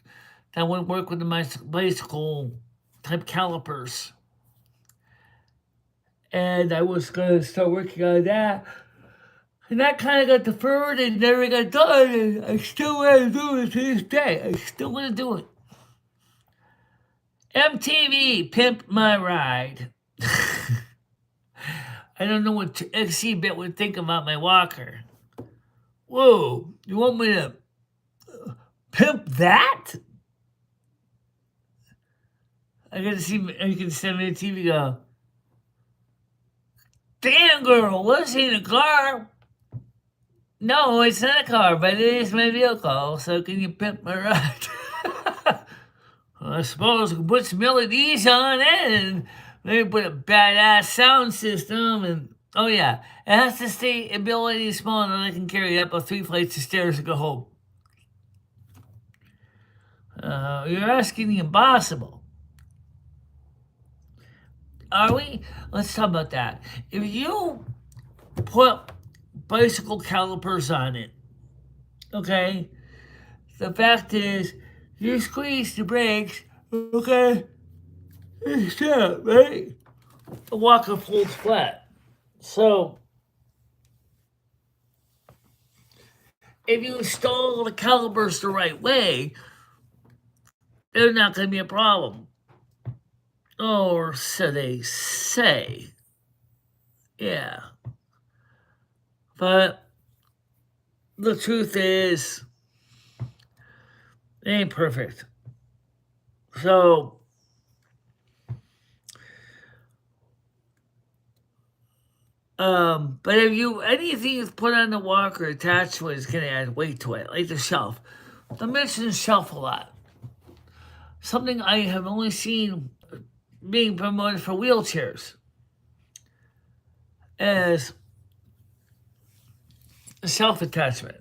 that would work with the bicycle type calipers. And I was going to start working on that. And that kind of got deferred and never got done. And I still want to do it to this day. I still want to do it. MTV, Pimp My Ride. I don't know what XC-Bit would think about my walker. Whoa, you want me to pimp that? I can send me a TV go, damn girl, what's in the car? No, it's not a car, but it is my vehicle, so can you pimp my ride? Well, I suppose we can put some LEDs on it and maybe put a badass sound system and oh yeah, it has to stay ability small and I can carry it up 3 flights of stairs and go home. You're asking the impossible. Are we? Let's talk about that. If you put bicycle calipers on it, okay, the fact is, you squeeze the brakes, okay, it's stop, right? The walker folds flat. So, if you install the calipers the right way, they're not going to be a problem. Or so they say. Yeah. But the truth is, it ain't perfect. So, but if anything is put on the walker attached to it is going to add weight to it, like the shelf. I mention the shelf a lot. Something I have only seen being promoted for wheelchairs as a shelf attachment.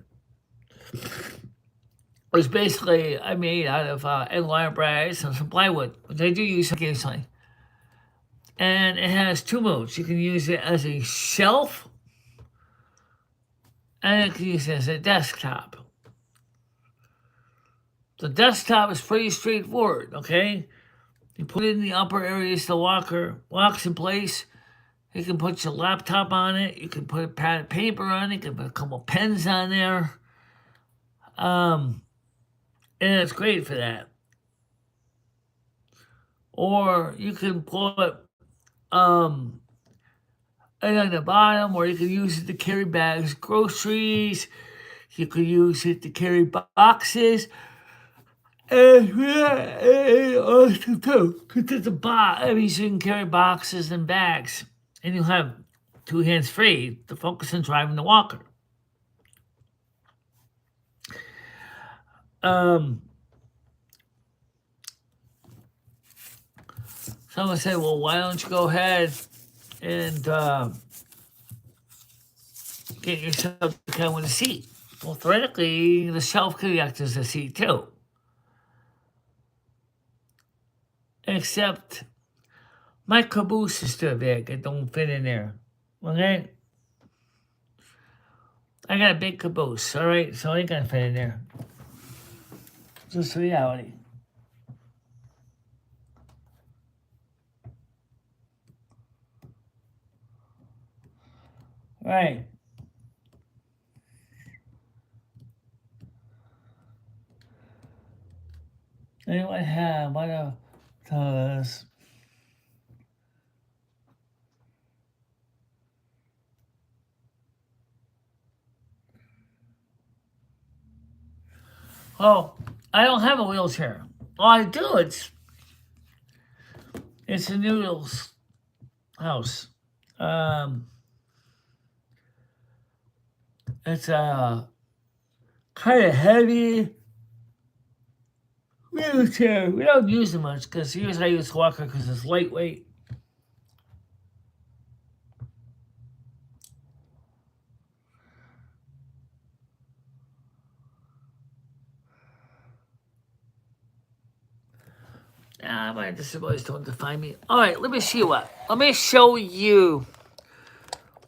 It's basically I made out of egg wire brass and some plywood, which I do use occasionally. And it has 2 modes. You can use it as a shelf, and you can use it as a desktop. The desktop is pretty straightforward, okay? You put it in the upper areas of the walker, locks in place. You can put your laptop on it. You can put a pad of paper on it. You can put a couple pens on there. And it's great for that. Or you can put it on the bottom, or you can use it to carry bags, groceries. You could use it to carry boxes. And awesome too, because it's a box. I mean, so you can carry boxes and bags, and you'll have 2 hands free to focus on driving the walker. Someone said, well, why don't you go ahead and get yourself the kind with a seat? Well, theoretically, the shelf could act as a seat too. Except my caboose is too big. It don't fit in there. Okay? I got a big caboose, all right? So it ain't gonna fit in there. Just reality. Right. Anyone have one of those? Oh, I don't have a wheelchair. Oh, I do. It's a Noodles house. It's a kind of heavy wheelchair. We don't use it much because usually I use walker because it's lightweight. My disabilities don't define me. All right, let me see what. Let me show you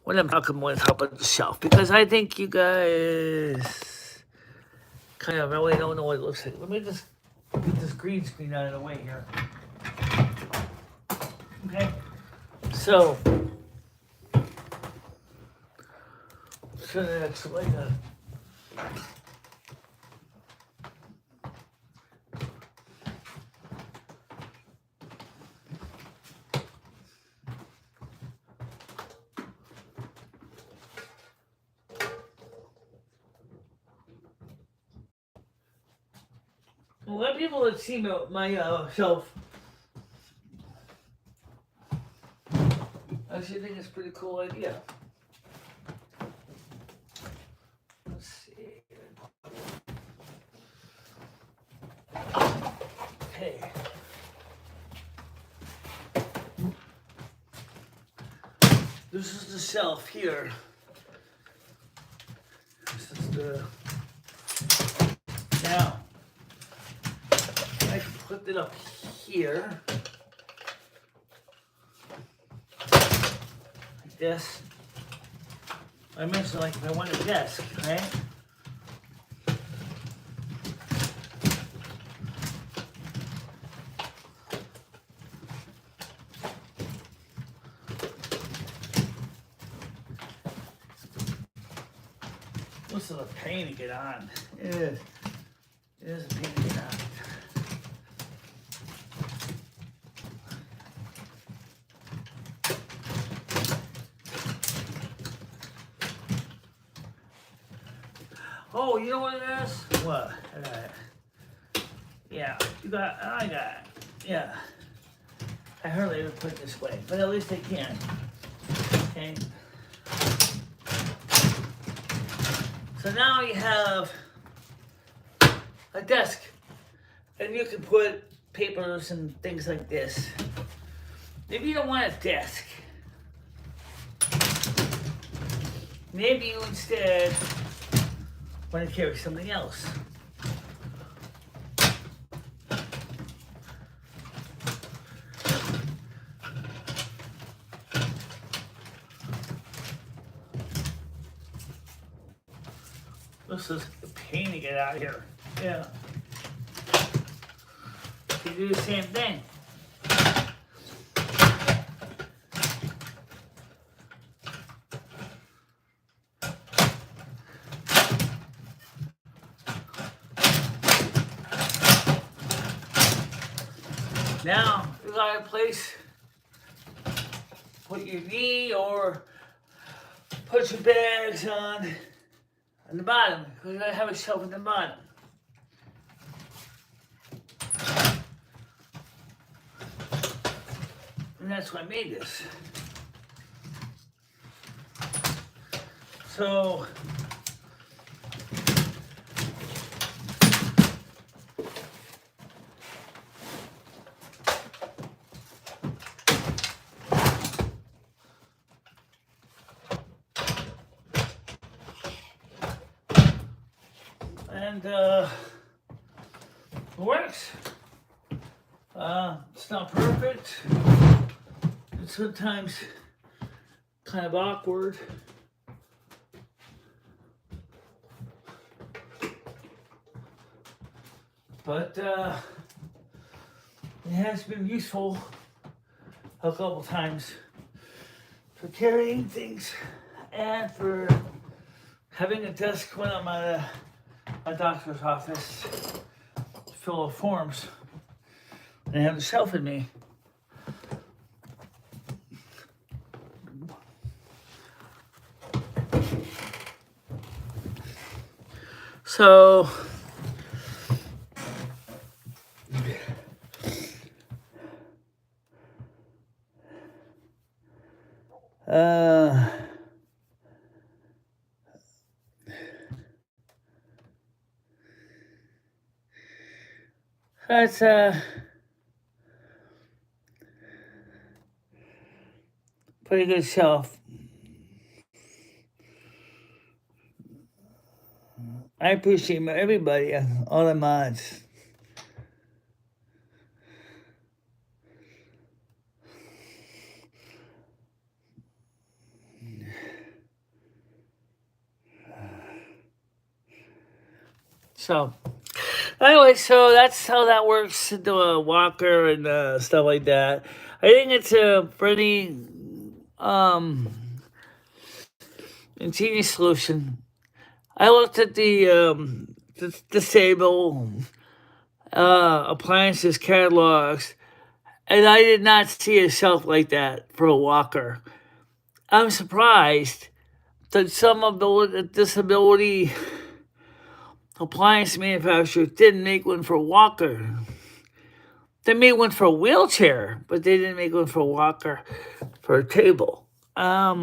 what I'm talking with about the shelf because I think you guys kind of really don't know what it looks like. Let me just get this green screen out of the way here. Okay, so that's like a. A lot of people that see my shelf actually think it's a pretty cool idea. Let's see. Okay. This is the shelf here. This is the. Now, I can put it up here. Like this. I mentioned like if I want a desk, right? This is a pain to get on. It is. It is a pain to get on. Oh, you know what it is? What? Yeah, I got it. Yeah. I heard they would put it this way, but at least they can. Okay. So now you have a desk, and you can put papers and things like this. Maybe you don't want a desk. Maybe you instead want to carry something else. This is a pain to get out of here. Yeah. You do the same thing. Now you got a place put your knee or put your bags on the bottom. You gotta have a shelf at the bottom. And that's why I made this. So it works. It's not perfect. It's sometimes kind of awkward. But it has been useful a couple times for carrying things and for having a desk when I'm at a doctor's office full of forms and have the shelf in me. So, that's pretty good shelf. I appreciate everybody, all the mods. So, anyway, so that's how that works to do a walker and stuff like that. I think it's a pretty ingenious solution. I looked at the disable appliances catalogs, and I did not see a shelf like that for a walker. I'm surprised that some of the disability appliance manufacturers didn't make one for a walker. They made one for a wheelchair, but they didn't make one for a walker for a table. I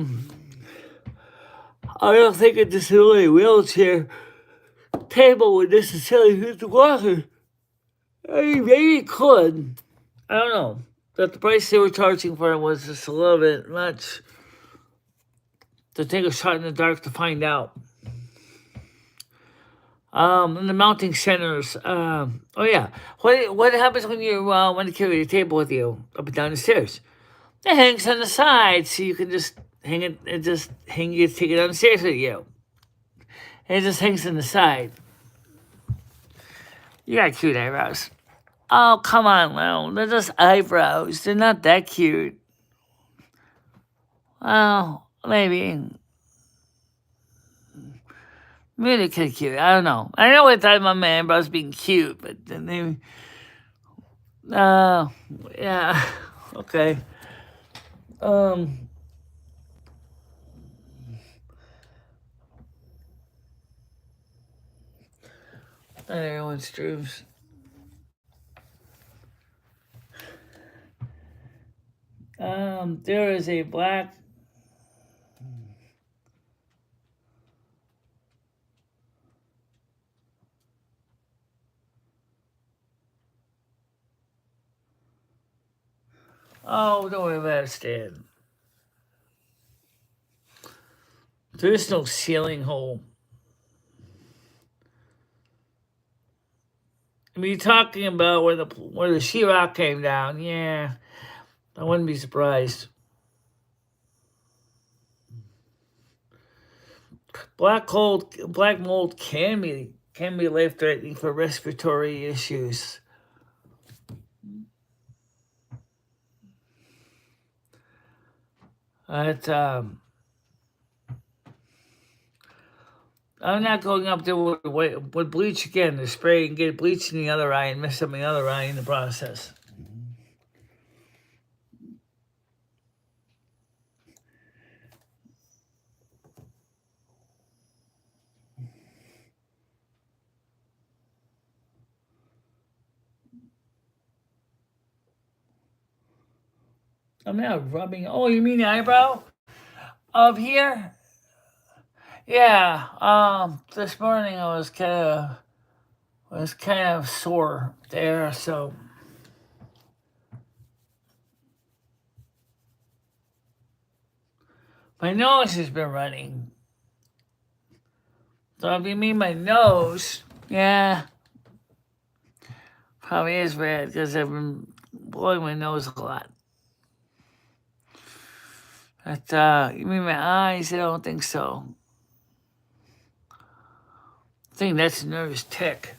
don't think a disability wheelchair table would necessarily fit the walker. I mean, maybe it could. I don't know. But the price they were charging for it was just a little bit much to take a shot in the dark to find out. And the mounting centers. Oh yeah. What happens when you want to carry the table with you up and down the stairs? It hangs on the side, so you can just hang it. It just hang. You take it down the stairs with you. And it just hangs on the side. You got cute eyebrows. Oh come on, Lil. They're just eyebrows. They're not that cute. Well, maybe. Really kind of cute. I don't know. I know I thought my eyebrows being cute, but then they. Yeah. Okay. Not everyone's dreams. There is a black. Oh, don't worry about it, Stan. There is no ceiling hole. I mean, you're talking about where the sheetrock came down. Yeah, I wouldn't be surprised. Black mold can be life threatening for respiratory issues. But I'm not going up there with bleach again to spray and get bleach in the other eye and mess up my other eye in the process. I'm not rubbing. Oh, you mean the eyebrow up here? Yeah. This morning I was kind of sore there, so. My nose has been running. So if you mean my nose, yeah, probably is red because I've been blowing my nose a lot. But you mean my eyes? I don't think so. I think that's a nervous tick.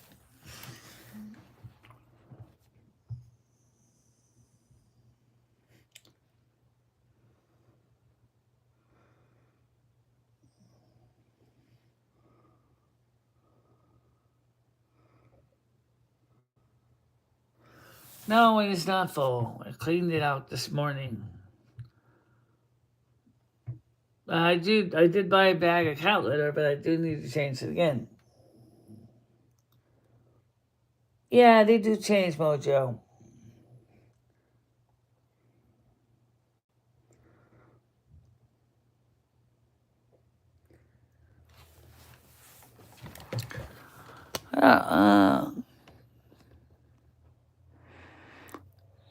No, it is not full. I cleaned it out this morning. I did buy a bag of cat litter, but I do need to change it again. Yeah, they do change, Mojo.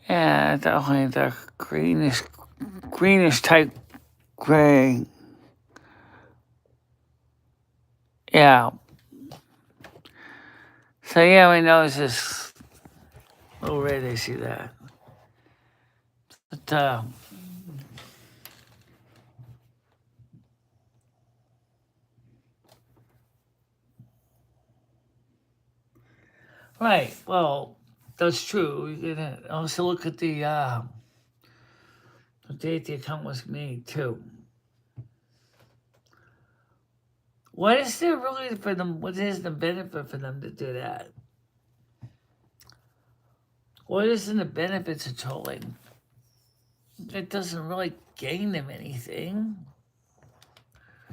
Yeah, definitely the greenish type gray. Yeah. So yeah, my nose is a little red. I see that. But right. Well, that's true. You can also look at the date the account was made too. What is there really for them? What is the benefit for them to do that? What is in the benefits of trolling? It doesn't really gain them anything.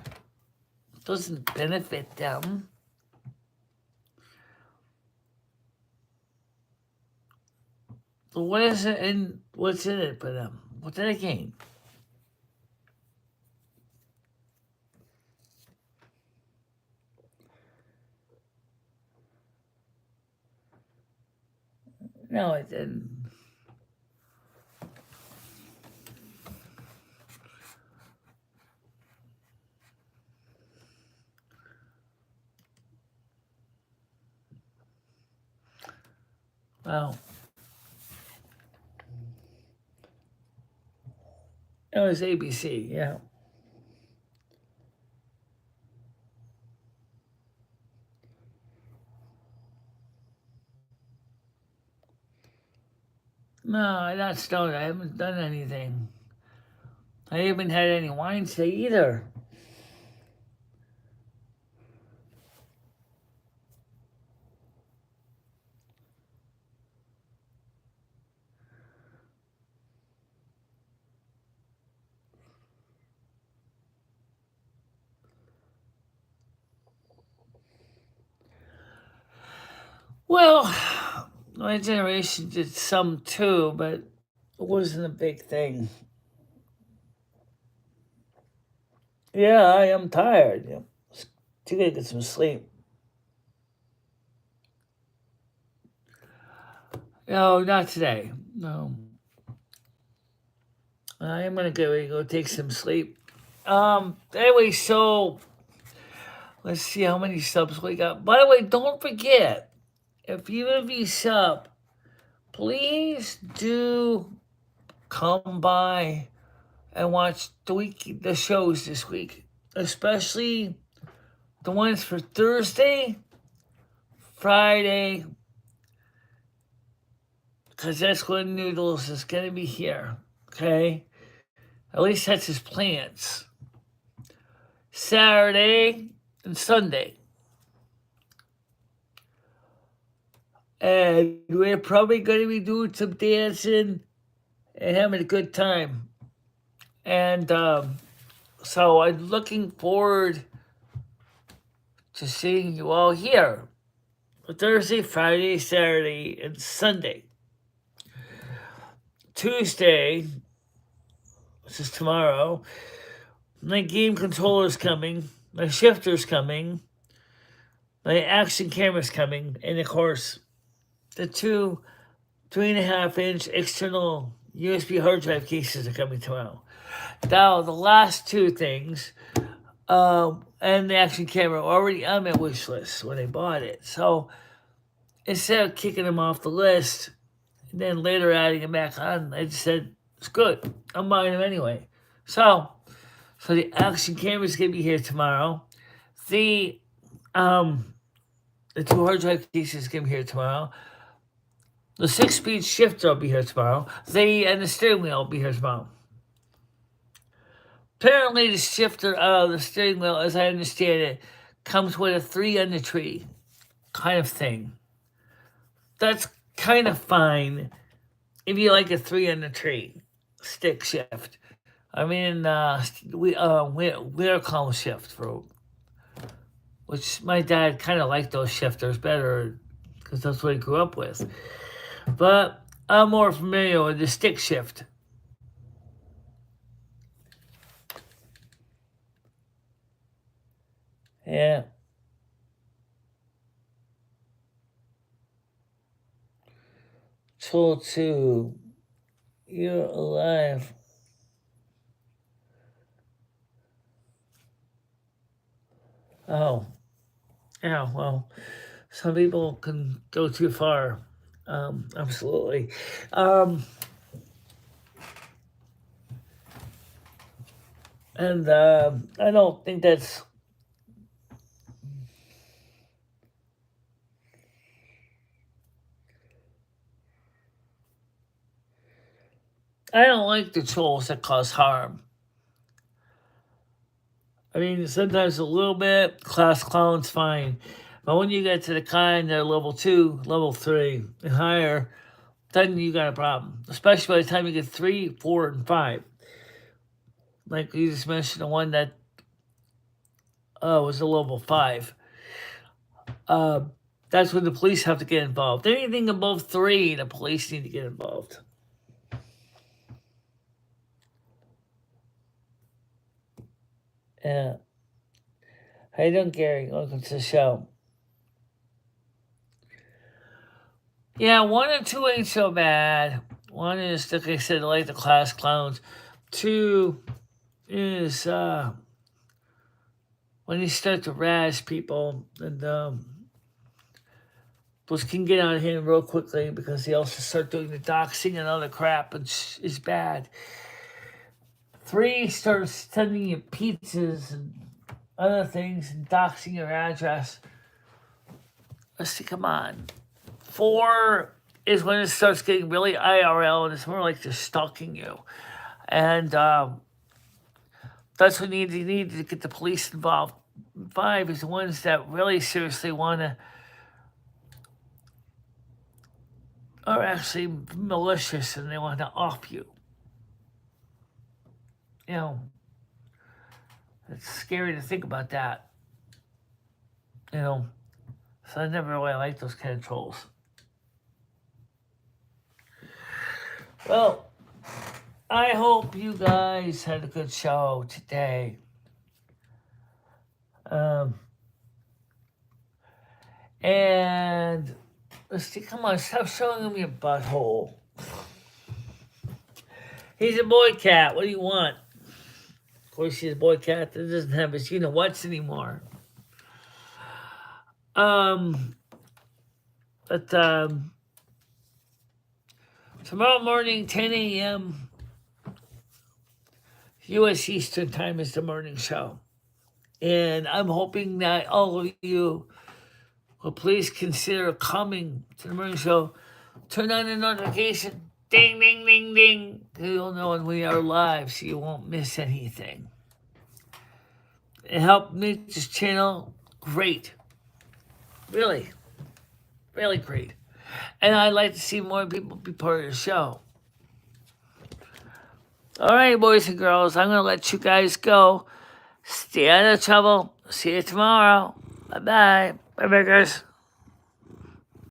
It doesn't benefit them. But what is it and what's in it for them? What did I gain? No, it didn't. Well, it was ABC, yeah. No, I'm not stoned. I haven't done anything. I haven't had any wine today either. Well, my generation did some too, but it wasn't a big thing. Yeah, I am tired. Yeah. You gotta get some sleep. No, not today. No. I am gonna go take some sleep. Anyway, so let's see how many subs we got. By the way, don't forget, if you sub, please do come by and watch the shows this week, especially the ones for Thursday, Friday, because that's when Noodles is gonna be here. Okay, at least that's his plans. Saturday and Sunday. And we're probably going to be doing some dancing and having a good time. And so I'm looking forward to seeing you all here Thursday, Friday, Saturday, and Sunday. Tuesday, which is tomorrow, my game controller's coming, my shifter's coming, my action camera's coming, and of course, the two 3.5-inch external USB hard drive cases are coming tomorrow. Now, the last two things, and the action camera are already on my wish list when I bought it. So instead of kicking them off the list and then later adding them back on, I just said, it's good. I'm buying them anyway. So the action camera is going to be here tomorrow. The two hard drive cases are going to be here tomorrow. The 6-speed shifter will be here tomorrow. And the steering wheel will be here tomorrow. Apparently, the shifter, the steering wheel, as I understand it, comes with a 3 on the tree kind of thing. That's kind of fine, if you like a 3 on the tree, stick shift. I mean, we're column shift for, which my dad kind of liked those shifters better because that's what he grew up with. But I'm more familiar with the stick shift. Yeah. Tool 2, you're alive. Oh, yeah, well, some people can go too far. Absolutely. And I don't think that's. I don't like the tools that cause harm. I mean, sometimes a little bit, class clown's fine. But when you get to the kind that are level 2, level 3, and higher, then you got a problem. Especially by the time you get 3, 4, and 5. Like you just mentioned, the one that was a level 5. That's when the police have to get involved. Anything above 3, the police need to get involved. Yeah. How you doing, Gary? Welcome to the show. Yeah, 1 and 2 ain't so bad. 1 is, like I said, like the class clowns. 2 is when you start to razz people, and those can get out of hand real quickly because they also start doing the doxing and other crap, which is bad. 3 starts sending you pizzas and other things and doxing your address. Let's see, come on. 4 is when it starts getting really IRL and it's more like just stalking you. And that's when you need to get the police involved. 5 is the ones that really seriously want to, are actually malicious and they want to off you. You know, it's scary to think about that. You know, so I never really liked those kind of trolls. Well, I hope you guys had a good show today. And let's see, come on, stop showing him your butthole. He's a boy cat. What do you want? Of course, he's a boy cat that doesn't have his you-know-whats anymore. But tomorrow morning, 10 a.m. U.S. Eastern Time is the morning show. And I'm hoping that all of you will please consider coming to the morning show. Turn on the notification. Ding, ding, ding, ding. You'll know when we are live so you won't miss anything. It helped make this channel great. Really, really great. And I'd like to see more people be part of the show. All right, boys and girls, I'm going to let you guys go. Stay out of trouble. See you tomorrow. Bye-bye. Bye-bye, guys.